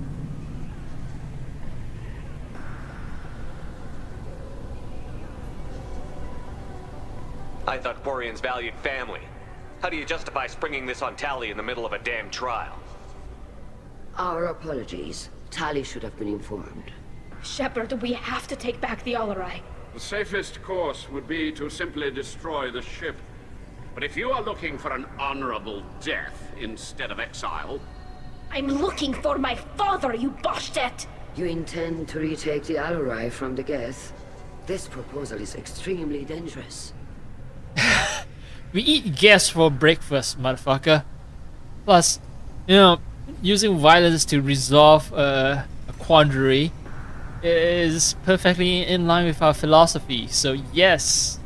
I thought Quarians valued family. How do you justify springing this on Tali in the middle of a damn trial? Our apologies. Tali should have been informed. Shepard, we have to take back the Alarai. The safest course would be to simply destroy the ship. But if you are looking for an honorable death instead of exile... I'm looking for my father, you bastet! You intend to retake the Alarai from the Geth? This proposal is extremely dangerous. We eat gas for breakfast, motherfucker. Plus, you know, using violence to resolve a quandary is perfectly in line with our philosophy. So yes,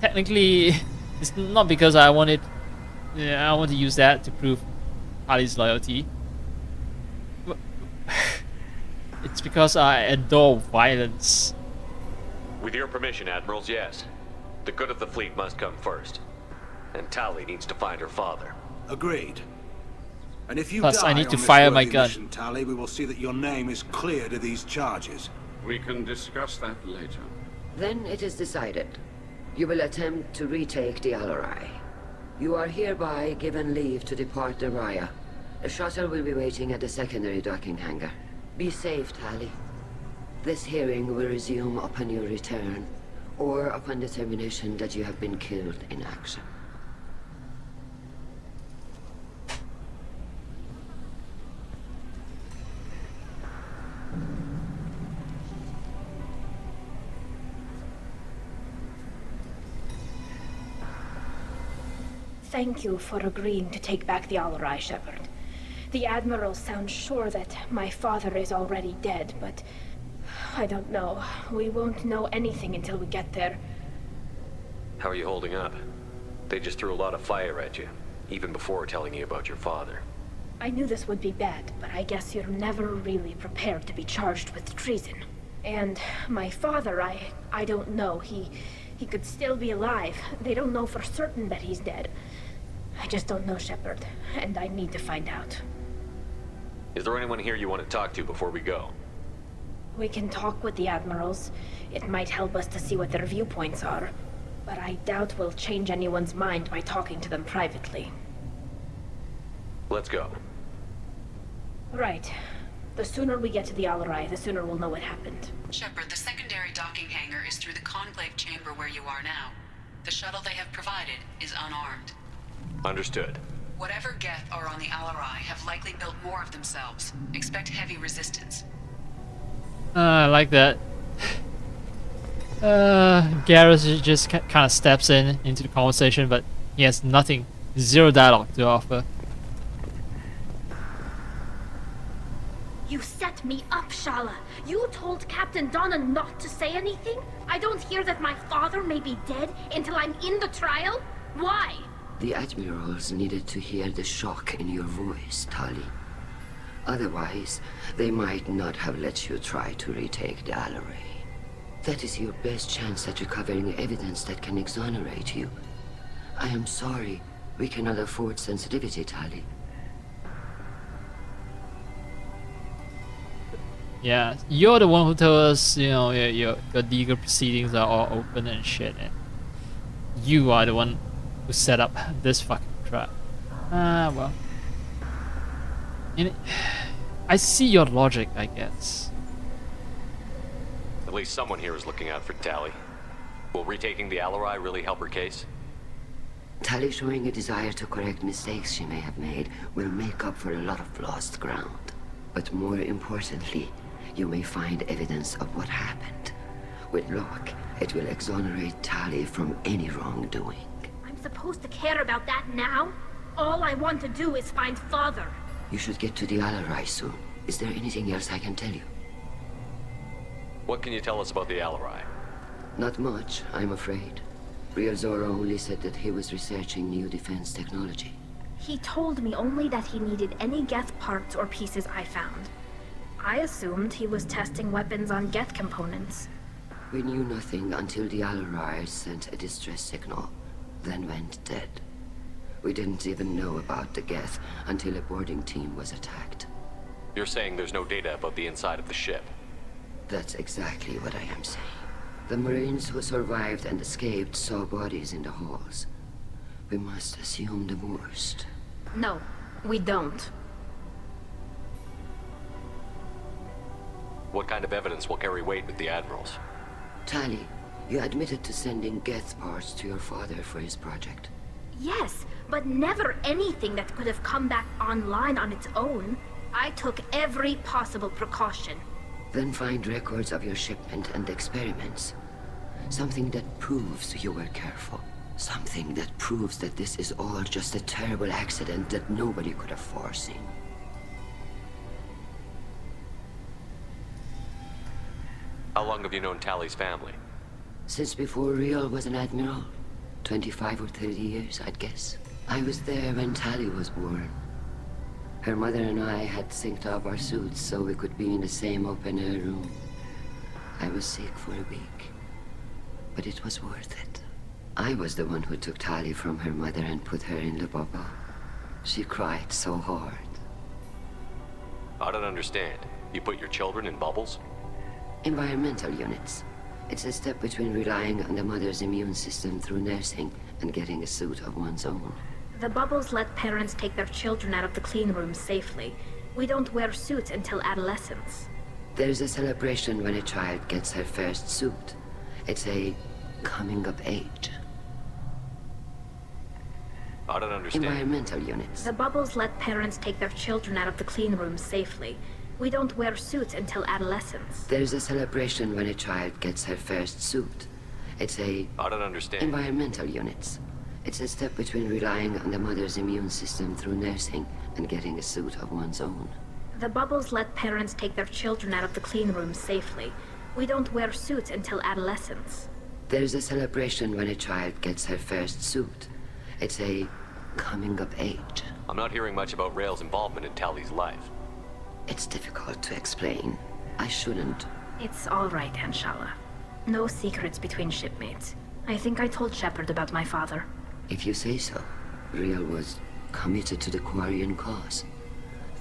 technically, it's not because I want to use that to prove Ali's loyalty. It's because I adore violence. With your permission, Admirals, yes. The good of the fleet must come first. And Tali needs to find her father. Agreed. And if you Plus, die I need to on this fire my worthy gun. mission, Tali, we will see that your name is cleared of these charges. We can discuss that later. Then it is decided. You will attempt to retake the Alarai. You are hereby given leave to depart the Raya. A shuttle will be waiting at the secondary docking hangar. Be safe, Tali. This hearing will resume upon your return, or upon determination that you have been killed in action. Thank you for agreeing to take back the Alarai, Shepard. The Admiral sounds sure that my father is already dead, but I don't know. We won't know anything until we get there. How are you holding up? They just threw a lot of fire at you, even before telling you about your father. I knew this would be bad, but I guess you're never really prepared to be charged with treason. And my father, I don't know. He could still be alive. They don't know for certain that he's dead. I just don't know, Shepard, and I need to find out. Is there anyone here you want to talk to before we go? We can talk with the Admirals. It might help us to see what their viewpoints are. But I doubt we'll change anyone's mind by talking to them privately. Let's go. Right. The sooner we get to the Alarai, the sooner we'll know what happened. Shepard, the secondary docking hangar is through the conclave chamber where you are now. The shuttle they have provided is unarmed. Understood. Whatever Geth are on the Alarai have likely built more of themselves. Expect heavy resistance. I like that. Garrus just kind of steps into the conversation, but he has nothing, zero dialogue to offer. You set me up, Shala. You told Captain Donna not to say anything? I don't hear that my father may be dead until I'm in the trial? Why? The Admirals needed to hear the shock in your voice, Tali. Otherwise, they might not have let you try to retake the Alarai. That is your best chance at recovering evidence that can exonerate you. I am sorry. We cannot afford sensitivity, Tali. Yeah, you're the one who told us, you know, your legal proceedings are all open and shit, and you are the one who set up this fucking trap. Well. I see your logic, I guess. At least someone here is looking out for Tali. Will retaking the Alarai really help her case? Tali showing a desire to correct mistakes she may have made will make up for a lot of lost ground. But more importantly, you may find evidence of what happened. With luck, it will exonerate Tali from any wrongdoing. I'm supposed to care about that now? All I want to do is find Father. You should get to the Alarai soon. Is there anything else I can tell you? What can you tell us about the Alarai? Not much, I'm afraid. Real Zora only said that he was researching new defense technology. He told me only that he needed any Geth parts or pieces I found. I assumed he was testing weapons on Geth components. We knew nothing until the Alarai sent a distress signal, then went dead. We didn't even know about the Geth until a boarding team was attacked. You're saying there's no data about the inside of the ship? That's exactly what I am saying. The Marines who survived and escaped saw bodies in the halls. We must assume the worst. No, we don't. What kind of evidence will carry weight with the Admirals? Tali, you admitted to sending Geth parts to your father for his project. Yes, but never anything that could have come back online on its own. I took every possible precaution. Then find records of your shipment and experiments. Something that proves you were careful. Something that proves that this is all just a terrible accident that nobody could have foreseen. How long have you known Tally's family? Since before Riel was an admiral. 25 or 30 years, I'd guess. I was there when Tally was born. Her mother and I had synced up our suits so we could be in the same open-air room. I was sick for a week, but it was worth it. I was the one who took Tally from her mother and put her in the bubble. She cried so hard. I don't understand. You put your children in bubbles? Environmental units. It's a step between relying on the mother's immune system through nursing and getting a suit of one's own. The bubbles let parents take their children out of the clean rooms safely. We don't wear suits until adolescence. There's a celebration when a child gets her first suit. It's a coming of age. I don't understand. Environmental units. The bubbles let parents take their children out of the clean rooms safely. We don't wear suits until adolescence. There's a celebration when a child gets her first suit. It's a... I don't understand. Environmental units. It's a step between relying on the mother's immune system through nursing and getting a suit of one's own. The bubbles let parents take their children out of the clean rooms safely. We don't wear suits until adolescence. There's a celebration when a child gets her first suit. It's a coming of age. I'm not hearing much about Rael's involvement in Tally's life. It's difficult to explain. I shouldn't. It's all right, Anshala. No secrets between shipmates. I think I told Shepard about my father. If you say so. Riel was committed to the Quarian cause.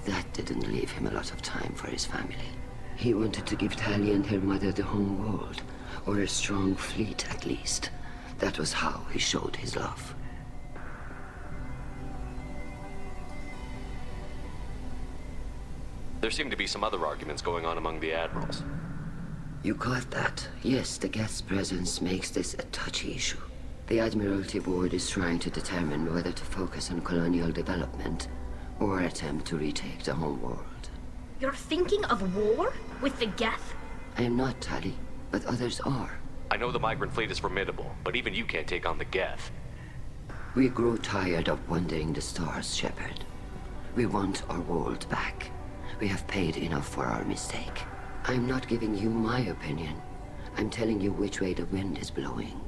That didn't leave him a lot of time for his family. He wanted to give Tally and her mother the home world, or a strong fleet at least. That was how he showed his love. There seem to be some other arguments going on among the admirals. You caught that? Yes, the guest's presence makes this a touchy issue. The Admiralty Board is trying to determine whether to focus on colonial development or attempt to retake the home world. You're thinking of war? With the Geth? I am not, Tally, but others are. I know the migrant fleet is formidable, but even you can't take on the Geth. We grow tired of wandering the stars, Shepard. We want our world back. We have paid enough for our mistake. I'm not giving you my opinion. I'm telling you which way the wind is blowing.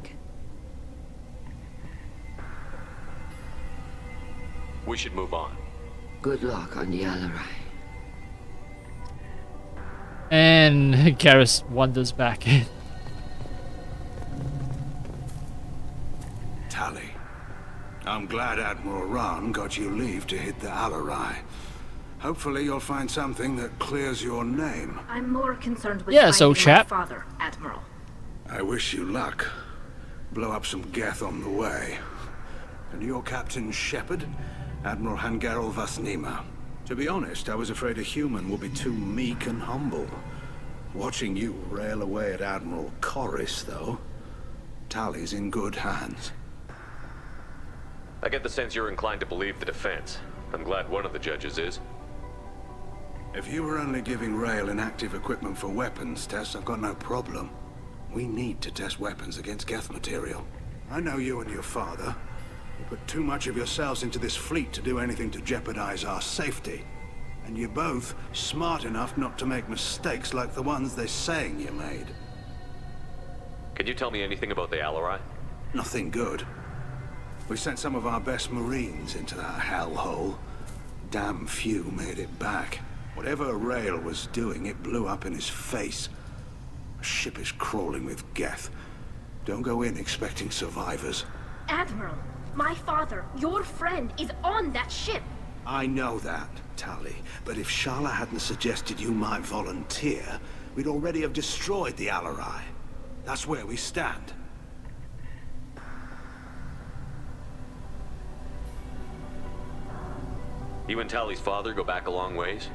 We should move on. Good luck on the Alarai. And Garrus wanders back in. Tally, I'm glad Admiral Rahn got you leave to hit the Alarai. Hopefully you'll find something that clears your name. I'm more concerned with so finding my chap. father, Admiral. I wish you luck. Blow up some Geth on the way. And your Captain Shepard, Admiral Hangarel Vasnima. To be honest, I was afraid a human would be too meek and humble. Watching you rail away at Admiral Corris, though, Tally's in good hands. I get the sense you're inclined to believe the defense. I'm glad one of the judges is. If you were only giving Rael inactive equipment for weapons tests, I've got no problem. We need to test weapons against Geth material. I know you and your father. You put too much of yourselves into this fleet to do anything to jeopardize our safety. And you're both smart enough not to make mistakes like the ones they're saying you made. Can you tell me anything about the Alarai? Nothing good. We sent some of our best Marines into that hellhole. Damn few made it back. Whatever Rael was doing, it blew up in his face. A ship is crawling with Geth. Don't go in expecting survivors. Admiral, my father, your friend, is on that ship. I know that, Tally. But if Shala hadn't suggested you might volunteer, we'd already have destroyed the Alarai. That's where we stand. You and Tally's father go back a long ways?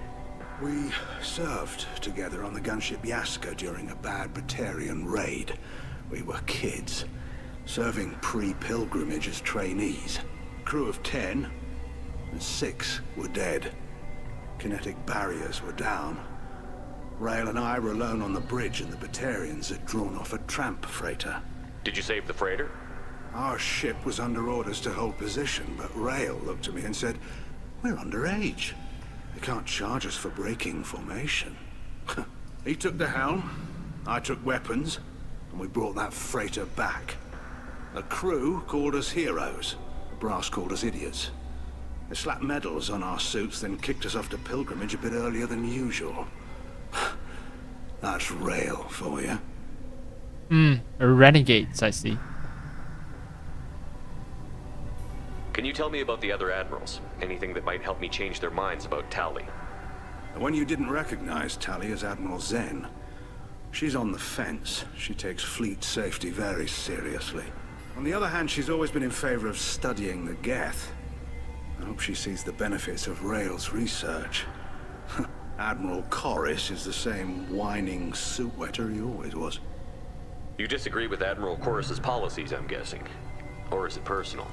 We served together on the gunship Yaska during a bad Batarian raid. We were kids, serving pre-pilgrimage as trainees. Crew of 10, and 6 were dead. Kinetic barriers were down. Rael and I were alone on the bridge, and the Batarians had drawn off a tramp freighter. Did you save the freighter? Our ship was under orders to hold position, but Rail looked at me and said, "We're underage. They can't charge us for breaking formation." He took the helm, I took weapons, and we brought that freighter back. The crew called us heroes. The brass called us idiots. They slapped medals on our suits, then kicked us off to pilgrimage a bit earlier than usual. That's Rail for you. Renegades, I see. Can you tell me about the other admirals? Anything that might help me change their minds about Tali? The one you didn't recognize, Tali, is Admiral Zen. She's on the fence. She takes fleet safety very seriously. On the other hand, she's always been in favor of studying the Geth. I hope she sees the benefits of Rail's research. Admiral Corris is the same whining suit-wetter he always was. You disagree with Admiral Corris's policies, I'm guessing. Or is it personal?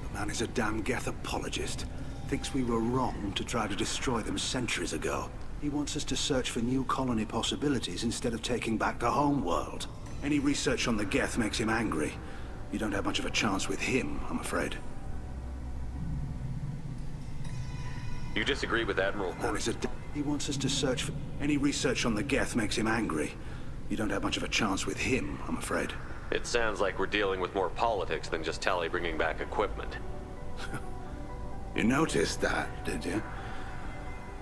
The man is a damn Geth apologist. Thinks we were wrong to try to destroy them centuries ago. He wants us to search for new colony possibilities instead of taking back the home world. Any research on the Geth makes him angry. You don't have much of a chance with him, I'm afraid. You disagree with Admiral Corris? He wants us to search for... Any research on the Geth makes him angry. You don't have much of a chance with him, I'm afraid. It sounds like we're dealing with more politics than just Tali bringing back equipment. You noticed that, did you?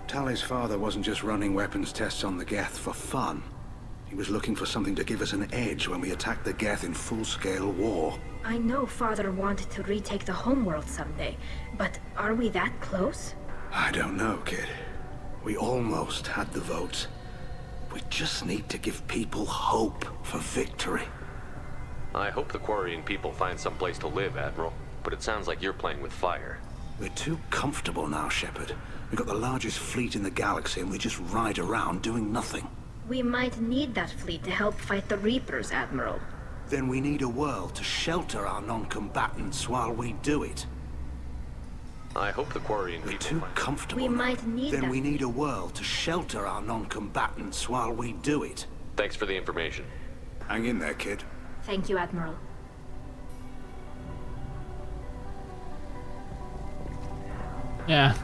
Tali's father wasn't just running weapons tests on the Geth for fun. He was looking for something to give us an edge when we attacked the Geth in full-scale war. I know Father wanted to retake the homeworld someday, but are we that close? I don't know, kid. We almost had the votes. We just need to give people hope for victory. I hope the Quarian people find some place to live, Admiral. But it sounds like you're playing with fire. We're too comfortable now, Shepard. We've got the largest fleet in the galaxy and we just ride around doing nothing. We might need that fleet to help fight the Reapers, Admiral. Then we need a world to shelter our non-combatants while we do it. I hope the Quarian people... We're too comfortable We now. might need Then that. we need a world to shelter our non-combatants while we do it. Thanks for the information. Hang in there, kid. Thank you, Admiral. Yeah,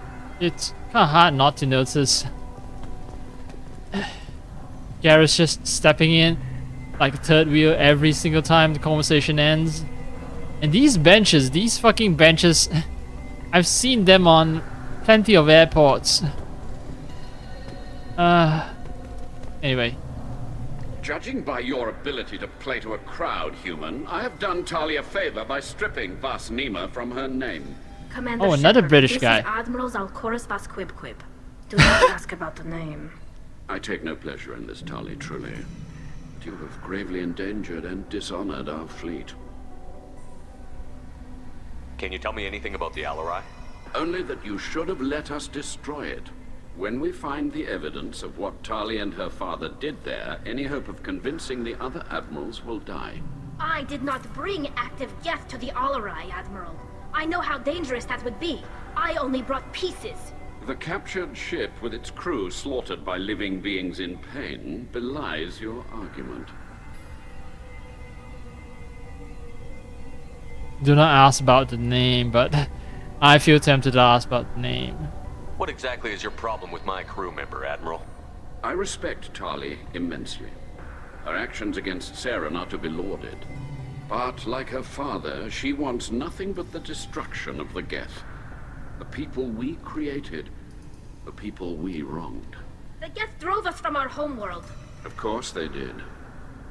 it's kind of hard not to notice. Garrett's just stepping in like a third wheel every single time the conversation ends. And these benches, these fucking benches, I've seen them on plenty of airports. Anyway. Judging by your ability to play to a crowd, human, I have done Tali a favor by stripping Vas Nima from her name. Commander Oh, another Shepard, British this guy. is Admiral Zalcoris Vas Quib. Do not ask about the name. I take no pleasure in this, Tali, truly. But you have gravely endangered and dishonored our fleet. Can you tell me anything about the Alarai? Only that you should have let us destroy it. When we find the evidence of what Tali and her father did there, any hope of convincing the other admirals will die. I did not bring active Geth to the Alarai, Admiral. I know how dangerous that would be. I only brought pieces. The captured ship with its crew slaughtered by living beings in pain belies your argument. Do not ask about the name, but I feel tempted to ask about the name. What exactly is your problem with my crew member, Admiral? I respect Tali immensely. Her actions against Saren are to be lauded. But, like her father, she wants nothing but the destruction of the Geth. The people we created. The people we wronged. The Geth drove us from our homeworld. Of course they did.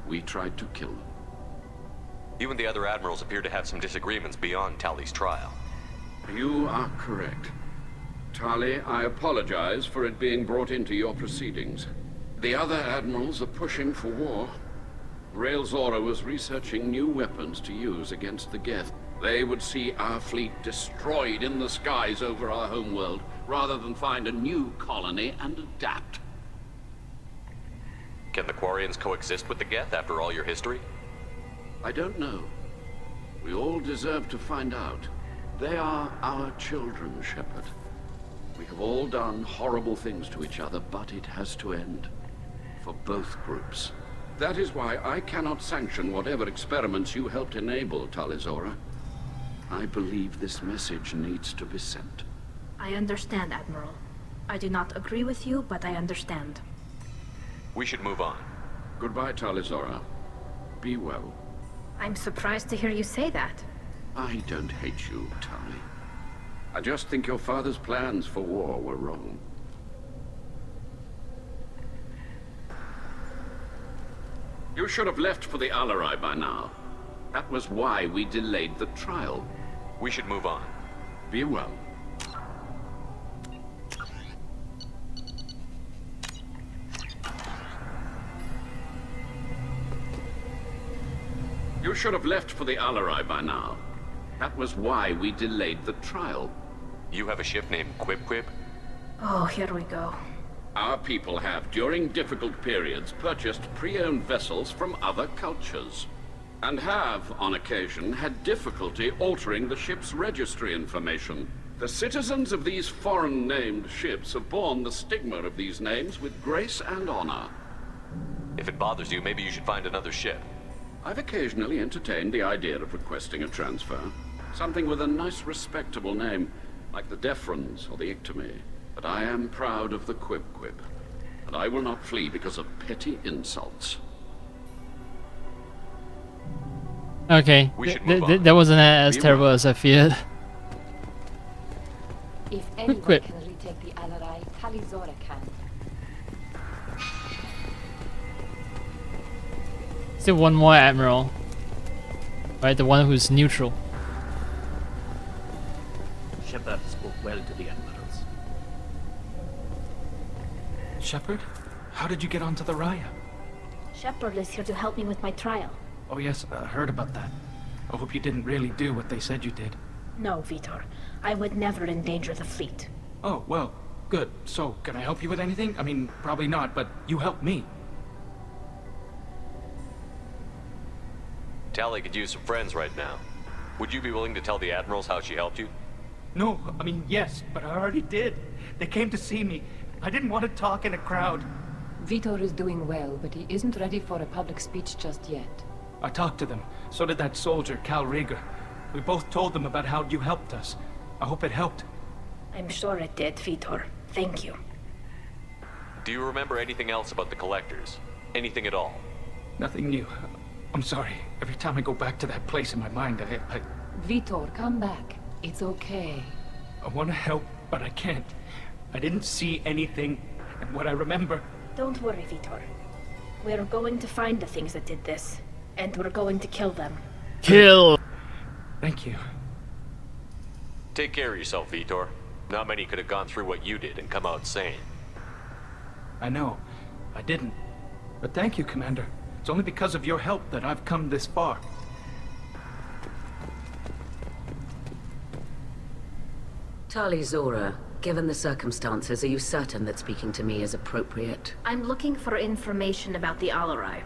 We tried to kill them. You and the other admirals appear to have some disagreements beyond Tali's trial. You are correct. Tali, I apologize for it being brought into your proceedings. The other admirals are pushing for war. Rail Zora was researching new weapons to use against the Geth. They would see our fleet destroyed in the skies over our homeworld, rather than find a new colony and adapt. Can the Quarians coexist with the Geth after all your history? I don't know. We all deserve to find out. They are our children, Shepard. We have all done horrible things to each other, but it has to end. For both groups. That is why I cannot sanction whatever experiments you helped enable, Talizora. I believe this message needs to be sent. I understand, Admiral. I do not agree with you, but I understand. We should move on. Goodbye, Talizora. Be well. I'm surprised to hear you say that. I don't hate you, Tali. I just think your father's plans for war were wrong. You should have left for the Alarai by now. That was why we delayed the trial. We should move on. Be well. You should have left for the Alarai by now. That was why we delayed the trial. You have a ship named Quib Quib? Oh, here we go. Our people have, during difficult periods, purchased pre-owned vessels from other cultures. And have, on occasion, had difficulty altering the ship's registry information. The citizens of these foreign-named ships have borne the stigma of these names with grace and honor. If it bothers you, maybe you should find another ship. I've occasionally entertained the idea of requesting a transfer. Something with a nice, respectable name, like the Defrons or the Ictomy. But I am proud of the Quib Quib, and I will not flee because of petty insults. Okay, that wasn't as terrible as I feared. If anyone Quib. can retake the Alarai, Talizora can. Still one more admiral, right? The one who's neutral. Shepard spoke well to the admirals. Shepard? How did you get onto the Raya? Shepard is here to help me with my trial. Oh yes, I heard about that. I hope you didn't really do what they said you did. No, Vitor. I would never endanger the fleet. Oh, well, good. So, can I help you with anything? I mean, probably not, but you helped me. Tali could use some friends right now. Would you be willing to tell the admirals how she helped you? No, I mean, yes, but I already did. They came to see me. I didn't want to talk in a crowd. Vitor is doing well, but he isn't ready for a public speech just yet. I talked to them. So did that soldier, Cal Rieger. We both told them about how you helped us. I hope it helped. I'm sure it did, Vitor. Thank you. Do you remember anything else about the collectors? Anything at all? Nothing new. I'm sorry. Every time I go back to that place in my mind, I Vitor, come back. It's okay. I want to help, but I can't. I didn't see anything, and what I remember... Don't worry, Vitor. We're going to find the things that did this, and we're going to kill them. Kill! Thank you. Take care of yourself, Vitor. Not many could have gone through what you did and come out sane. I know. I didn't. But thank you, Commander. It's only because of your help that I've come this far. Talizora, given the circumstances, are you certain that speaking to me is appropriate? I'm looking for information about the Alarai.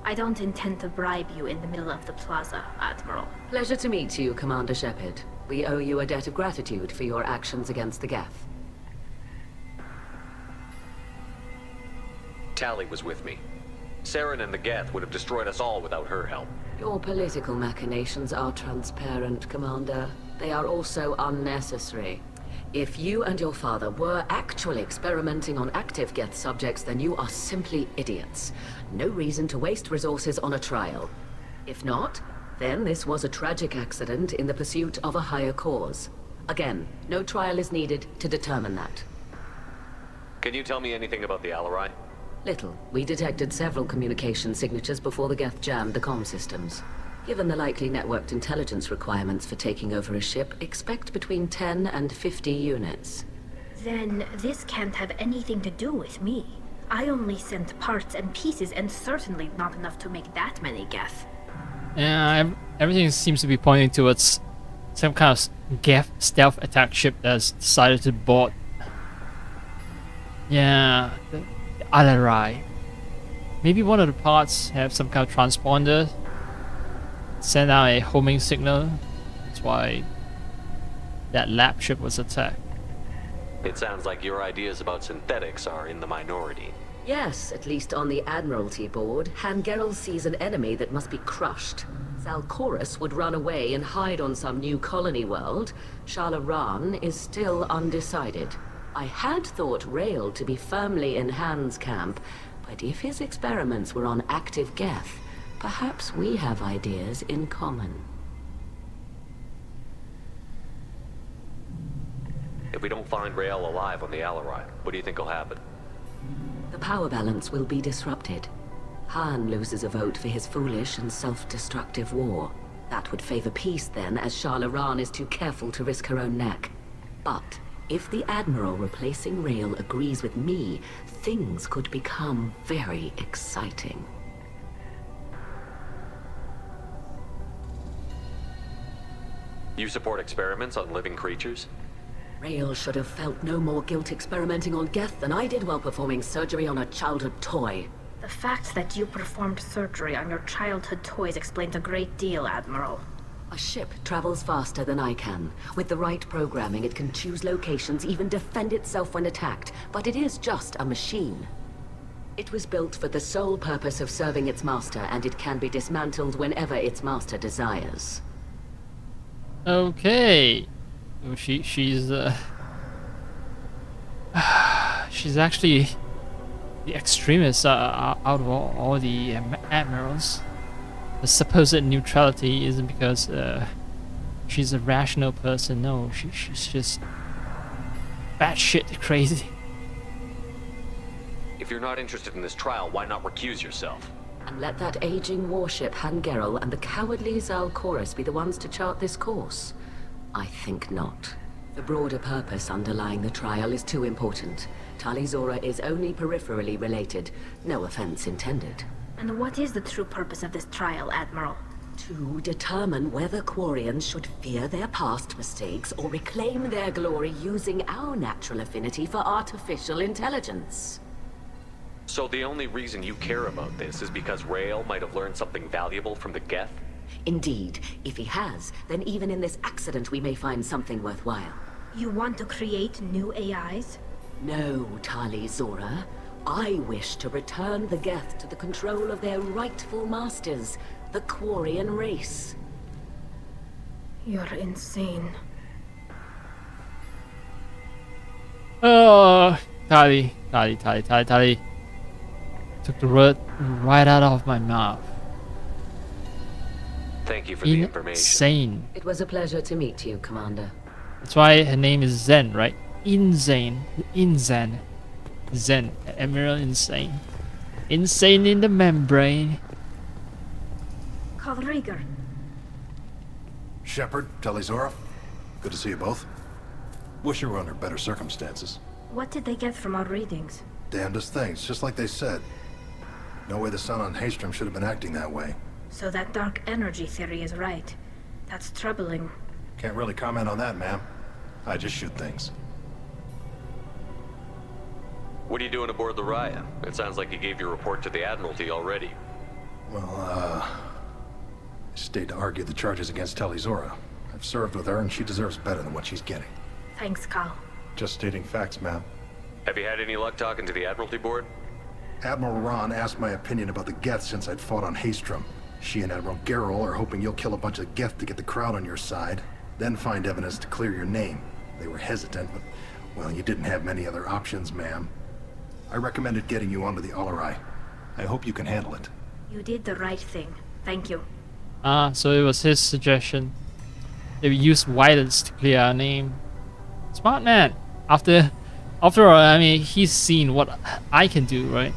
I don't intend to bribe you in the middle of the plaza, Admiral. Pleasure to meet you, Commander Shepard. We owe you a debt of gratitude for your actions against the Geth. Tali was with me. Saren and the Geth would have destroyed us all without her help. Your political machinations are transparent, Commander. They are also unnecessary. If you and your father were actually experimenting on active Geth subjects, then you are simply idiots. No reason to waste resources on a trial. If not, then this was a tragic accident in the pursuit of a higher cause. Again, no trial is needed to determine that. Can you tell me anything about the Alarai? Little. We detected several communication signatures before the Geth jammed the comm systems. Given the likely networked intelligence requirements for taking over a ship, expect between 10 and 50 units. Then this can't have anything to do with me. I only sent parts and pieces, and certainly not enough to make that many Geth. Yeah, everything seems to be pointing towards some kind of Geth stealth attack ship that's decided to board. Yeah, the Alarai. Maybe one of the parts have some kind of transponder. Send out a homing signal. That's why that lab ship was attacked. It sounds like your ideas about synthetics are in the minority. Yes, at least on the Admiralty board, Hangerel sees an enemy that must be crushed. Zalcorus would run away and hide on some new colony world. Shalaran is still undecided. I had thought Rael to be firmly in Han's camp, but if his experiments were on active Geth, perhaps we have ideas in common. If we don't find Rael alive on the Alarai, what do you think will happen? The power balance will be disrupted. Han loses a vote for his foolish and self-destructive war. That would favor peace then, as Shalaran is too careful to risk her own neck. But if the Admiral replacing Rael agrees with me, things could become very exciting. You support experiments on living creatures? Rael should have felt no more guilt experimenting on Geth than I did while performing surgery on a childhood toy. The fact that you performed surgery on your childhood toys explains a great deal, Admiral. A ship travels faster than I can. With the right programming, it can choose locations, even defend itself when attacked. But it is just a machine. It was built for the sole purpose of serving its master, and it can be dismantled whenever its master desires. Okay. Oh, she's she's actually the extremist out of all the admirals. The supposed neutrality isn't because she's a rational person. No, she's just batshit crazy. If you're not interested in this trial, why not recuse yourself? And let that aging warship Hangerel and the cowardly Zalcorus be the ones to chart this course? I think not. The broader purpose underlying the trial is too important. Talizora is only peripherally related. No offense intended. And what is the true purpose of this trial, Admiral? To determine whether Quarians should fear their past mistakes or reclaim their glory using our natural affinity for artificial intelligence. So the only reason you care about this is because Rael might have learned something valuable from the Geth? Indeed. If he has, then even in this accident we may find something worthwhile. You want to create new AIs? No, Talizora. I wish to return the Geth to the control of their rightful masters, the Quarian race. You're insane. Oh, Tali. Took the word right out of my mouth. Thank you for the information. Insane. It was a pleasure to meet you, Commander. That's why her name is Zen, right? Insane. Zen. Admiral Insane. Insane in the membrane. Kalrieger. Shepard, Talizora. Good to see you both. Wish you were under better circumstances. What did they get from our readings? Damnedest things, just like they said. No way the sun on Haystrom should have been acting that way. So that dark energy theory is right. That's troubling. Can't really comment on that, ma'am. I just shoot things. What are you doing aboard the Raya? It sounds like you gave your report to the Admiralty already. Well, I stayed to argue the charges against Talizora. I've served with her and she deserves better than what she's getting. Thanks, Cal. Just stating facts, ma'am. Have you had any luck talking to the Admiralty board? Admiral Ron asked my opinion about the Geth since I'd fought on Haystrom. She and Admiral Gerrel are hoping you'll kill a bunch of Geth to get the crowd on your side, then find evidence to clear your name. They were hesitant, but, well, you didn't have many other options, ma'am. I recommended getting you onto the Alarai. I hope you can handle it. You did the right thing. Thank you. So it was his suggestion. They used violence to clear our name. Smart man. After all, I mean, he's seen what I can do, right?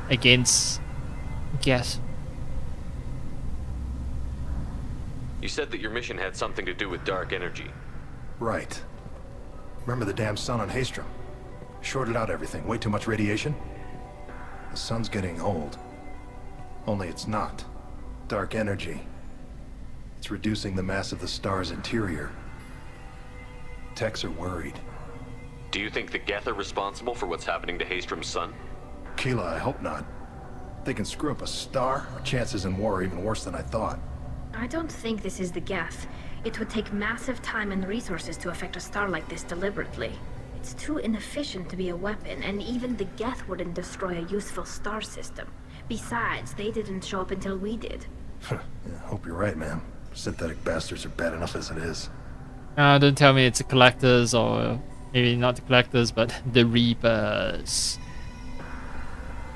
Against Geth. You said that your mission had something to do with dark energy. Right. Remember the damn sun on Haystrom? Shorted out everything. Way too much radiation? The sun's getting old. Only it's not. Dark energy. It's reducing the mass of the star's interior. Techs are worried. Do you think the Geth are responsible for what's happening to Haystrom's sun? Keela, I hope not. If they can screw up a star, our chances in war are even worse than I thought. I don't think this is the Geth. It would take massive time and resources to affect a star like this deliberately. It's too inefficient to be a weapon, and even the Geth wouldn't destroy a useful star system. Besides, they didn't show up until we did. Yeah, hope you're right, man. Synthetic bastards are bad enough as it is. Don't tell me it's the collectors, or maybe not the collectors, but the Reapers.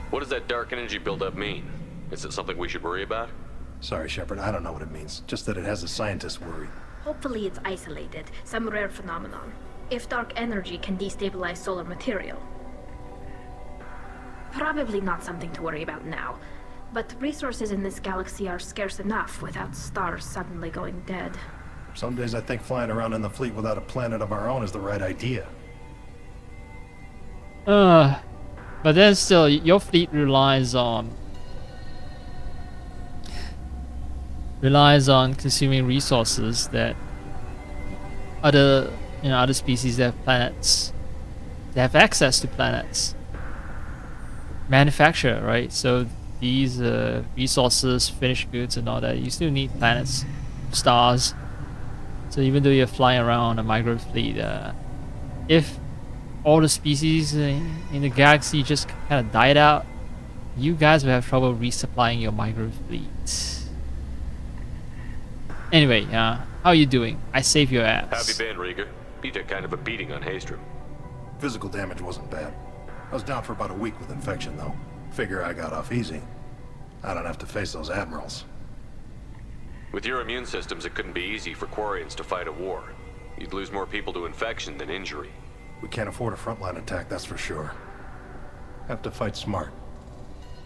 What does that dark energy buildup mean? Is it something we should worry about? Sorry, Shepard, I don't know what it means. Just that it has the scientists worried. Hopefully it's isolated, some rare phenomenon. If dark energy can destabilize solar material. Probably not something to worry about now. But resources in this galaxy are scarce enough without stars suddenly going dead. Some days I think flying around in the fleet without a planet of our own is the right idea. But then still, your fleet relies on consuming resources that other species that have planets, they have access to planets, manufacture, right? So these resources, finished goods and all that, you still need planets, stars. So even though you're flying around a migrant fleet, if all the species in the galaxy just kind of died out, you guys will have trouble resupplying your migrant fleet. Anyway, how are you doing? I saved your ass. How have you been, Rieger? You took kind of a beating on Haystrom. Physical damage wasn't bad. I was down for about a week with infection, though. Figure I got off easy. I don't have to face those admirals. With your immune systems, it couldn't be easy for Quarians to fight a war. You'd lose more people to infection than injury. We can't afford a frontline attack, that's for sure. Have to fight smart.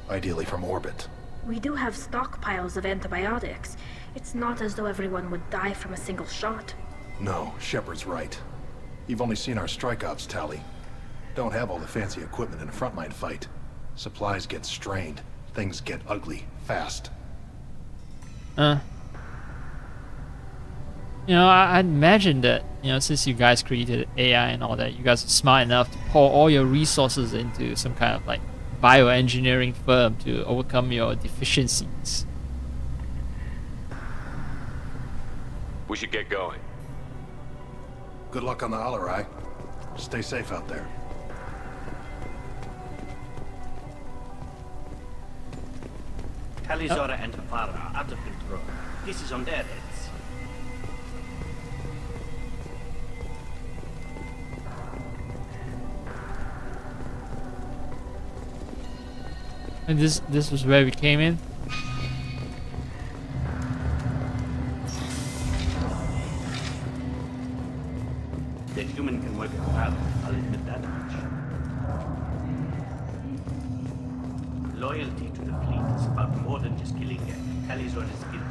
Ideally from orbit. We do have stockpiles of antibiotics. It's not as though everyone would die from a single shot. No, Shepard's right. You've only seen our strike ops tally. Don't have all the fancy equipment in a frontline fight. Supplies get strained. Things get ugly, fast. I'd imagine that, since you guys created AI and all that, you guys are smart enough to pour all your resources into some kind of like bioengineering firm to overcome your deficiencies. We should get going. Good luck on the Alarai. Stay safe out there. Talizora and Tafara are out of control. This is on their heads. And this was where we came in. The human can work it well, I'll admit that much. Loyalty to the fleet is about more than just killing them. Talizora's guilty.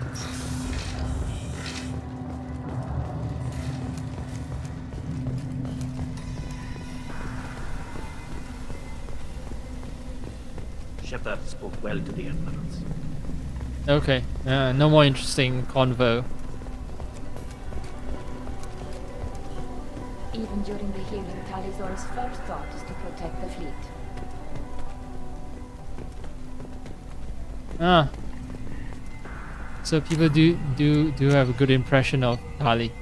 Shepard spoke well to the admirals. Okay, no more interesting convo. Even during the healing, Talizora's first thought is to protect the fleet. So people do have a good impression of Tali.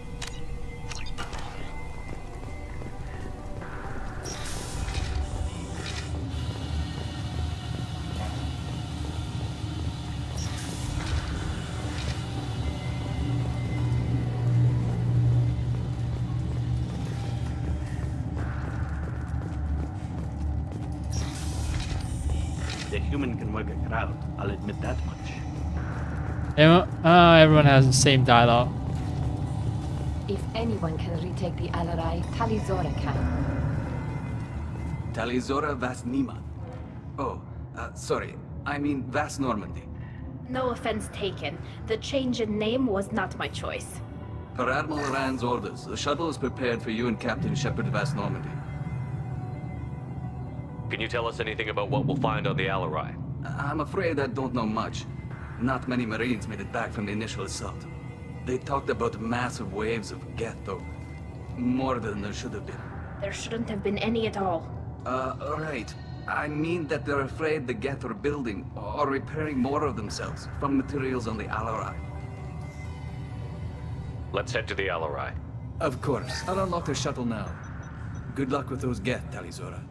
The human can work a crowd, I'll admit that much. Everyone has the same dialogue. If anyone can retake the Alarai, Talizora can. Talizora Vas Nima. Oh, sorry. I mean Vas Normandy. No offense taken. The change in name was not my choice. Per Admiral Rand's orders, the shuttle is prepared for you and Captain Shepard Vas Normandy. Can you tell us anything about what we'll find on the Alarai? I'm afraid I don't know much. Not many Marines made it back from the initial assault. They talked about massive waves of Geth, though. More than there should have been. There shouldn't have been any at all. Right. I mean that they're afraid the Geth are building or repairing more of themselves from materials on the Alarai. Let's head to the Alarai. Of course. I'll unlock the shuttle now. Good luck with those Geth, Talizora.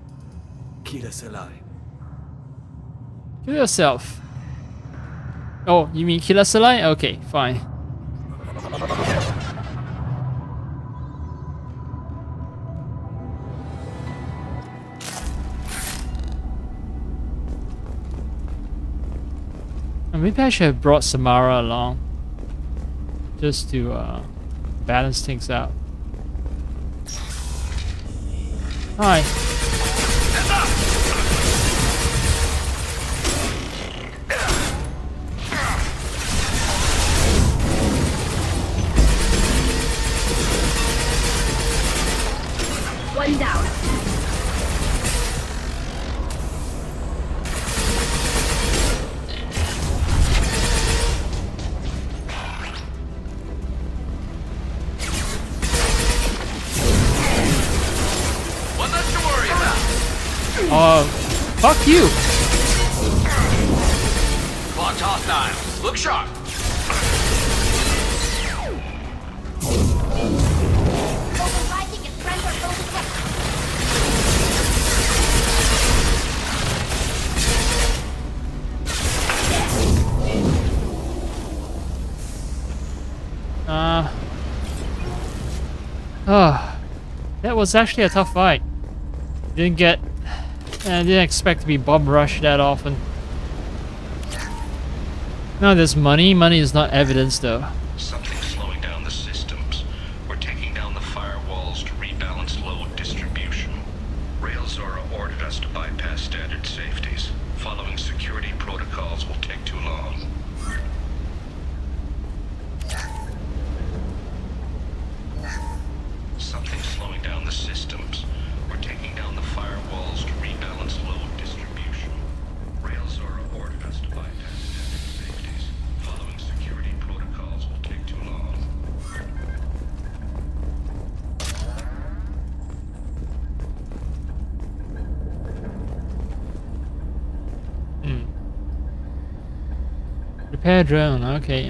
Kila Selai. Kill yourself. Oh, you mean kill us alive? Okay, fine. Maybe I should have brought Samara along just to balance things out. Hi. One down. Fuck you! Launch hostile. Look sharp. Overriding and friends are both that was actually a tough fight. I didn't expect to be bomb rushed that often. No, there's money. Money is not evidence, though. Something's slowing down the systems. We're taking down the firewalls to rebalance load distribution. Railzora ordered us to bypass standard safeties. Following security protocols will take too long. Something's slowing down the systems. We're taking down the firewalls to rebalance load distribution. Railzora ordered us to bypass standard safeties. Following security protocols will take too long. Repair drone, okay,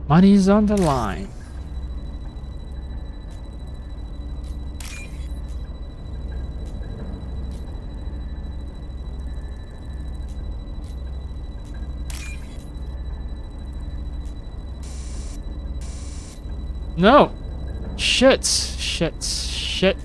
money's on the line. No! Shit! Shit! Shit!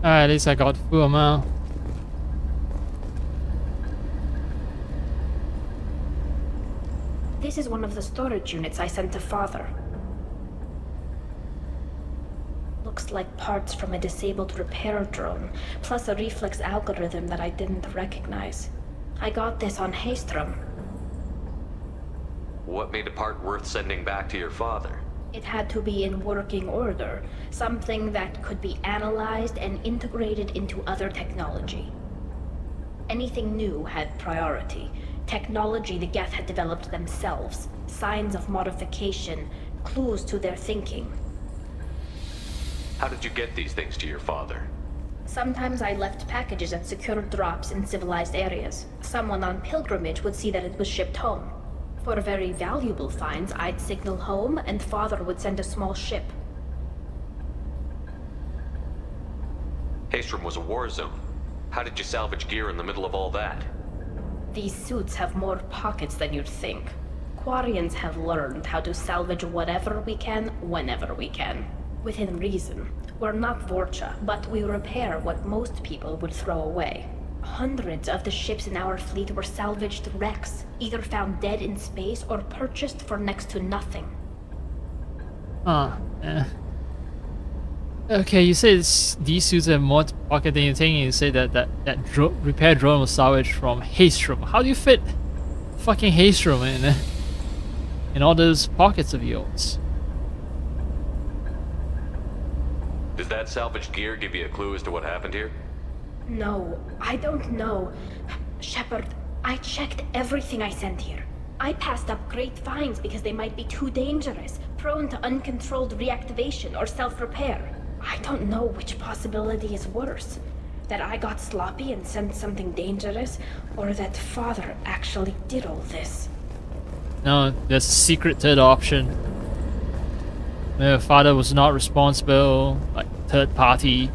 At least I got full amount. This is one of the storage units I sent to Father. Looks like parts from a disabled repair drone, plus a reflex algorithm that I didn't recognize. I got this on Haystrom. What made a part worth sending back to your father? It had to be in working order, something that could be analyzed and integrated into other technology. Anything new had priority. Technology the Geth had developed themselves, signs of modification, clues to their thinking. How did you get these things to your father? Sometimes I left packages at secure drops in civilized areas. Someone on pilgrimage would see that it was shipped home. For very valuable finds, I'd signal home, and Father would send a small ship. Haystrom was a war zone. How did you salvage gear in the middle of all that? These suits have more pockets than you'd think. Quarians have learned how to salvage whatever we can, whenever we can. Within reason. We're not Vorcha, but we repair what most people would throw away. Hundreds of the ships in our fleet were salvaged wrecks, either found dead in space or purchased for next to nothing. Okay, you say these suits have more pocket than you think, and you say that repair drone was salvaged from Haystrom. How do you fit fucking Haystrom in all those pockets of yours? Does that salvaged gear give you a clue as to what happened here? No, I don't know. Shepard, I checked everything I sent here. I passed up great finds because they might be too dangerous, prone to uncontrolled reactivation or self-repair. I don't know which possibility is worse. That I got sloppy and sent something dangerous, or that Father actually did all this. No, there's a secret third option. My father was not responsible, like third party,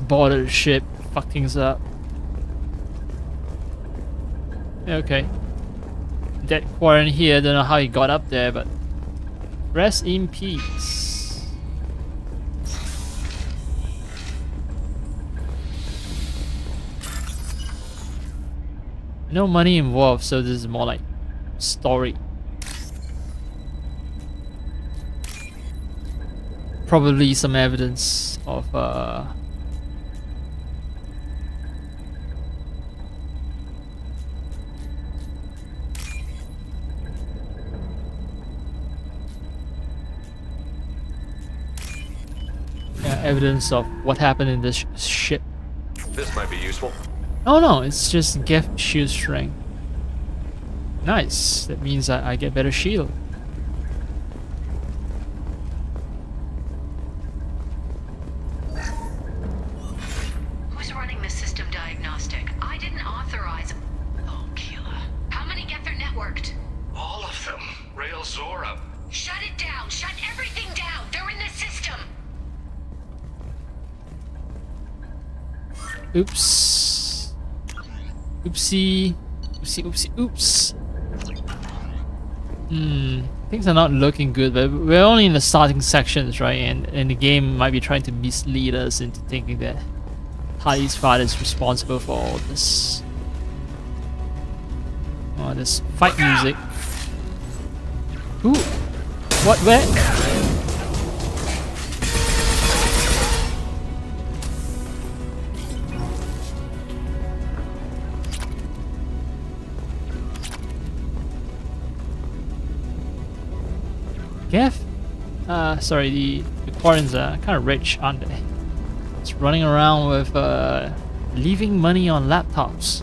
boarded the ship, fucked things up. Yeah, okay. Dead Quarren here, don't know how he got up there, but rest in peace. No money involved, so this is more like story. Probably some evidence of evidence of what happened in this ship. This might be useful. Oh no, it's just gift shield strength. Nice. That means I get better shield. Who's running the system diagnostic? I didn't authorize. Oh, Keela. How many get their networked? All of them. Rail Zora. Shut it down. Shut everything down. They're in the system. Oops. Oopsie. Oopsie, oopsie, oops. Things are not looking good, but we're only in the starting sections, right? And the game might be trying to mislead us into thinking that Tali's father is responsible for all this. Oh, this fight music. Ooh. What, where? Gaff? Sorry, the Quarrens are kind of rich, aren't they? It's running around with leaving money on laptops.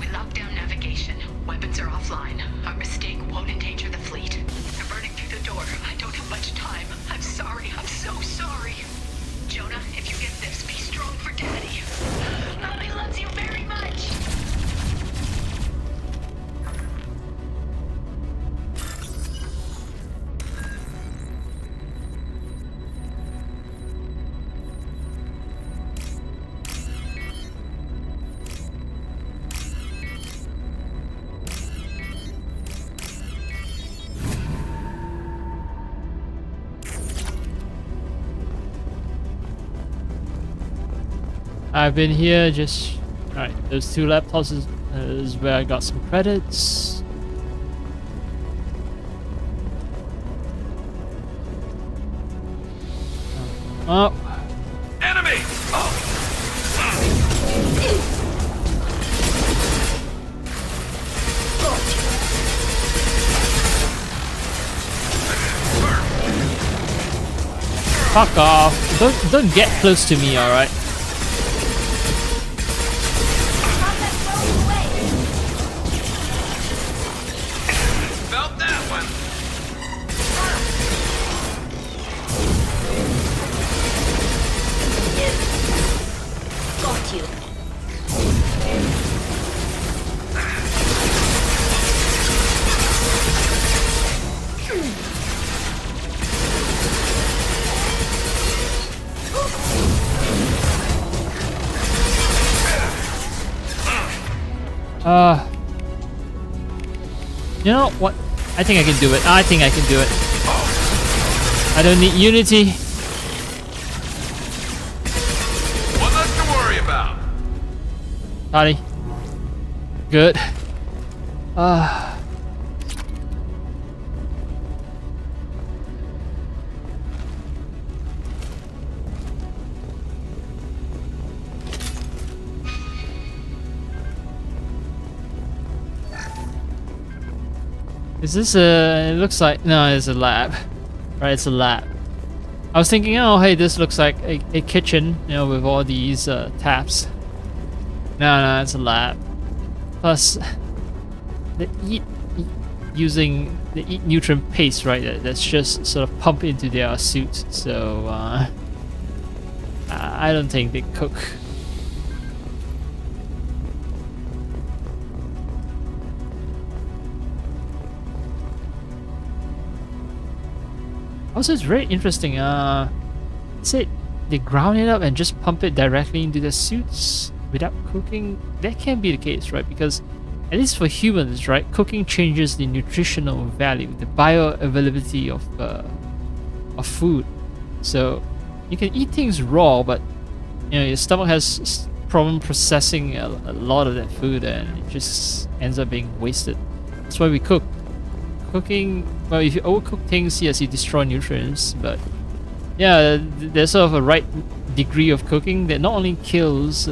We locked down navigation. Weapons are offline. Our mistake won't endanger the fleet. They're burning through the door. I don't have much time. I'm sorry. I'm so sorry. Jonah, if you get this, be strong for Daddy. Mommy loves you very much. I've been here just... Alright, those two laptops is where I got some credits. Oh. Enemy! Fuck off. Don't get close to me, alright? Felt that one. Got you. You know what? I think I can do it. I think I can do it. I don't need Unity. One less to worry about. Tali. Good. Is this a... It looks like... No, it's a lab. Right, it's a lab. I was thinking, oh, hey, this looks like a kitchen, you know, with all these taps. No, it's a lab. Plus, they eat nutrient paste, right? That's just sort of pumped into their suits. So, I don't think they cook. Also, it's very interesting. Say they ground it up and just pump it directly into the suits without cooking. That can't be the case, right? Because at least for humans, right, cooking changes the nutritional value, the bioavailability of food. So you can eat things raw, but you know your stomach has problem processing a lot of that food, and it just ends up being wasted. That's why we cook. Cooking, well, if you overcook things, yes, you destroy nutrients, but yeah, there's sort of a right degree of cooking that not only kills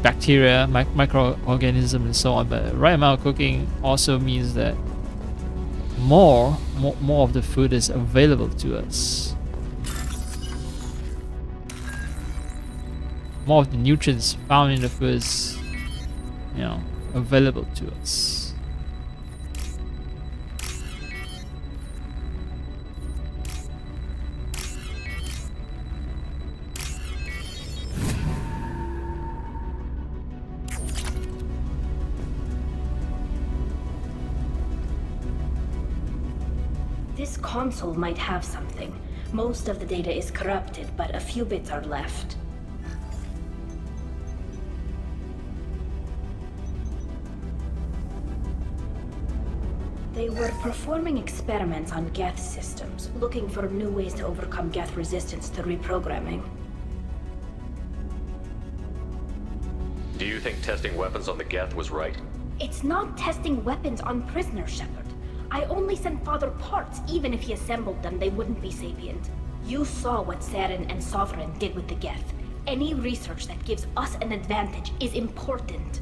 bacteria, microorganisms, and so on, but the right amount of cooking also means that more of the food is available to us. More of the nutrients found in the food is, you know, available to us. This console might have something. Most of the data is corrupted, but a few bits are left. They were performing experiments on Geth systems, looking for new ways to overcome Geth resistance to reprogramming. Do you think testing weapons on the Geth was right? It's not testing weapons on prisoners, Shepard. I only sent Father parts. Even if he assembled them, they wouldn't be sapient. You saw what Saren and Sovereign did with the Geth. Any research that gives us an advantage is important.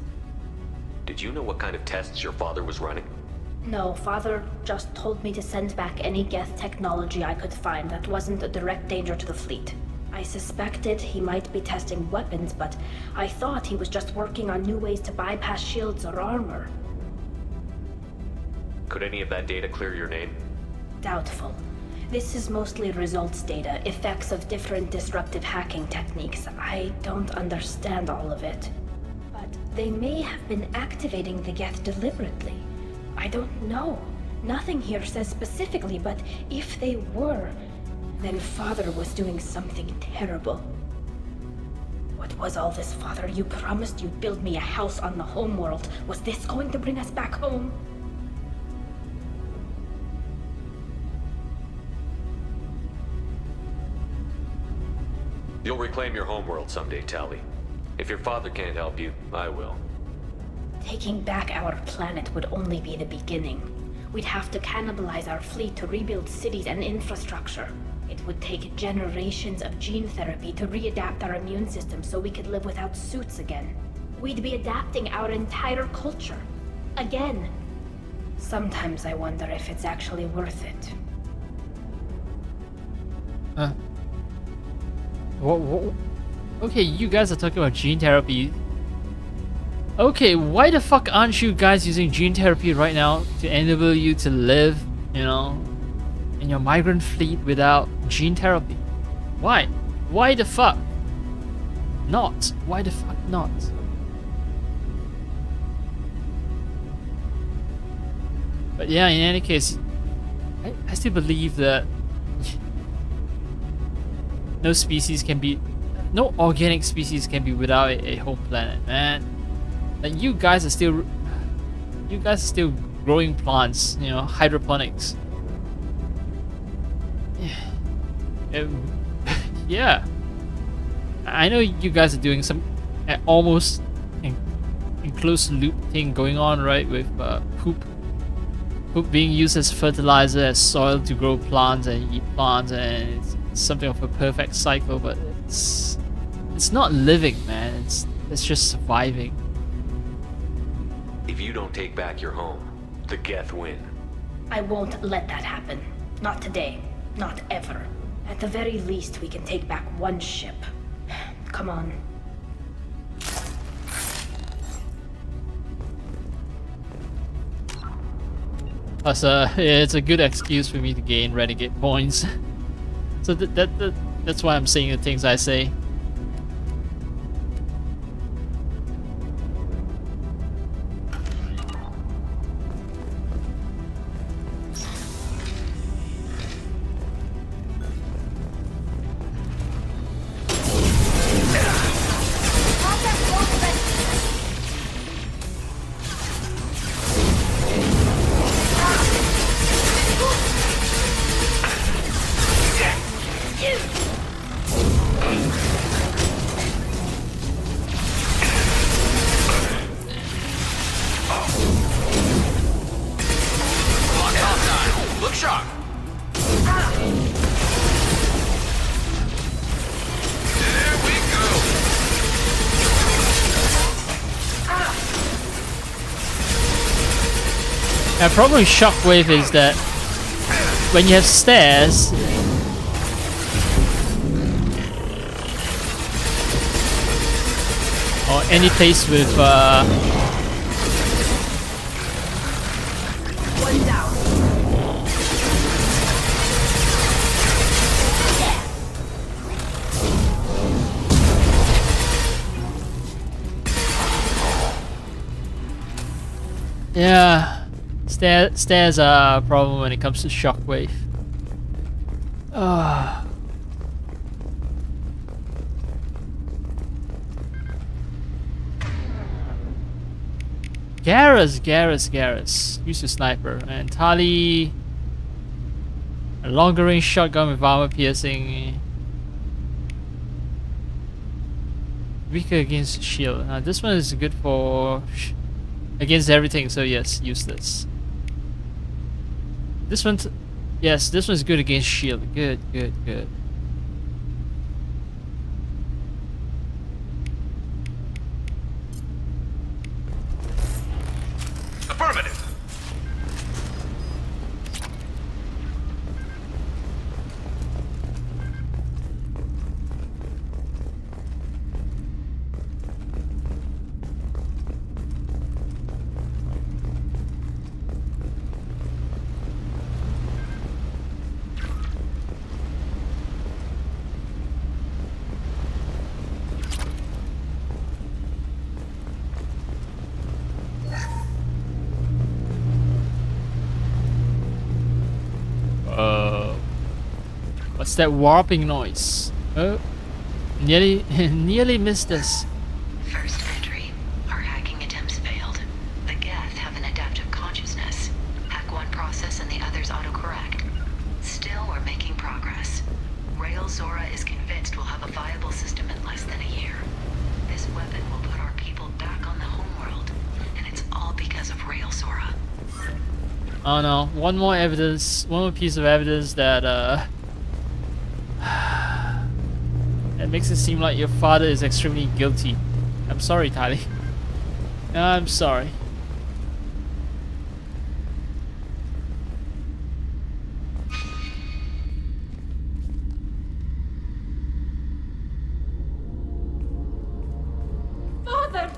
Did you know what kind of tests your father was running? No, Father just told me to send back any Geth technology I could find that wasn't a direct danger to the fleet. I suspected he might be testing weapons, but I thought he was just working on new ways to bypass shields or armor. Could any of that data clear your name? Doubtful. This is mostly results data, effects of different disruptive hacking techniques. I don't understand all of it. But they may have been activating the Geth deliberately. I don't know. Nothing here says specifically, but if they were, then Father was doing something terrible. What was all this, Father? You promised you'd build me a house on the homeworld. Was this going to bring us back home? You'll reclaim your homeworld someday, Tali. If your father can't help you, I will. Taking back our planet would only be the beginning. We'd have to cannibalize our fleet to rebuild cities and infrastructure. It would take generations of gene therapy to readapt our immune system so we could live without suits again. We'd be adapting our entire culture. Again. Sometimes I wonder if it's actually worth it. Okay, you guys are talking about gene therapy. Okay, why the fuck aren't you guys using gene therapy right now to enable you to live, you know, in your migrant fleet without gene therapy? Why? Why the fuck not? Why the fuck not? But yeah, in any case, I still believe that no organic species can be without a home planet, man. Like you guys are still growing plants, you know, hydroponics. Yeah, I know you guys are doing some almost in closed loop thing going on, right? With poop being used as fertilizer, as soil to grow plants and eat plants, and it's something of a perfect cycle, but it's not living, man. It's just surviving. If you don't take back your home, the Geth win. I won't let that happen. Not today. Not ever. At the very least, we can take back one ship. Come on. Plus, it's a good excuse for me to gain renegade points. So that's why I'm saying the things I say. The problem with Shockwave is that when you have stairs, or any place with One down. yeah, stairs are a problem when it comes to Shockwave. Garrus. Use your sniper. And Tali, a longer range shotgun with armor piercing. Weaker against shield. This one is good for against everything, so yes, use this. This one, yes, this one's good against shield. Good. Affirmative. What's that warping noise? Oh, nearly missed us. First entry. Our hacking attempts failed. The Geth have an adaptive consciousness. Hack one process and the others autocorrect. Still, we're making progress. Rail Zora is convinced we'll have a viable system in less than a year. This weapon will put our people back on the homeworld, and it's all because of Rail Zora. Oh no, one more piece of evidence that it makes it seem like your father is extremely guilty. I'm sorry, Tali. I'm sorry. Father!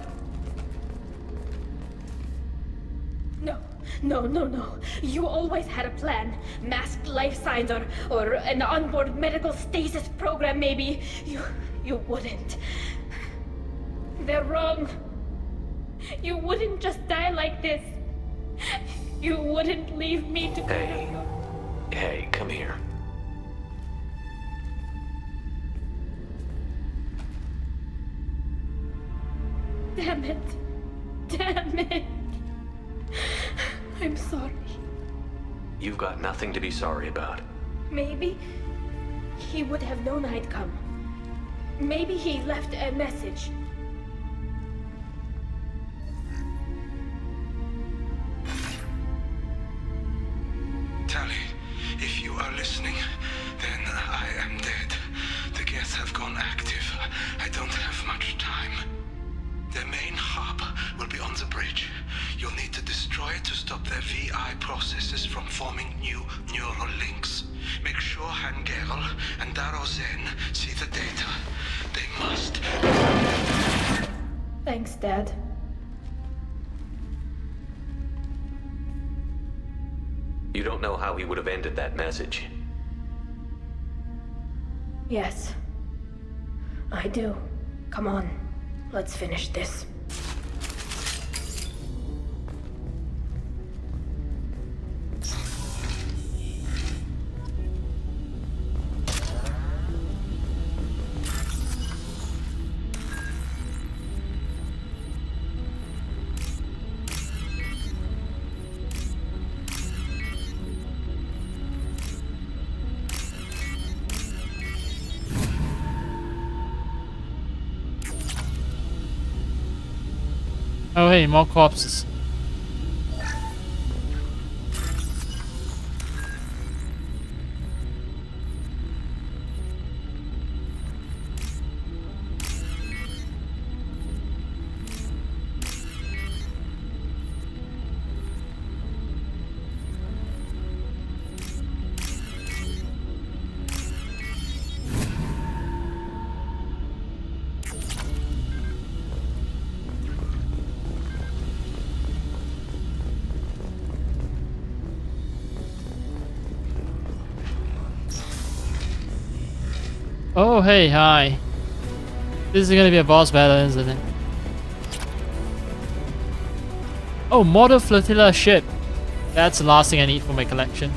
No. You always had a plan. Masked life signs or an onboard medical stasis program maybe. You wouldn't. They're wrong. You wouldn't just die like this. You wouldn't leave me to... Hey, come here. Damn it. I'm sorry. You've got nothing to be sorry about. Maybe he would have known I'd come. Maybe he left a message. Tali, if you are listening, then I am dead. The Geth have gone active. I don't have much time. Their main hub will be on the bridge. You'll need to destroy it to stop their VI processes from forming new neural links. Make sure Hangerl and Darozen see the data. They must. Thanks, Dad. You don't know how he would have ended that message. Yes. I do. Come on. Let's finish this. Oh hey, more corpses. Oh hey, hi. This is gonna be a boss battle, isn't it? Oh, model flotilla ship. That's the last thing I need for my collection.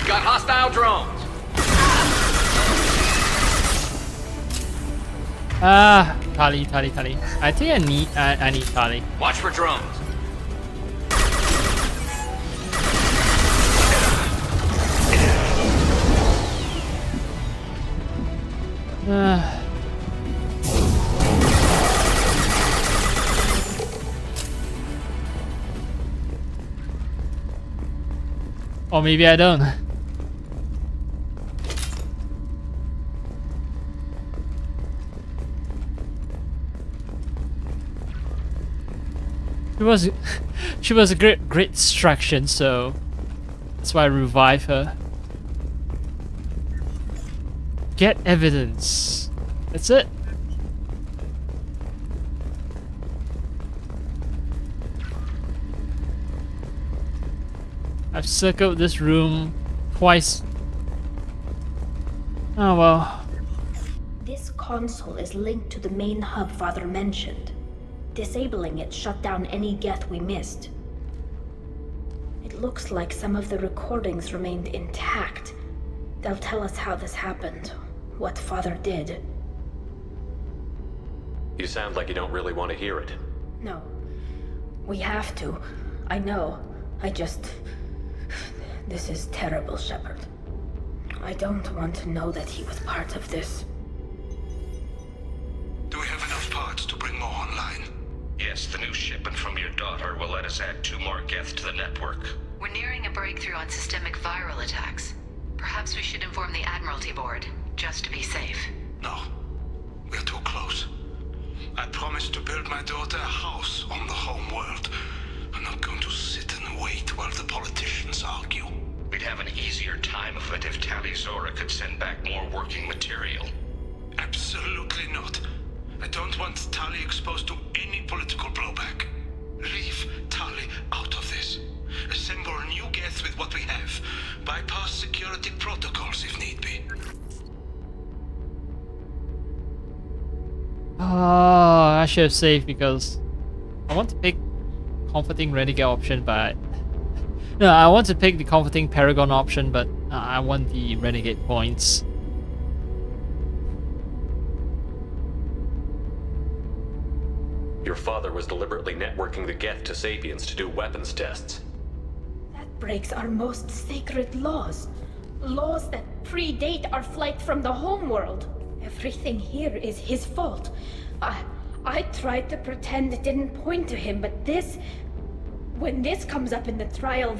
Got hostile drones. Tali. I think I need Tali. Watch for drones. Or maybe I don't. She was a great distraction, so that's why I revive her. Get evidence. That's it. I've circled this room twice. Oh well. This console is linked to the main hub Father mentioned. Disabling it shut down any geth we missed. It looks like some of the recordings remained intact. They'll tell us how this happened, what Father did. You sound like you don't really want to hear it. No. We have to. I know. This is terrible, Shepard. I don't want to know that he was part of this. Do we have enough parts to bring more online? Yes, the new shipment from your daughter will let us add 2 more geth to the network. We're nearing a breakthrough on systemic viral attacks. Perhaps we should inform the Admiralty Board, just to be safe. No. We're too close. I promised to build my daughter a house on the home world. I'm not going to sit and wait while the politicians argue. We'd have an easier time of it if Talizora could send back more working material. Absolutely not. I don't want Tali exposed to any political blowback. Leave Tali out of this. Assemble new geth with what we have. Bypass security protocols if need be. Oh, I should have saved because I want to pick comforting renegade option, but no, I want to pick the comforting paragon option, but I want the renegade points. Your father was deliberately networking the geth to Sapiens to do weapons tests. breaks our most sacred laws. Laws that predate our flight from the homeworld. Everything here is his fault. I tried to pretend it didn't point to him, but when this comes up in the trial,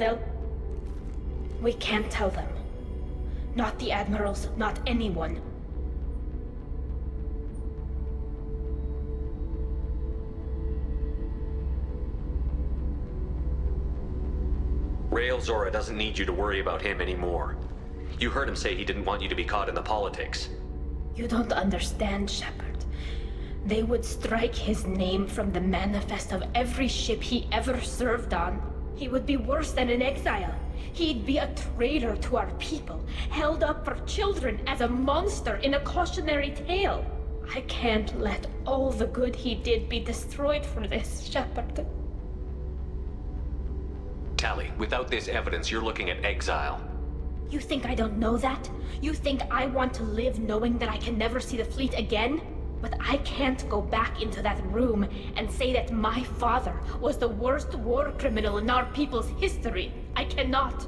we can't tell them. Not the admirals, not anyone. Rael Zora doesn't need you to worry about him anymore. You heard him say he didn't want you to be caught in the politics. You don't understand, Shepard. They would strike his name from the manifest of every ship he ever served on. He would be worse than an exile. He'd be a traitor to our people, held up for children as a monster in a cautionary tale. I can't let all the good he did be destroyed for this, Shepard. Tali, without this evidence, you're looking at exile. You think I don't know that? You think I want to live knowing that I can never see the fleet again? But I can't go back into that room and say that my father was the worst war criminal in our people's history. I cannot.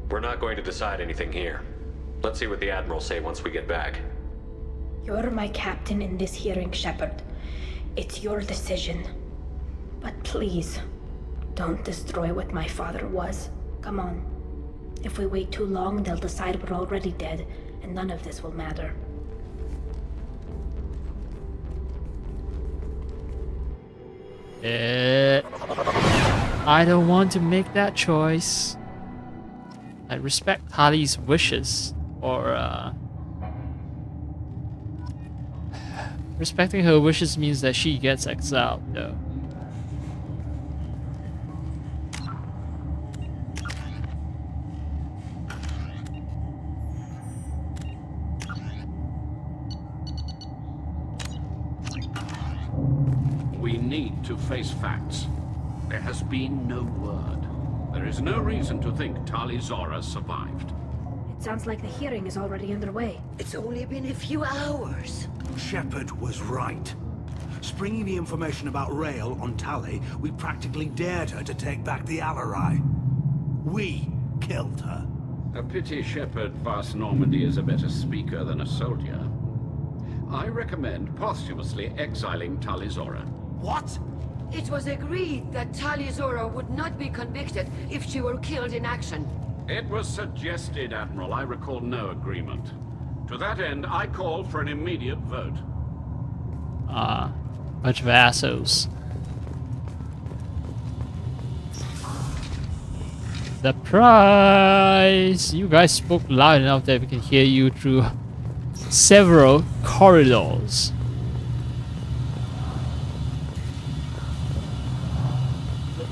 We're not going to decide anything here. Let's see what the Admirals say once we get back. You're my captain in this hearing, Shepard. It's your decision. But please, don't destroy what my father was. Come on. If we wait too long, they'll decide we're already dead, and none of this will matter. I don't want to make that choice. I respect Tali's wishes, or respecting her wishes means that she gets exiled, though. We need to face facts. There has been no word. There is no reason to think Tali Zora survived. It sounds like the hearing is already underway. It's only been a few hours. Shepard was right. Springing the information about Rael on Tali, we practically dared her to take back the Alarai. We killed her. A pity Shepard Vast Normandy is a better speaker than a soldier. I recommend posthumously exiling Tali Zora. What? It was agreed that Tali Zora would not be convicted if she were killed in action. It was suggested, Admiral. I recall no agreement. To that end, I call for an immediate vote. Bunch of assholes. The prize! You guys spoke loud enough that we can hear you through several corridors.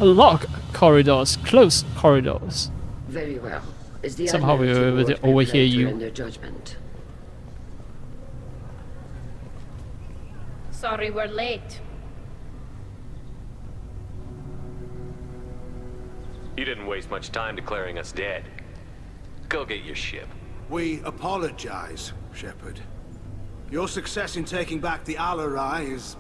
A lot of corridors, close corridors. Very well. Is the Somehow we were able to overhear you. In their judgment. Sorry we're late. You didn't waste much time declaring us dead. Go get your ship. We apologize, Shepard. Your success in taking back the Alarai is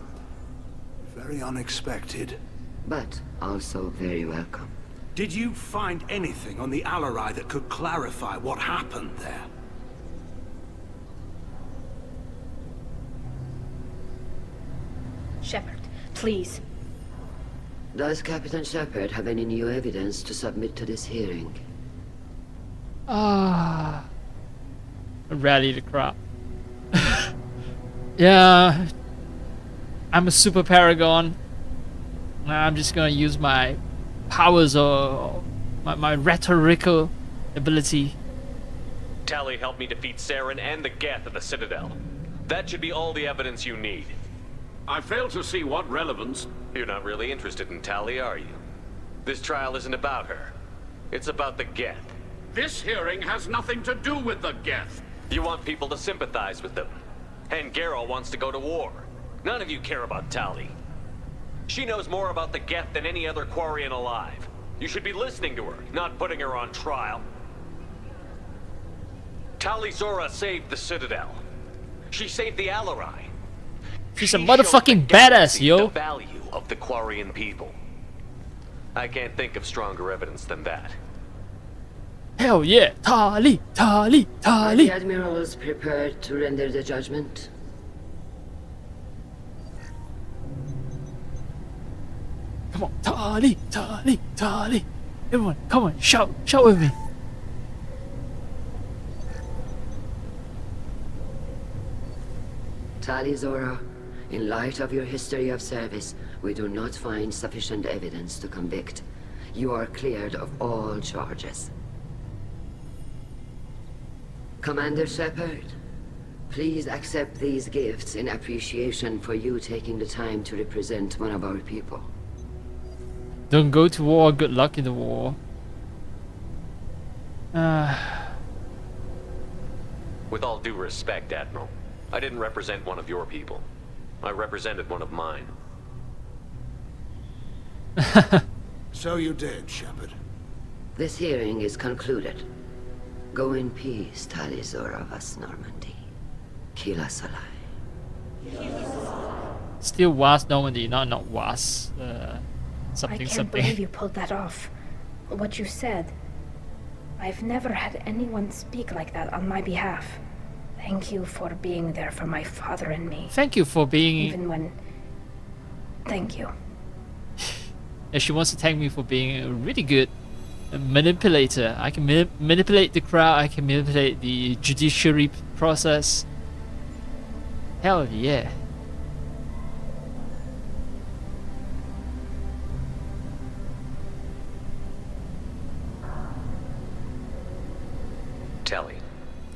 very unexpected. But also very welcome. Did you find anything on the Alarai that could clarify what happened there? Shepard, please. Does Captain Shepard have any new evidence to submit to this hearing? Rally the crowd. Yeah, I'm a super paragon. I'm just gonna use my powers or my rhetorical ability. Tali helped me defeat Saren and the Geth at the Citadel. That should be all the evidence you need. I fail to see what relevance... You're not really interested in Tali, are you? This trial isn't about her. It's about the Geth. This hearing has nothing to do with the Geth. You want people to sympathize with them. And Garrow wants to go to war. None of you care about Tali. She knows more about the Geth than any other Quarian alive. You should be listening to her, not putting her on trial. Tali Zora saved the Citadel. She saved the Alarai. She's a motherfucking badass, yo. The value of the Quarian people. I can't think of stronger evidence than that. Hell yeah! Tali! Tali! Are Tali! the admirals prepared to render the judgment? Come on, Tali! Tali! Tali! Everyone, come on, shout! Shout with me! Tali Zora, in light of your history of service, we do not find sufficient evidence to convict. You are cleared of all charges. Commander Shepard, please accept these gifts in appreciation for you taking the time to represent one of our people. Don't go to war, good luck in the war. With all due respect, Admiral, I didn't represent one of your people. I represented one of mine. So you did, Shepard. This hearing is concluded. Go in peace, Tali Zora vas Normandy. Kila Salai. Still was Normandy, not was. Something I can't something. believe you pulled that off. What you said. I've never had anyone speak like that on my behalf. Thank you for being there for my father and me. Thank you for being... Even when... Thank you. And she wants to thank me for being a really good manipulator. I can manipulate the crowd, I can manipulate the judiciary process. Hell yeah. Tali,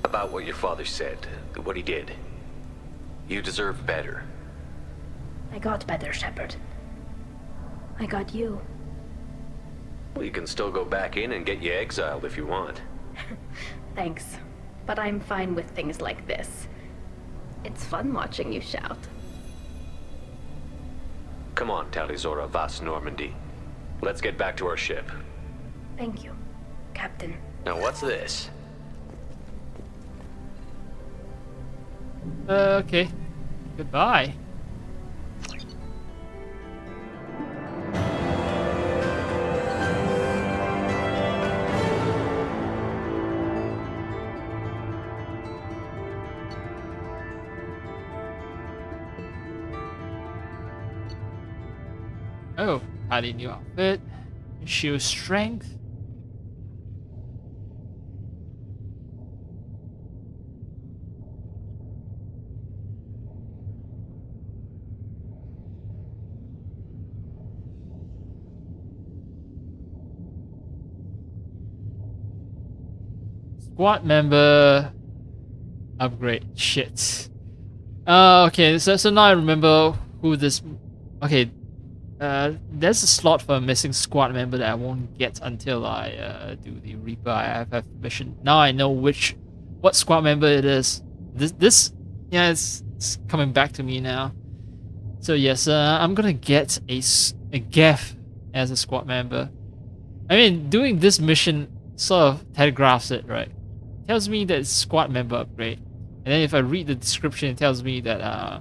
about what your father said, what he did. You deserve better. I got better, Shepard. I got you. Well, you can still go back in and get you exiled if you want. Thanks. But I'm fine with things like this. It's fun watching you shout. Come on, Tali Zora vas Normandy. Let's get back to our ship. Thank you, Captain. Now what's this? Okay. Goodbye. Oh, adding new outfit. Shield strength. Squad member upgrade. Shit. Okay, so now I remember who this. Okay, there's a slot for a missing squad member that I won't get until I do the Reaper IFF mission. Now I know what squad member it is. This yeah, it's coming back to me now. So yes, I'm gonna get a Geth as a squad member. I mean, doing this mission sort of telegraphs it, right? Tells me that it's squad member upgrade, and then if I read the description, it tells me that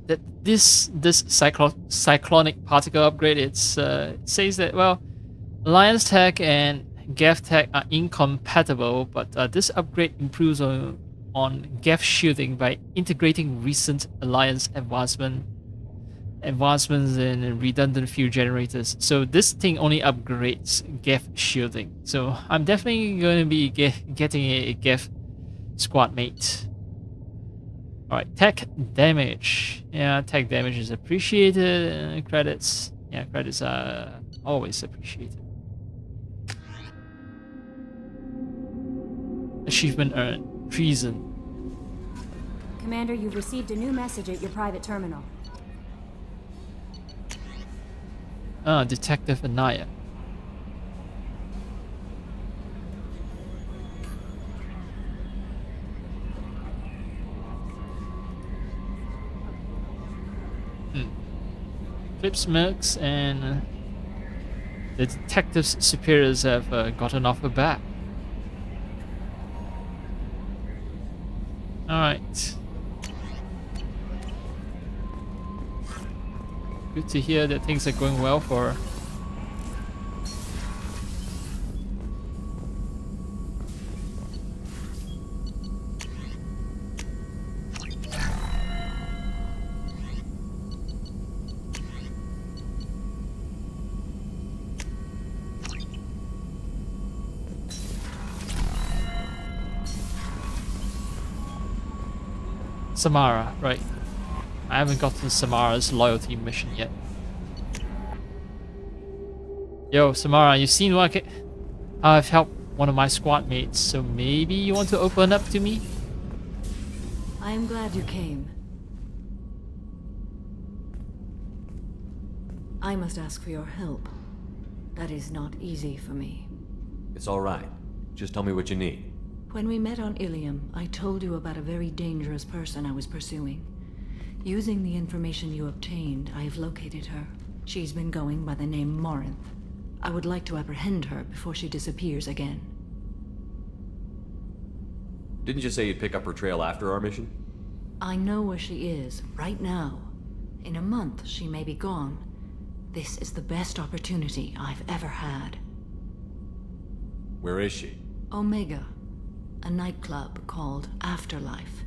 that this cyclonic particle upgrade, it says that, well, Alliance tech and Geth tech are incompatible, but this upgrade improves on Geth shielding by integrating recent Alliance advancements in redundant fuel generators. So this thing only upgrades Geth shielding. So I'm definitely going to be getting a Geth squad mate. Alright, tech damage. Yeah, tech damage is appreciated. Credits. Yeah, credits are always appreciated. Achievement earned. Treason. Commander, you've received a new message at your private terminal. Detective Anaya. Flip smirks, and the detective's superiors have gotten off her back. Alright. Good to hear that things are going well for her. Samara, right. I haven't gotten Samara's loyalty mission yet. Yo, Samara, you seen what I've helped one of my squad mates, so maybe you want to open up to me? I am glad you came. I must ask for your help. That is not easy for me. It's all right. Just tell me what you need. When we met on Ilium, I told you about a very dangerous person I was pursuing. Using the information you obtained, I have located her. She's been going by the name Morinth. I would like to apprehend her before she disappears again. Didn't you say you'd pick up her trail after our mission? I know where she is, right now. In a month, she may be gone. This is the best opportunity I've ever had. Where is she? Omega. A nightclub called Afterlife,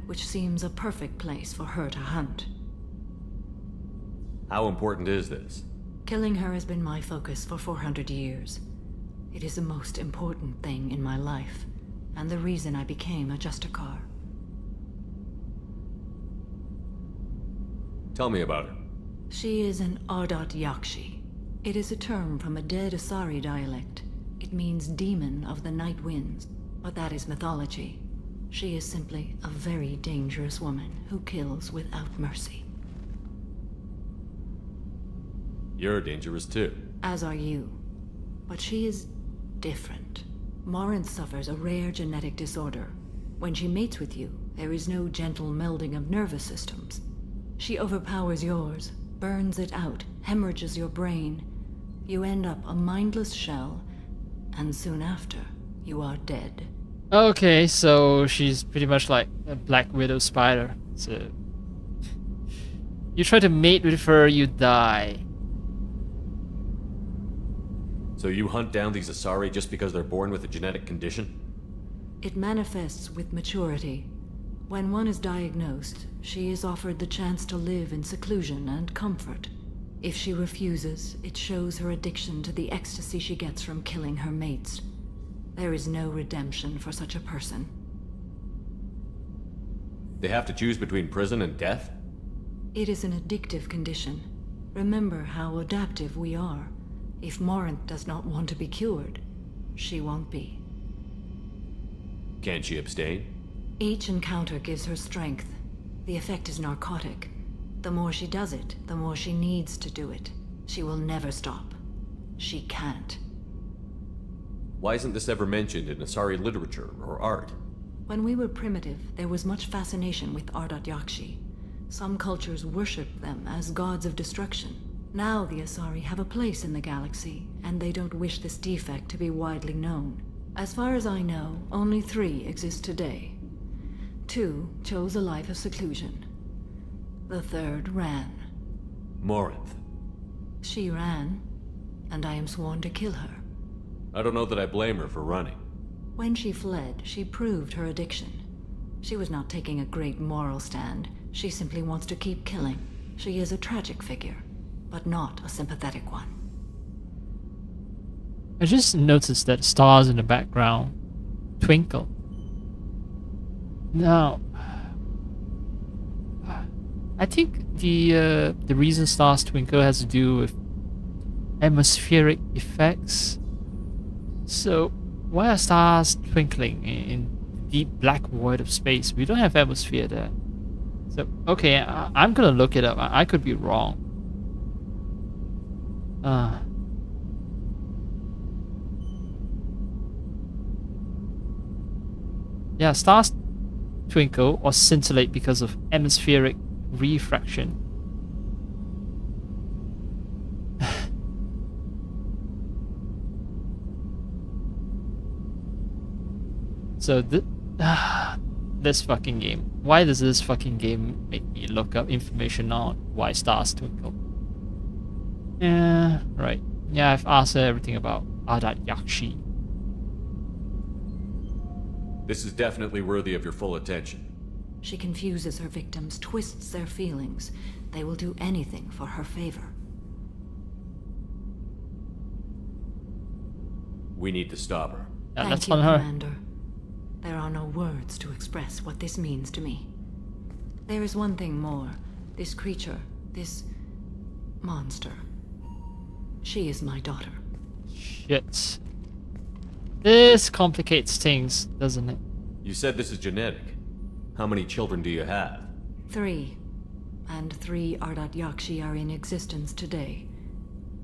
which seems a perfect place for her to hunt. How important is this? Killing her has been my focus for 400 years. It is the most important thing in my life, and the reason I became a justicar. Tell me about her. She is an Ardat Yakshi. It is a term from a dead Asari dialect. It means demon of the night winds. But that is mythology. She is simply a very dangerous woman who kills without mercy. You're dangerous too. As are you. But she is different. Morinth suffers a rare genetic disorder. When she mates with you, there is no gentle melding of nervous systems. She overpowers yours, burns it out, hemorrhages your brain. You end up a mindless shell, and soon after, you are dead. Okay, so she's pretty much like a Black Widow spider. So you try to mate with her, you die. So you hunt down these Asari just because they're born with a genetic condition? It manifests with maturity. When one is diagnosed, she is offered the chance to live in seclusion and comfort. If she refuses, it shows her addiction to the ecstasy she gets from killing her mates. There is no redemption for such a person. They have to choose between prison and death? It is an addictive condition. Remember how adaptive we are. If Morinth does not want to be cured, she won't be. Can she abstain? Each encounter gives her strength. The effect is narcotic. The more she does it, the more she needs to do it. She will never stop. She can't. Why isn't this ever mentioned in Asari literature or art? When we were primitive, there was much fascination with Ardat Yakshi. Some cultures worshipped them as gods of destruction. Now the Asari have a place in the galaxy, and they don't wish this defect to be widely known. As far as I know, only 3 exist today. 2 chose a life of seclusion. The 3rd ran. Morinth. She ran, and I am sworn to kill her. I don't know that I blame her for running. When she fled, she proved her addiction. She was not taking a great moral stand. She simply wants to keep killing. She is a tragic figure, but not a sympathetic one. I just noticed that stars in the background twinkle. Now, I think the reason stars twinkle has to do with atmospheric effects. So, why are stars twinkling in deep black void of space? We don't have atmosphere there. So, okay, I'm gonna look it up. I could be wrong. Yeah, stars twinkle or scintillate because of atmospheric refraction. So this fucking game. Why does this fucking game make me look up information on why stars twinkle? Yeah, right. Yeah, I've asked her everything about Adat Yakshi. This is definitely worthy of your full attention. She confuses her victims, twists their feelings. They will do anything for her favor. We need to stop her. Yeah, Thank that's you, on her. Commander. There are no words to express what this means to me. There is one thing more. This creature, this monster. She is my daughter. Shit. This complicates things, doesn't it? You said this is genetic. How many children do you have? 3. And 3 Ardat Yakshi are in existence today.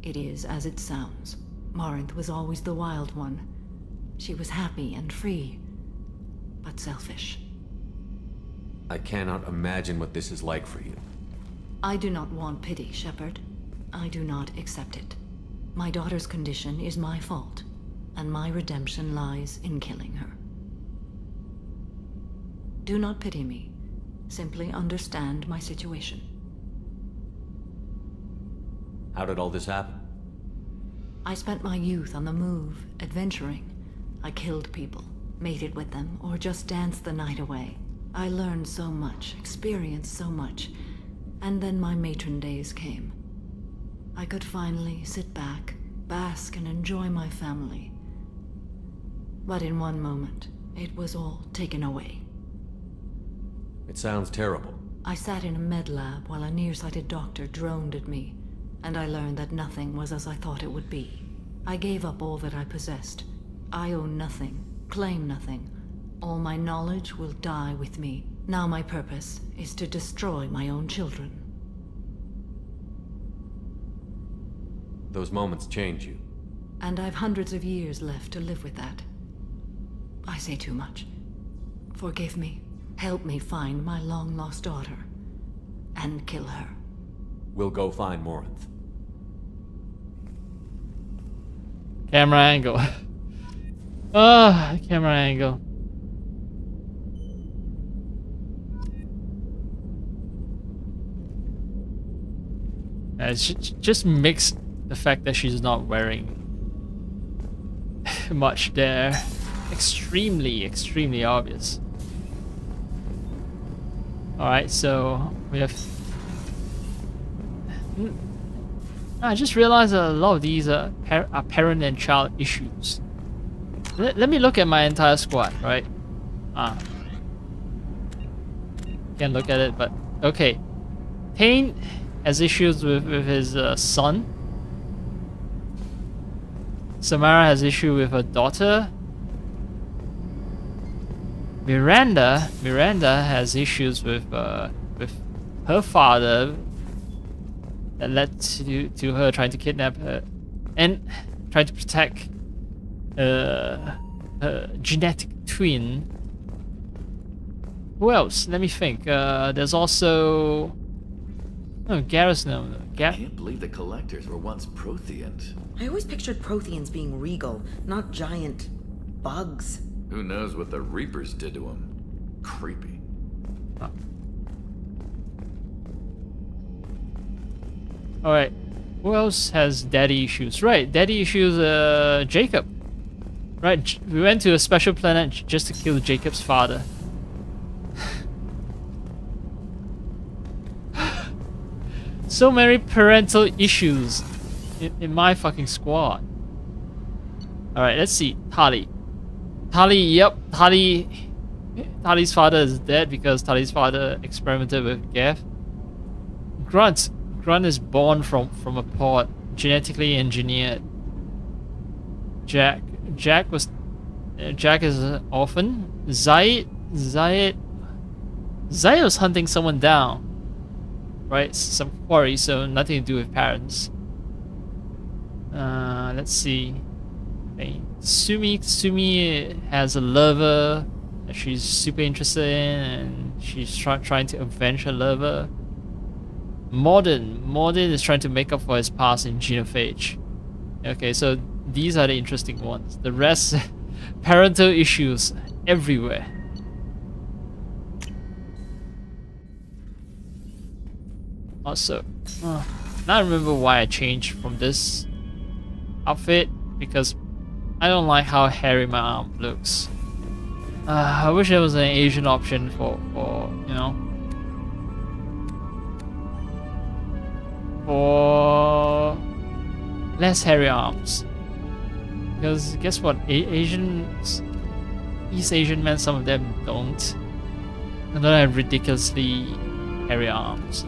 It is as it sounds. Marinth was always the wild one. She was happy and free, but selfish. I cannot imagine what this is like for you. I do not want pity, Shepard. I do not accept it. My daughter's condition is my fault, and my redemption lies in killing her. Do not pity me. Simply understand my situation. How did all this happen? I spent my youth on the move, adventuring. I killed people, mated with them, or just danced the night away. I learned so much, experienced so much, and then my matron days came. I could finally sit back, bask, and enjoy my family. But in one moment, it was all taken away. It sounds terrible. I sat in a med lab while a nearsighted doctor droned at me, and I learned that nothing was as I thought it would be. I gave up all that I possessed. I own nothing, claim nothing. All my knowledge will die with me. Now my purpose is to destroy my own children. Those moments change you. And I've hundreds of years left to live with that. I say too much. Forgive me. Help me find my long-lost daughter. And kill her. We'll go find Morinth. Camera angle. Ah, camera angle. It's just makes the fact that she's not wearing much there extremely obvious. Alright, so we have... I just realized that a lot of these are parent and child issues. Let me look at my entire squad, right? Can't look at it, but okay. Payne has issues with his son. Samara has issue with her daughter. Miranda has issues with her father that led to her trying to kidnap her and trying to protect her genetic twin. Who else? Let me think. There's also... Oh, Garrus, no. I can't believe the collectors were once Protheans. I always pictured Protheans being regal, not giant bugs. Who knows what the Reapers did to them? Creepy. Huh. Alright. Who else has daddy issues? Right, daddy issues, Jacob. Right, we went to a special planet just to kill Jacob's father. So many parental issues in my fucking squad. Alright, let's see. Tali. Yep. Tali's father is dead because Tali's father experimented with Gav. Grunt is born from a pod, genetically engineered. Jack is an orphan. Zaid was hunting someone down. Right, some quarry, so nothing to do with parents. Let's see. Okay. Sumi has a lover that she's super interested in, and she's trying to avenge her lover. Morden is trying to make up for his past in genophage. Okay, so these are the interesting ones. The rest, parental issues everywhere. Also, Now I remember why I changed from this outfit, because I don't like how hairy my arm looks. I wish there was an Asian option for you know, for less hairy arms. Because guess what, Asians, East Asian men, some of them don't have ridiculously hairy arms.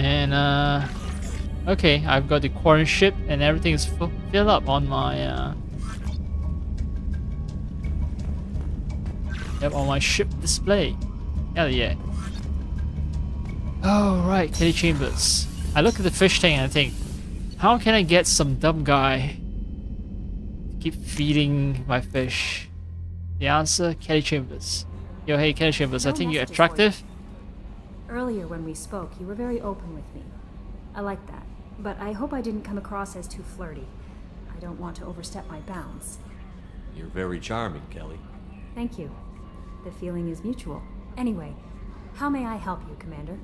And okay, I've got the quarantine ship and everything is filled up on my on my ship display. Hell yeah. Oh right, Kelly Chambers. I look at the fish tank and I think, how can I get some dumb guy to keep feeding my fish? The answer, Kelly Chambers. Yo, hey Kelly Chambers, I think you're attractive. Earlier when we spoke, you were very open with me. I like that, but I hope I didn't come across as too flirty. I don't want to overstep my bounds. You're very charming, Kelly. Thank you. The feeling is mutual. Anyway, how may I help you, Commander?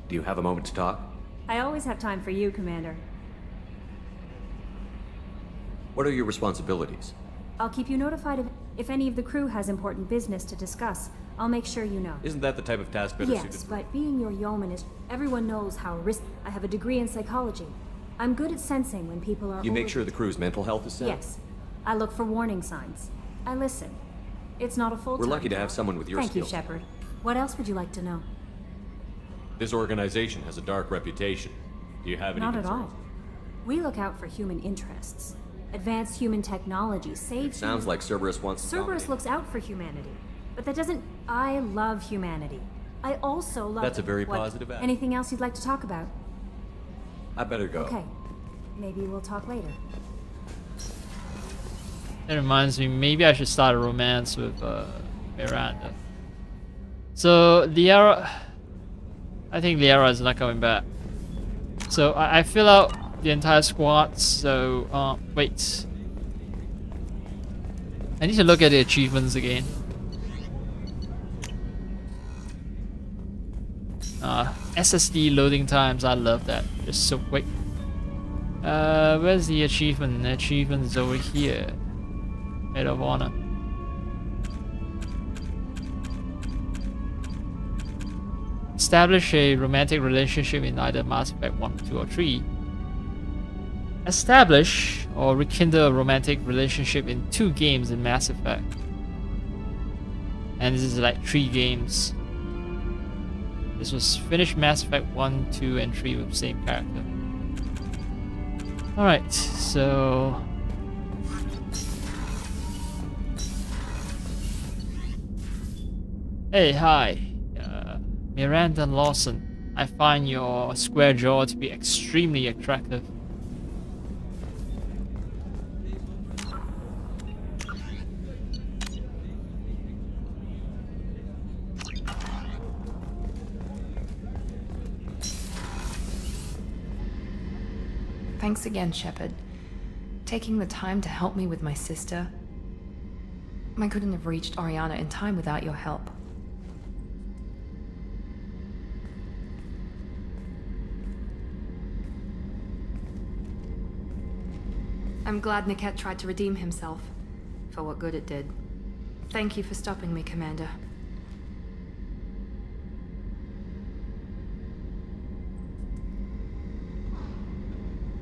Do you have a moment to talk? I always have time for you, Commander. What are your responsibilities? I'll keep you notified if any of the crew has important business to discuss. I'll make sure you know. Isn't that the type of task better suited? Yes, but being your yeoman is... Everyone knows how I have a degree in psychology. I'm good at sensing when people are... You make sure the crew's mental health is sound? Yes. I look for warning signs. I listen. It's not a full-time... We're lucky to have someone with your skills. Thank you, Shepard. What else would you like to know? This organization has a dark reputation. Do you have any Not concerns? at all. We look out for human interests. Advanced human technology saves... It sounds like Cerberus wants to Cerberus dominate. looks out for humanity. But that doesn't... I love humanity. I also love... That's a very positive attitude. Anything else you'd like to talk about? I better go. Okay. Maybe we'll talk later. That reminds me, maybe I should start a romance with Miranda. So Liara, I think Liara is not coming back. So I fill out the entire squad. So wait, I need to look at the achievements again. SSD loading times, I love that. Just so quick. Where's the achievement? The achievement is over here. Maid of Honor. Establish a romantic relationship in either Mass Effect 1, 2, or 3. Establish or rekindle a romantic relationship in 2 games in Mass Effect. And this is like 3 games. This was finish Mass Effect 1, 2, and 3 with the same character. Alright, so... Hey, hi. Miranda Lawson. I find your square jaw to be extremely attractive. Thanks again, Shepard. Taking the time to help me with my sister. I couldn't have reached Oriana in time without your help. I'm glad Niket tried to redeem himself, for what good it did. Thank you for stopping me, Commander.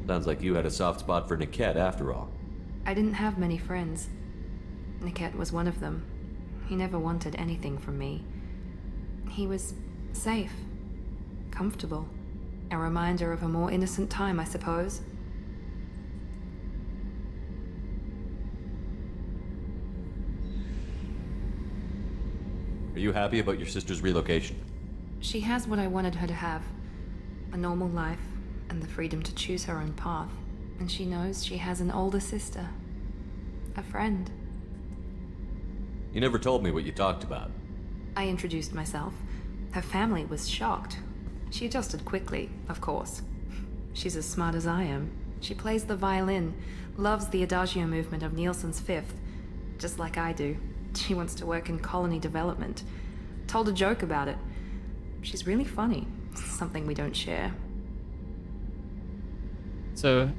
Sounds like you had a soft spot for Niket after all. I didn't have many friends. Niket was one of them. He never wanted anything from me. He was safe, comfortable. A reminder of a more innocent time, I suppose. Are you happy about your sister's relocation? She has what I wanted her to have. A normal life, and the freedom to choose her own path. And she knows she has an older sister. A friend. You never told me what you talked about. I introduced myself. Her family was shocked. She adjusted quickly, of course. She's as smart as I am. She plays the violin, loves the adagio movement of Nielsen's Fifth, just like I do. She wants to work in colony development. Told a joke about it. She's really funny. Something we don't share. So,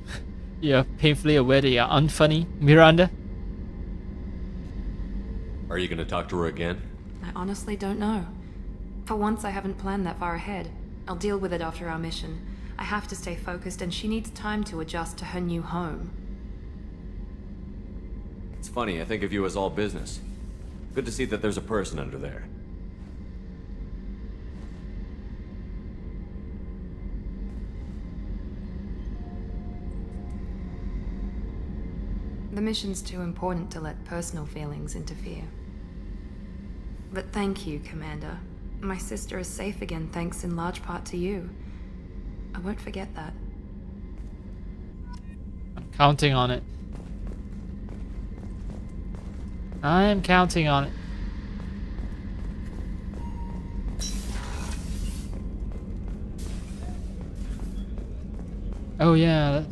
you're painfully aware that you're unfunny, Miranda? Are you gonna talk to her again? I honestly don't know. For once, I haven't planned that far ahead. I'll deal with it after our mission. I have to stay focused, and she needs time to adjust to her new home. It's funny, I think of you as all business. Good to see that there's a person under there. The mission's too important to let personal feelings interfere. But thank you, Commander. My sister is safe again thanks in large part to you. I won't forget that. I'm counting on it. I am counting on it. Oh yeah,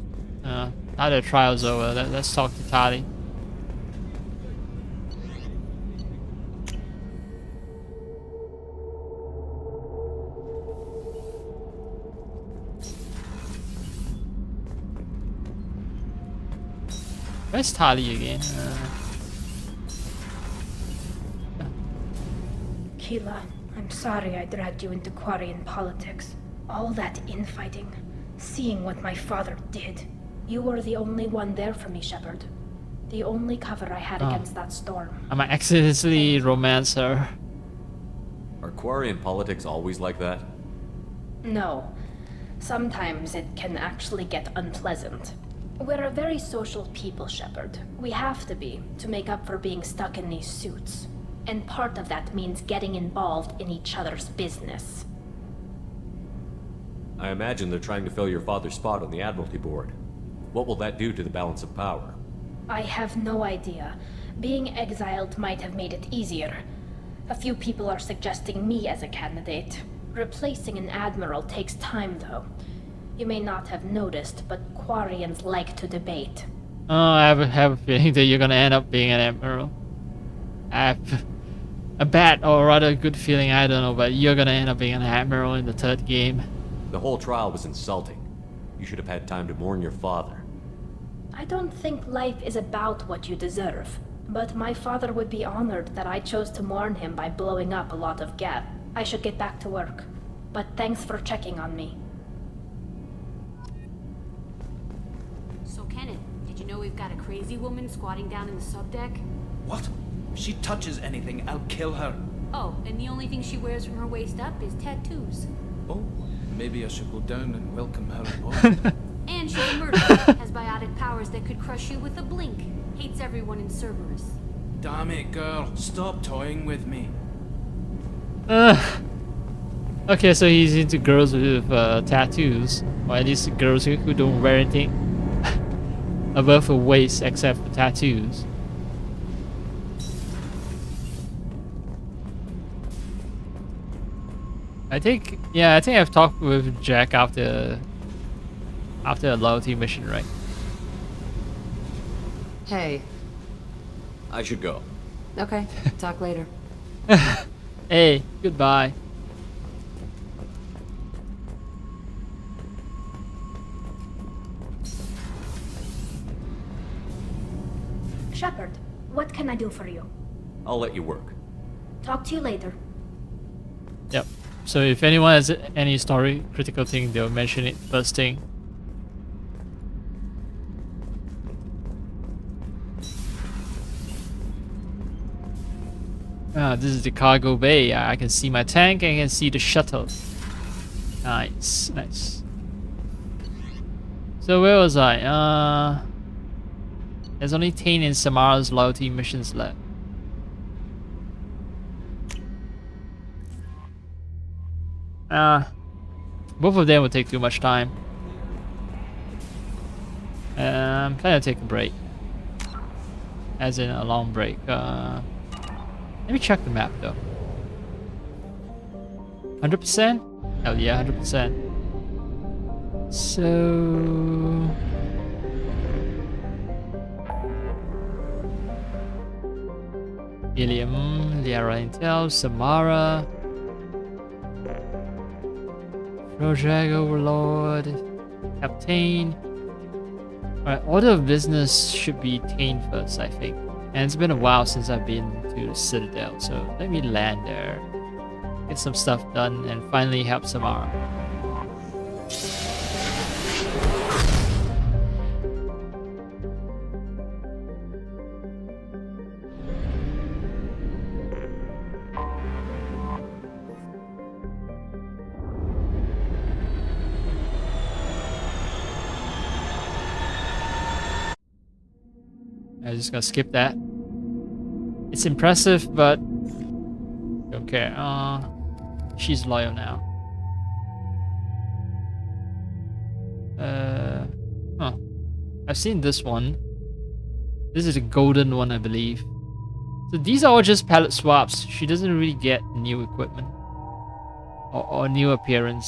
now the trial's over. Let's talk to Tali. Where's Tali again? Keela, I'm sorry I dragged you into Quarian politics. All that infighting, seeing what my father did. You were the only one there for me, Shepard. The only cover I had against that storm. I might accidentally romance her. Are Quarian politics always like that? No. Sometimes it can actually get unpleasant. We're a very social people, Shepard. We have to be, to make up for being stuck in these suits. And part of that means getting involved in each other's business. I imagine they're trying to fill your father's spot on the Admiralty Board. What will that do to the balance of power? I have no idea. Being exiled might have made it easier. A few people are suggesting me as a candidate. Replacing an admiral takes time, though. You may not have noticed, but Quarians like to debate. Oh, I have a feeling that you're gonna end up being an admiral. I have a bad, or rather a good feeling, I don't know, but you're gonna end up being an admiral in the third game. The whole trial was insulting. You should have had time to mourn your father. I don't think life is about what you deserve, but my father would be honored that I chose to mourn him by blowing up a lot of gas. I should get back to work, but thanks for checking on me. So Kenneth, did you know we've got a crazy woman squatting down in the subdeck? What? If she touches anything, I'll kill her. Oh, and the only thing she wears from her waist up is tattoos. Oh, maybe I should go down and welcome her aboard. And she's a murderer, has biotic powers that could crush you with a blink. Hates everyone in Cerberus. Damn it, girl. Stop toying with me. Okay, so he's into girls with tattoos. Or at least girls who don't wear anything above her waist except for tattoos. I think I've talked with Jack after a loyalty mission, right? Hey. I should go. Okay, talk later. Hey, goodbye. Shepard, what can I do for you? I'll let you work. Talk to you later. Yep. So if anyone has any story critical thing, they'll mention it first thing. This is the cargo bay. I can see my tank. I can see the shuttle. Nice, nice. So where was I? There's only Tane and Samara's loyalty missions left. Both of them will take too much time. I'm planning to take a break. As in a long break. Let me check the map though. 100%? Oh yeah, 100%. So... Ilium, Liara Intel, Samara, Project Overlord, Captain. Alright, order of business should be Tane first, I think. And it's been a while since I've been to the Citadel, so let me land there, get some stuff done, and finally help Samara. I'm just gonna skip that. It's impressive, but don't care. She's loyal now. Huh. I've seen this one. This is a golden one, I believe. So these are all just palette swaps. She doesn't really get new equipment or new appearance.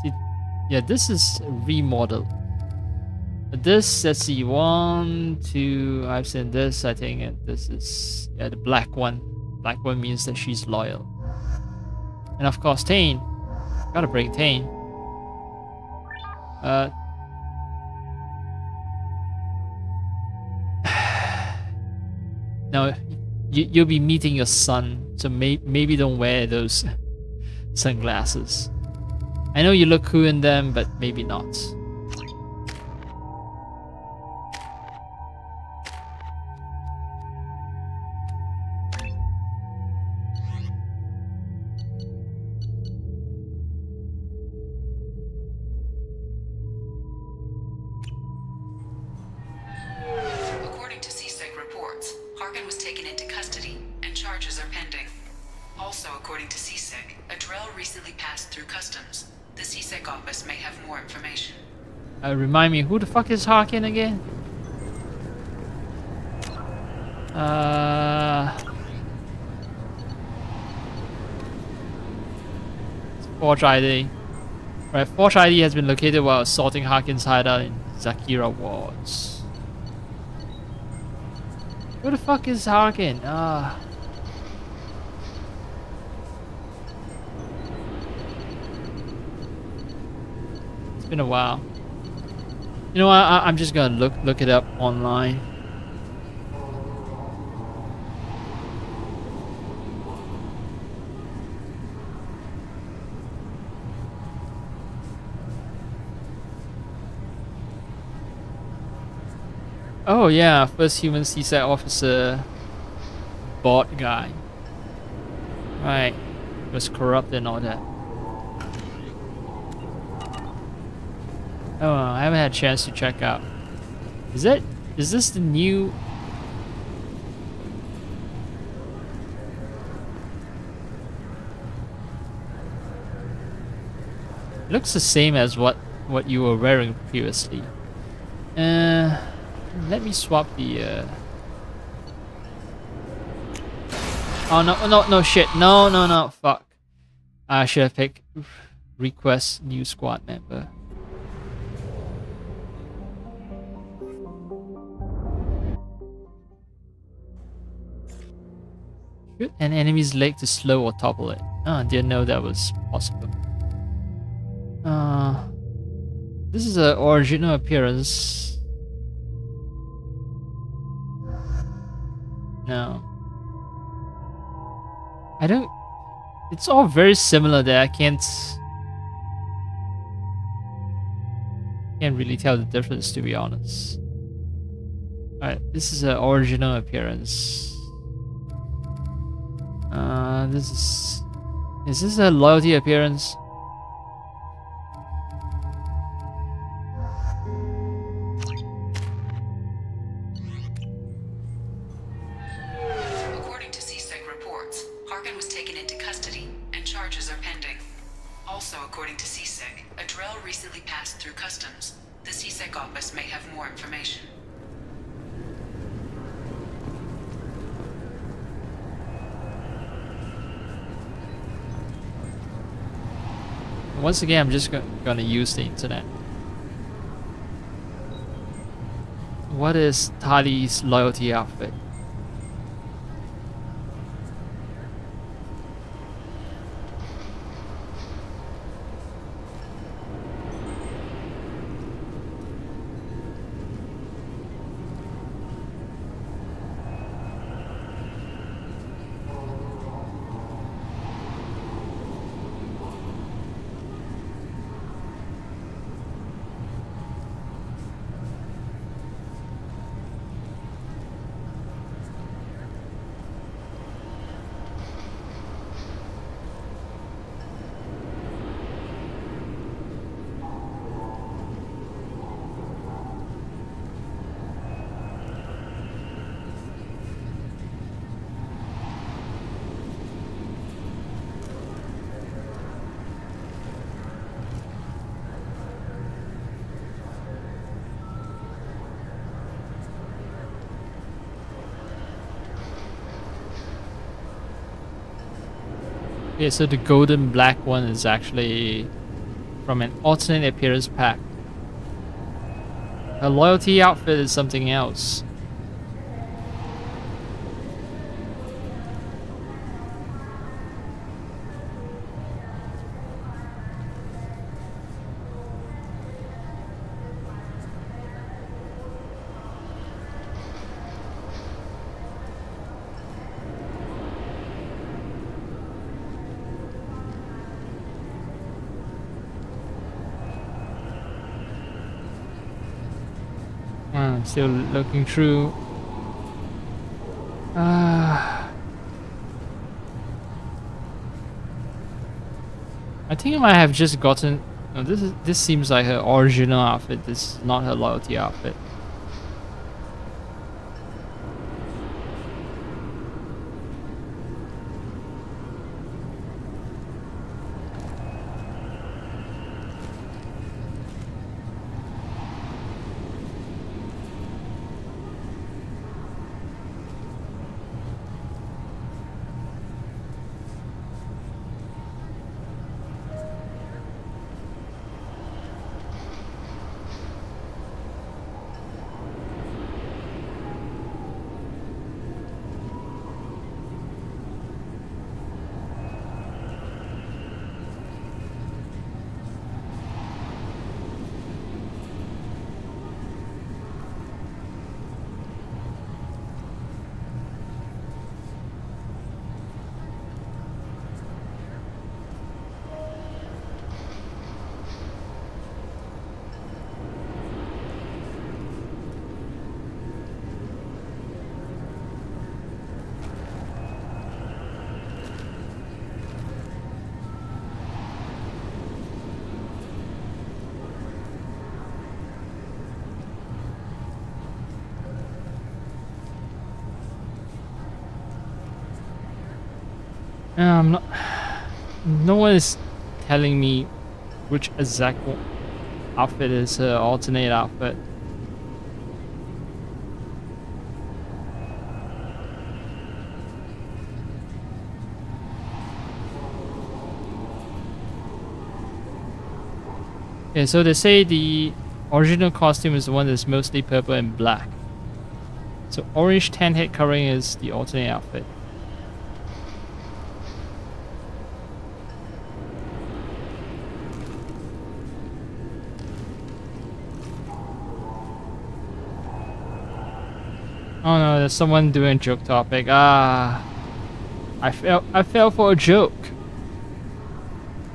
See, yeah, this is a remodel. But this, let's see, 1, 2, I've seen this, I think this is, yeah, the black one. Black one means that she's loyal. And of course, Tane. Gotta bring Tane. Now, you'll be meeting your son, so maybe don't wear those sunglasses. I know you look cool in them, but maybe not. Remind me, who the fuck is Harkin again? Forge ID. Right, Forge ID has been located while assaulting Harkin's hideout in Zakira wards. Who the fuck is Harkin? It's been a while. You know what? I'm just gonna look it up online. Oh yeah, first human CSAC officer, bot guy. Right, was corrupt and all that. Oh, I haven't had a chance to check out. Is this the new? It looks the same as what you were wearing previously. Let me swap the. Oh no shit, no fuck. I should have picked request new squad member. Shoot an enemy's leg to slow or topple it. Oh, I didn't know that was possible. This is an original appearance. No. I don't... It's all very similar there. I can't really tell the difference, to be honest. Alright, this is an original appearance. This is this a loyalty appearance? According to CSEC reports, Harkin was taken into custody and charges are pending. Also, according to CSEC, a drill recently passed through customs. The CSEC office may have more information. Once again, I'm just gonna use the internet. What is Tali's loyalty outfit? Okay, so the golden black one is actually from an alternate appearance pack. A loyalty outfit is something else. I'm still looking through. I think I might have just gotten. No, this seems like her original outfit. This is not her loyalty outfit. I'm not. No one is telling me which exact outfit is her alternate outfit. Okay, so they say the original costume is the one that's mostly purple and black. So orange tan head covering is the alternate outfit. Oh no, there's someone doing joke topic. I fell for a joke.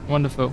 Wonderful.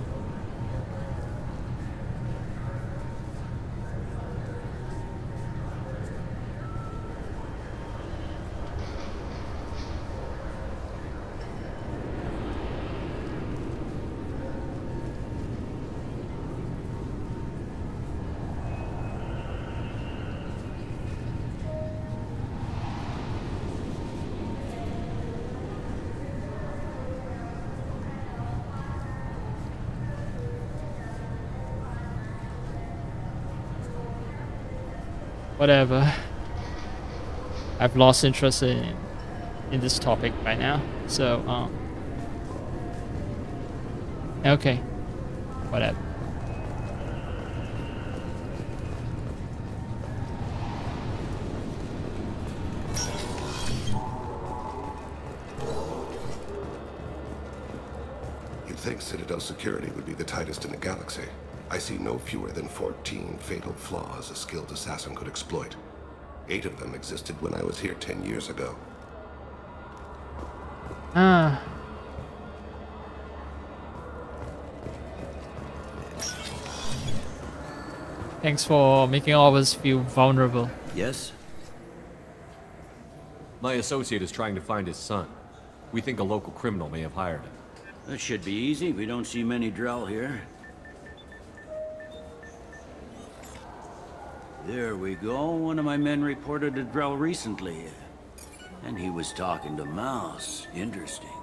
whatever. I've lost interest in this topic by now. So okay, whatever. You'd think Citadel security would be the tightest in the galaxy. I see no fewer than 14 fatal flaws a skilled assassin could exploit. 8 of them existed when I was here 10 years ago. Thanks for making all of us feel vulnerable. Yes? My associate is trying to find his son. We think a local criminal may have hired him. That should be easy. We don't see many Drell here. There we go. One of my men reported a Drell recently. And he was talking to Mouse. Interesting.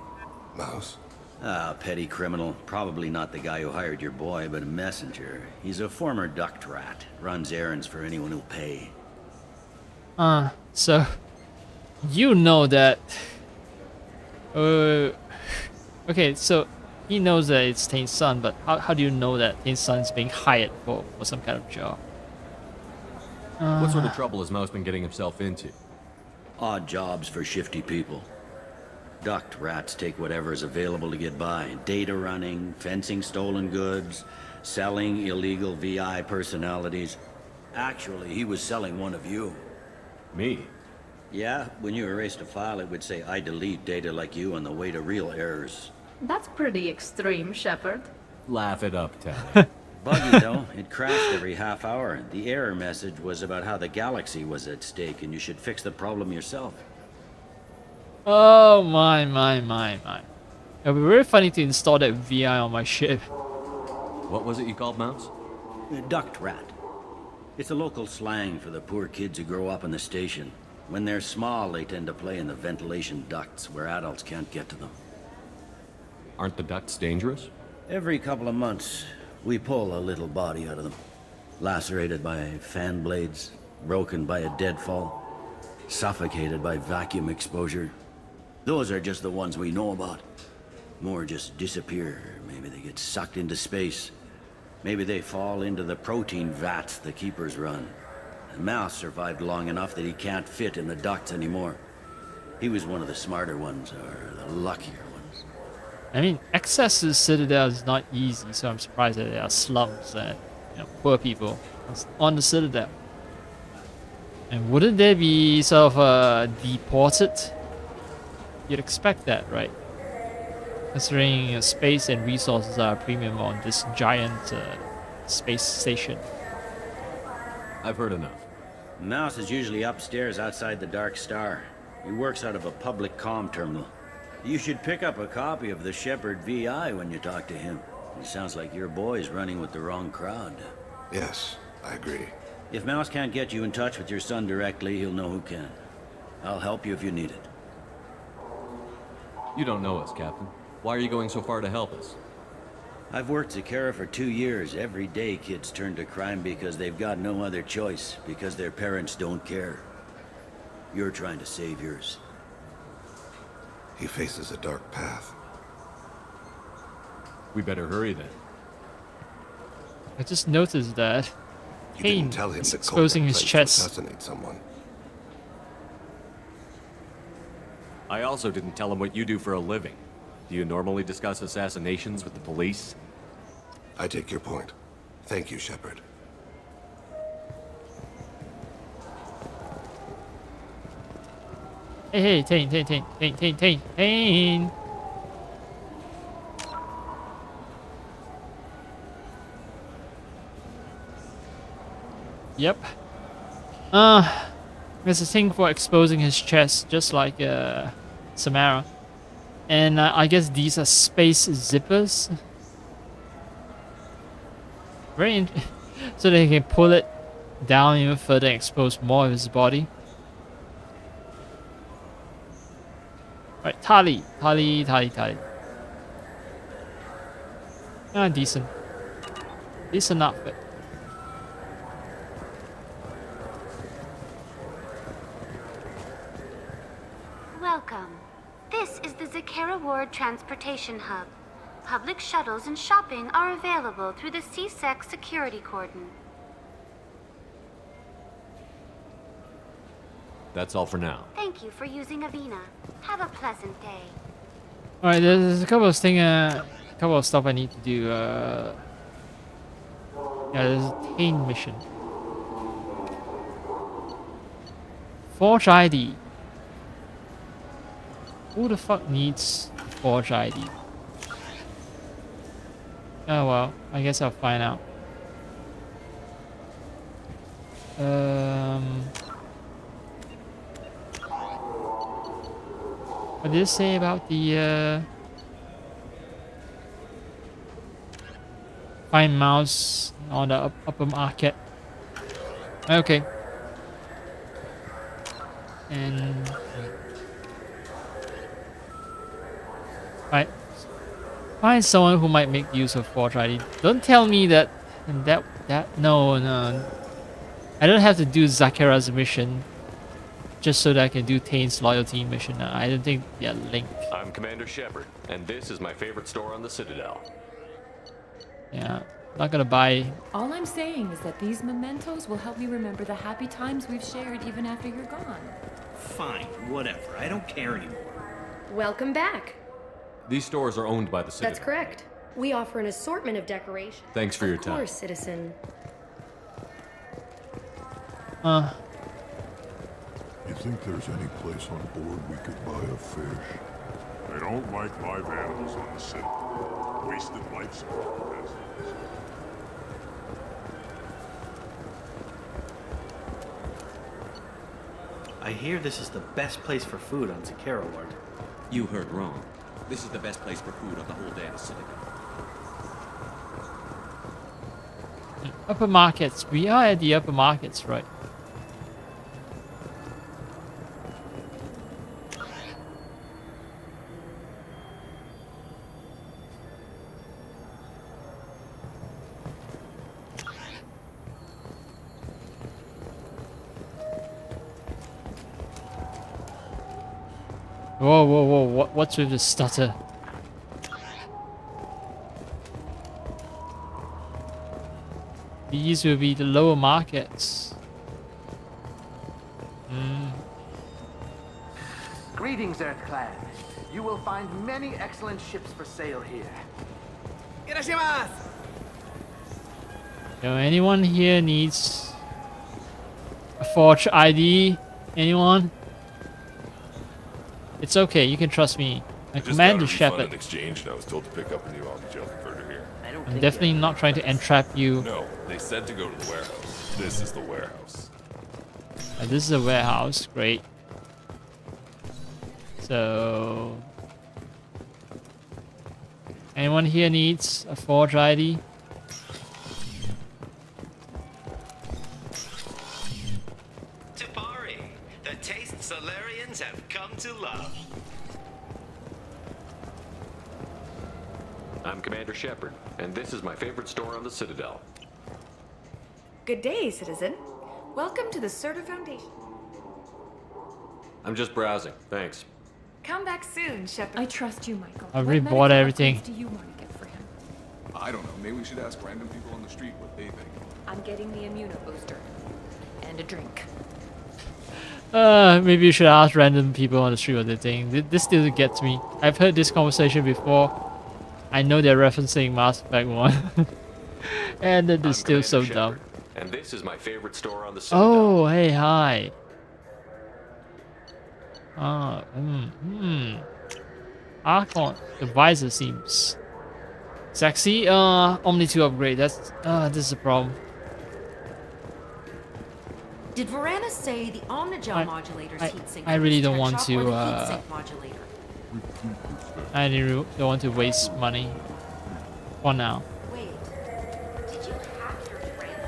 Mouse? Ah, petty criminal. Probably not the guy who hired your boy, but a messenger. He's a former duct rat. Runs errands for anyone who'll pay. So you know that okay, so he knows that it's Tain's son, but how do you know that Tain's son is being hired for some kind of job? What sort of trouble has Mouse been getting himself into? Odd jobs for shifty people. Duct rats take whatever is available to get by. Data running, fencing stolen goods, selling illegal VI personalities. Actually, he was selling one of you. Me? Yeah, when you erased a file, it would say, I delete data like you on the way to real errors. That's pretty extreme, Shepard. Laugh it up, Tally. Buggy, though. It crashed every half hour. The error message was about how the galaxy was at stake, and you should fix the problem yourself. Oh my. It'll be very funny to install that VI on my ship. What was it you called Mouse? A duct rat. It's a local slang for the poor kids who grow up in the station. When they're small, they tend to play in the ventilation ducts where adults can't get to them. Aren't the ducts dangerous? Every couple of months, we pull a little body out of them. Lacerated by fan blades, broken by a deadfall, suffocated by vacuum exposure. Those are just the ones we know about. More just disappear. Maybe they get sucked into space. Maybe they fall into the protein vats the keepers run. The Mouse survived long enough that he can't fit in the ducts anymore. He was one of the smarter ones, or the luckier ones. I mean, access to Citadel is not easy, so I'm surprised that there are slums and poor people on the Citadel. And wouldn't they be sort of deported? You'd expect that, right? Considering space and resources are a premium on this giant space station. I've heard enough. Mouse is usually upstairs outside the Dark Star. He works out of a public comm terminal. You should pick up a copy of the Shepard VI when you talk to him. It sounds like your boy's running with the wrong crowd. Yes, I agree. If Mouse can't get you in touch with your son directly, he'll know who can. I'll help you if you need it. You don't know us, Captain. Why are you going so far to help us? I've worked Zakara for 2 years. Every day kids turn to crime because they've got no other choice, because their parents don't care. You're trying to save yours. He faces a dark path. We better hurry then. I just noticed that Kane tell him is that exposing his chest. Assassinate someone. I also didn't tell him what you do for a living. Do you normally discuss assassinations with the police? I take your point. Thank you, Shepard. Hey, Tane. Yep. There's a thing for exposing his chest, just like Samara. And I guess these are space zippers. So they can pull it down even further and expose more of his body. Right, Tali. Decent outfit. Welcome. This is the Zakera Ward Transportation Hub. Public shuttles and shopping are available through the CSEC security cordon. That's all for now. Thank you for using Avina. Have a pleasant day. All right, there's a couple of couple of stuff I need to do. Yeah, there's a Tane mission. Forge ID. Who the fuck needs Forge ID? Oh well, I guess I'll find out. What did it say about the find mouse on the upper market? Okay. And right, find someone who might make use of Forge ID. Don't tell me that no. I don't have to do Zakera's mission just so that I can do Tane's loyalty mission. I don't think they're linked. I'm Commander Shepard, and this is my favorite store on the Citadel. Yeah, not gonna buy. All I'm saying is that these mementos will help me remember the happy times we've shared even after you're gone. Fine, whatever. I don't care anymore. Welcome back. These stores are owned by the Citadel. That's correct. We offer an assortment of decorations. Thanks for your time. Of course, citizen. You think there's any place on board we could buy a fish? They don't like live animals on the Citadel. Wasted life support. I hear this is the best place for food on Zakera Ward. You heard wrong. This is the best place for food on the whole damn Citadel. Upper markets. We are at the upper markets, right? Whoa, whoa, whoa, what's with the stutter? These will be the lower markets. Greetings, Earthclan. You will find many excellent ships for sale here. Irashimasu! So anyone here needs a Forge ID? Anyone? It's okay, you can trust me. I Commander Shepard. In exchange, and I was told to pick up a new Omni-Gel converter here. I'm definitely not trying to entrap you. No, they said to go to the warehouse. This is the warehouse. This is a warehouse, great. So anyone here needs a Forge ID? Tapari, the taste Solarians have come to love. I'm Commander Shepard, and this is my favorite store on the Citadel. Good day, citizen. Welcome to the Serta Foundation. I'm just browsing, thanks. Come back soon, Shepard. I trust you, Michael. I've already bought everything. What do you want to get for him? I don't know. Maybe we should ask random people on the street what they think. I'm getting the immuno booster. And a drink. Maybe you should ask random people on the street what they think. This still gets me. I've heard this conversation before. I know they're referencing Mass Effect 1. And it is still so dumb. And this is my favorite store on the Citadel. Oh, hey, hi. Archon, the visor seems sexy. Omni 2 upgrade. This is a problem. Did Varanus say the Omnigel modulator's heatsink? I really don't want to. Heatsink modulator? I don't want to waste money for now. Wait, did you hack your translator?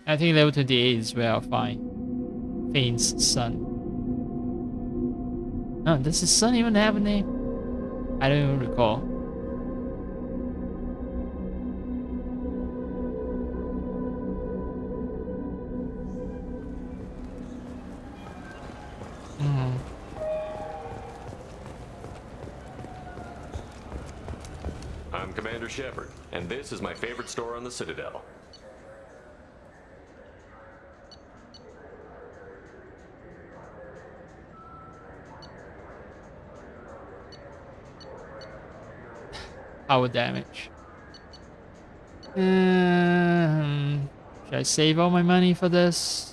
I think level 28 is where I'll find Fane's son. Oh, does his son even have a name? I don't even recall. I'm Commander Shepard, and this is my favorite store on the Citadel. Power damage. Should I save all my money for this?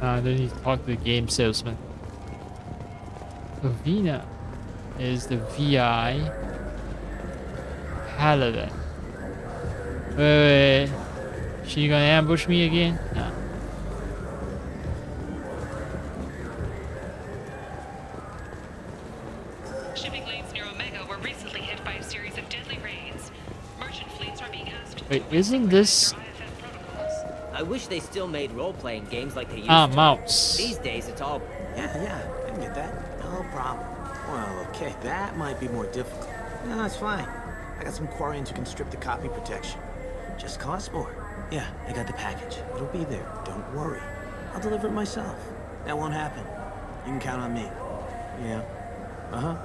I don't need to talk to the game salesman. Lavina is the VI Paladin. Wait. She gonna ambush me again? No. Shipping lanes near Omega were recently hit by a series of deadly raids. Merchant fleets are being asked to Wait, isn't this... I wish they still made role-playing games like they used to. Mouse. These days, it's all... Yeah, I can get that. No problem. Well, okay, that might be more difficult. No, it's fine. I got some Quarians who can strip the copy protection. Just costs more. Yeah, I got the package. It'll be there. Don't worry. I'll deliver it myself. That won't happen. You can count on me. Yeah. Uh-huh.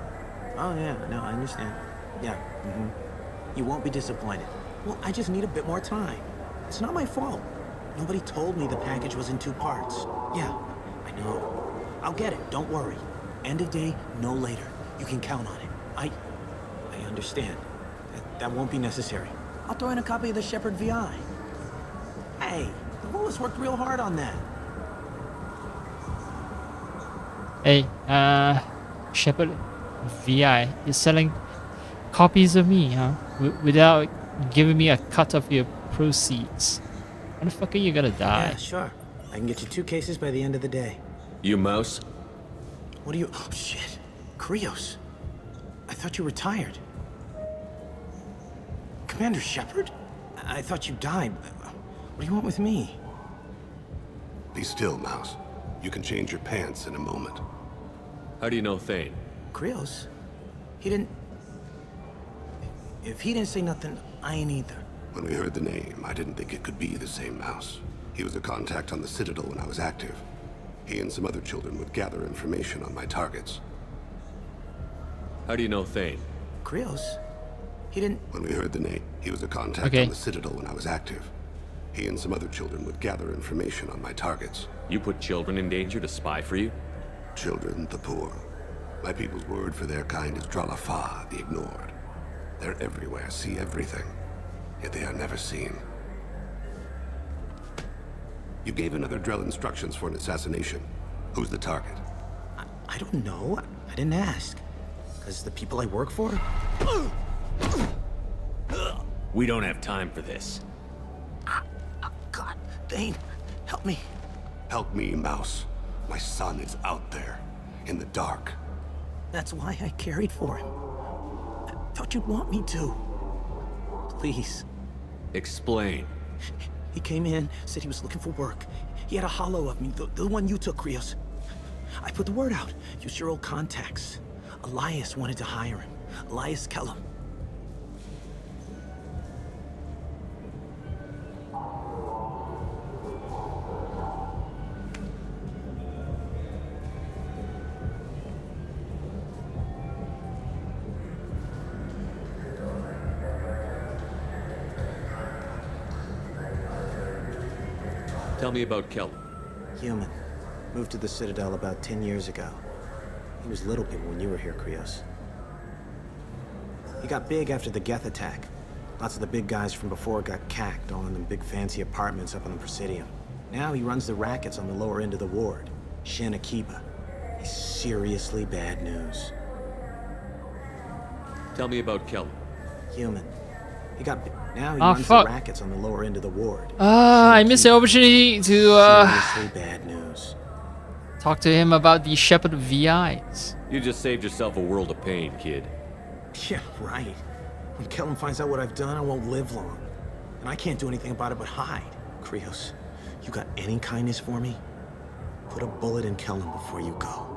Oh, yeah. No, I understand. Yeah. You won't be disappointed. Well, I just need a bit more time. It's not my fault. Nobody told me the package was in 2 parts. Yeah, I know. I'll get it, don't worry. End of day, no later. You can count on it. I understand. That won't be necessary. I'll throw in a copy of the Shepard VI. Hey, the Willis worked real hard on that. Hey, Shepard VI is selling copies of me, huh? Without giving me a cut of your proceeds. When the fuck are you gonna die? Yeah, sure. I can get you 2 cases by the end of the day. You mouse? What are you... Oh, shit. Krios. I thought you retired. Commander Shepard? I thought you died. What do you want with me? Be still, Mouse. You can change your pants in a moment. How do you know Thane? Krios? He didn't... If he didn't say nothing, I ain't either. When we heard the name, I didn't think it could be the same Mouse. He was a contact on the Citadel when I was active. He and some other children would gather information on my targets. How do you know Thane? Krios? He didn't... When we heard the name, he was a contact on the Citadel when I was active. He and some other children would gather information on my targets. You put children in danger to spy for you? Children, the poor. My people's word for their kind is Dralafa, the ignored. They're everywhere, see everything. Yet they are never seen. You gave another Drell instructions for an assassination. Who's the target? I don't know. I didn't ask. Because the people I work for? We don't have time for this. God, Thane, help me. Help me, Mouse. My son is out there, in the dark. That's why I carried for him. I thought you'd want me to. Please. Explain. He came in, said he was looking for work. He had a hollow of me, the one you took, Krios. I put the word out. Use your old contacts. Elias wanted to hire him. Elias Kellum. Tell me about Kellum. Human. Moved to the Citadel about 10 years ago. He was little people when you were here, Krios. He got big after the Geth attack. Lots of the big guys from before got cacked, all in them big fancy apartments up on the Presidium. Now he runs the rackets on the lower end of the ward, Shin Akiba. He's seriously bad news. Tell me about Kelly. Human. He got now he Ah, runs fuck. the rackets on the lower end of the ward. I missed the opportunity to Seriously bad news. talk to him about the Shepherd VIs. You just saved yourself a world of pain, kid. Yeah, right. When Kellen finds out what I've done, I won't live long. And I can't do anything about it but hide. Krios, you got any kindness for me? Put a bullet in Kellen before you go.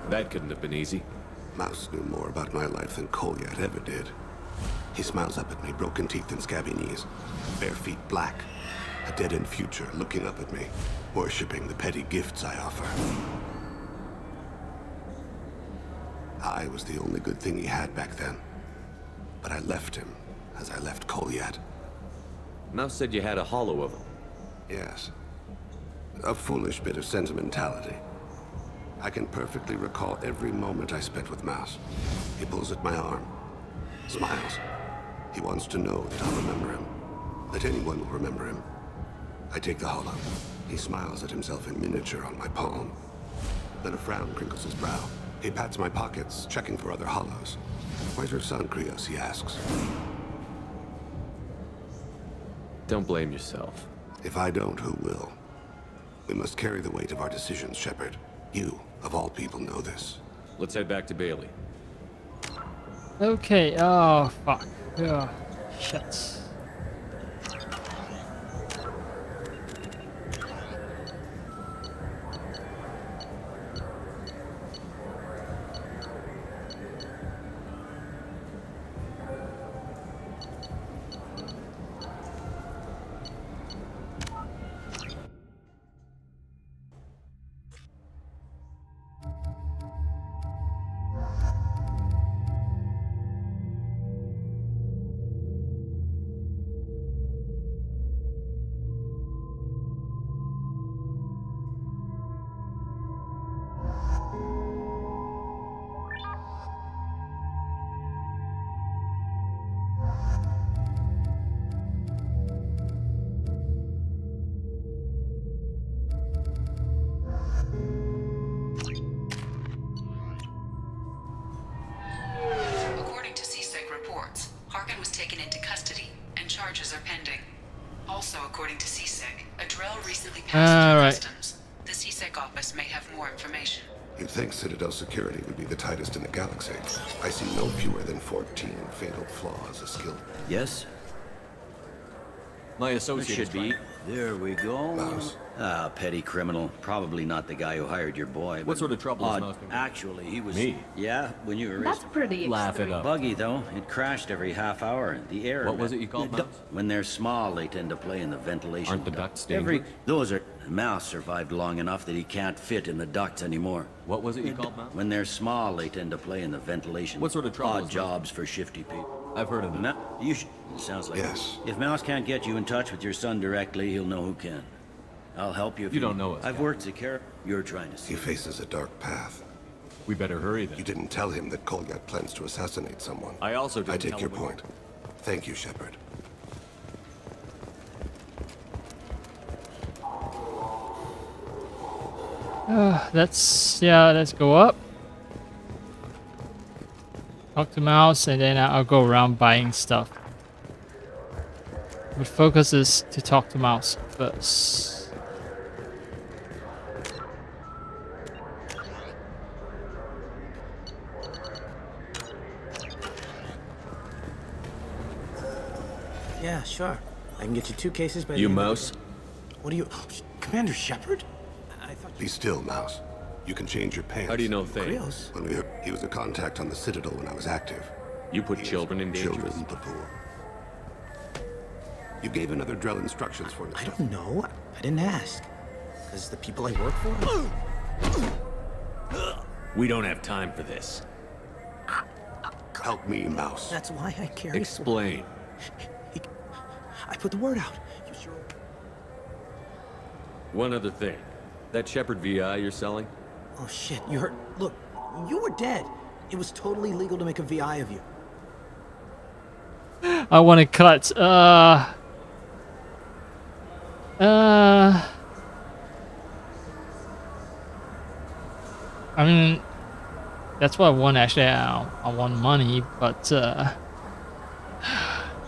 That couldn't have been easy. Mouse knew more about my life than Kolyat ever did. He smiles up at me, broken teeth and scabby knees, bare feet black, a dead-end future looking up at me, worshipping the petty gifts I offer. I was the only good thing he had back then, but I left him as I left Kolyat. Mouse said you had a hollow of him. Yes. A foolish bit of sentimentality. I can perfectly recall every moment I spent with Mouse. He pulls at my arm, smiles. He wants to know that I'll remember him, that anyone will remember him. I take the hollow. He smiles at himself in miniature on my palm. Then a frown crinkles his brow. He pats my pockets, checking for other hollows. Where's your son, Krios? He asks. Don't blame yourself. If I don't, who will? We must carry the weight of our decisions, Shepard. You, of all people, know this. Let's head back to Bailey. Okay, oh fuck. Oh, shit. According to CSEC reports, Harkin was taken into custody, and charges are pending. Also, according to CSEC, a drill recently passed through customs. The CSEC office may have more information. You'd think Citadel security would be the tightest in the galaxy. I see no fewer than 14 fatal flaws a skill. Yes? My associate should be. There we go. Mouse. Ah, petty criminal. Probably not the guy who hired your boy. What sort of trouble is Mouse? Actually, he was... Me? Yeah, when you were... That's pretty Laugh it up. Buggy, though. It crashed every half hour. The air... What was it you called Mouse? When they're small, they tend to play in the ventilation. Aren't the ducts dangerous? Those are... Mouse survived long enough that he can't fit in the ducts anymore. What was it you called Mouse? When they're small, they tend to play in the ventilation. What sort of trouble Odd is jobs for shifty people. I've heard of them. No, you should... Sounds like... Yes. If Mouse can't get you in touch with your son directly, he'll know who can. I'll help you if You don't know us, I've Captain. worked the care you're trying to see. He faces a dark path. We better hurry then. You didn't tell him that Kolyat plans to assassinate someone. I also didn't I take tell your him point. Thank you, Shepard. Let's go up. Talk to Mouse, and then I'll go around buying stuff. But focus is to talk to Mouse first. Yeah, sure. I can get you 2 cases by You the end of Mouse? the- What are you... Commander Shepard? I thought Be still, Mouse. You can change your pants. How do you know Thane? Krios. When we heard he was a contact on the Citadel when I was active. You put children in danger? Children, the poor. You gave another Drell instructions for this I stuff. don't know. I didn't ask. Because the people I work for... We don't have time for this. Help me, Mouse. That's why I carry... Explain. I put the word out. You sure? One other thing. That Shepherd VI you're selling? Oh shit, you heard... Look, you were dead. It was totally legal to make a VI of you. I want to cut. I mean, that's what I want actually. I want money, but the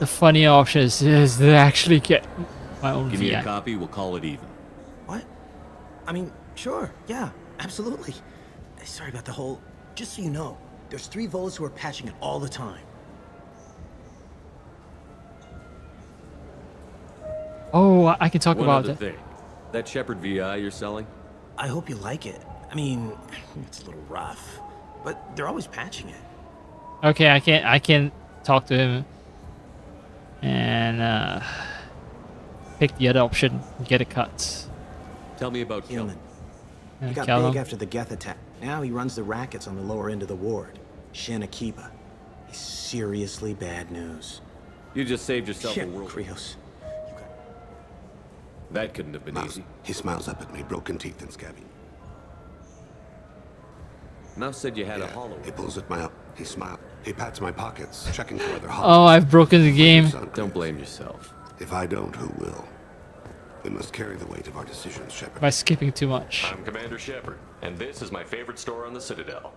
funny option is to actually get my own Give me VI. a copy, we'll call it even. What? I mean, sure, yeah, absolutely. Sorry about the whole... Just so you know, there's 3 Volus who are patching it all the time. Oh, I can talk One about other it. thing. That Shepherd VI you're selling? I hope you like it. I mean, it's a little rough, but they're always patching it. Okay, I can talk to him and pick the other option, get a cut. Tell me about Hillman. He got Callum. big after the Geth attack. Now he runs the rackets on the lower end of the ward. Shin Akiba. He's seriously bad news. You just saved yourself Shit, a world. Krios. That couldn't have been Mouse. easy. He smiles up at me, broken teeth and scabby. Mouse said you had a hollow. He pulls at my... He smiles. He pats my pockets, checking for other Oh, hollows. I've broken the game. Don't blame yourself. If I don't, who will? We must carry the weight of our decisions, Shepard. By skipping too much. I'm Commander Shepard, and this is my favorite store on the Citadel.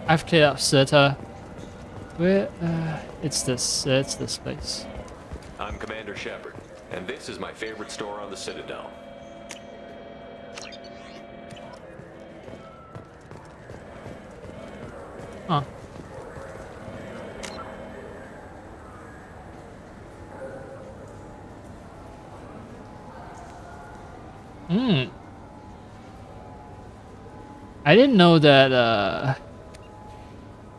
I've cleared up Seta. Where? It's this place. I'm Commander Shepard, and this is my favorite store on the Citadel. Huh. I didn't know that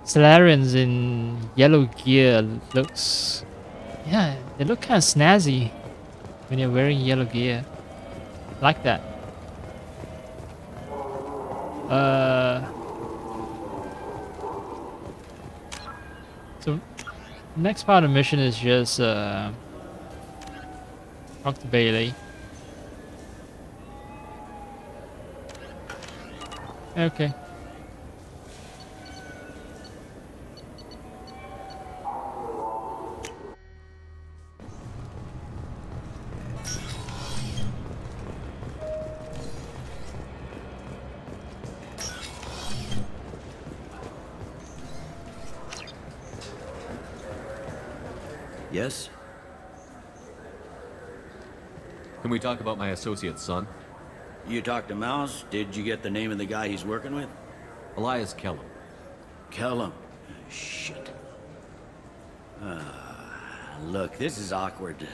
Solarians in yellow gear looks... Yeah, they look kind of snazzy when you're wearing yellow gear. I like that. So, next part of the mission is just talk to Bailey. Okay. Yes? Can we talk about my associate's son? You talked to Mouse? Did you get the name of the guy he's working with? Elias Kellum. Kellum. Shit. Look, this is awkward.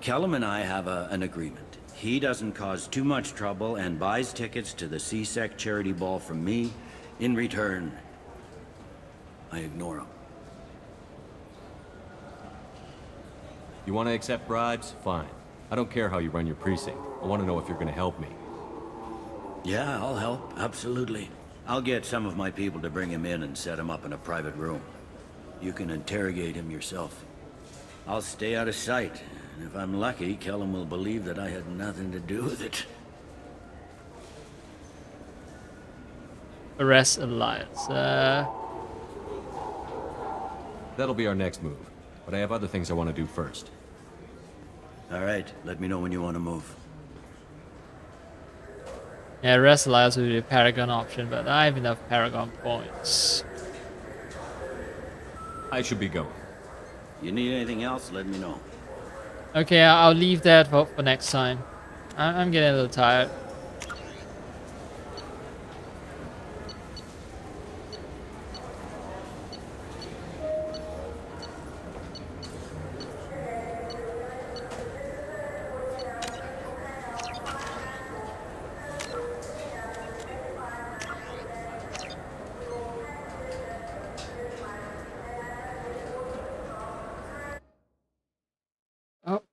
Kellum and I have an agreement. He doesn't cause too much trouble and buys tickets to the C-Sec charity ball from me. In return, I ignore him. You want to accept bribes? Fine. I don't care how you run your precinct. I want to know if you're going to help me. Yeah, I'll help. Absolutely. I'll get some of my people to bring him in and set him up in a private room. You can interrogate him yourself. I'll stay out of sight. And if I'm lucky, Kellum will believe that I had nothing to do with it. Arrest Elias. That'll be our next move. But I have other things I want to do first. All right, let me know when you want to move. Yeah, arrest Elias would be a Paragon option, but I have enough Paragon points. I should be going. You need anything else, let me know. Okay, I'll leave that for next time. I'm getting a little tired.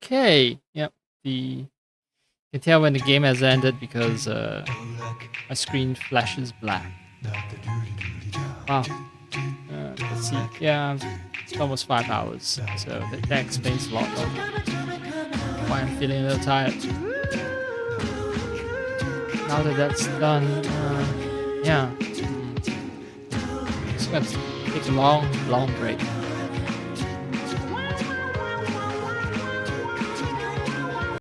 Okay. Yep. You can tell when the game has ended because my screen flashes black. Wow. Let's see. Yeah, it's almost 5 hours, so that explains a lot of why I'm feeling a little tired. Now that that's done, yeah, just gonna take a long break.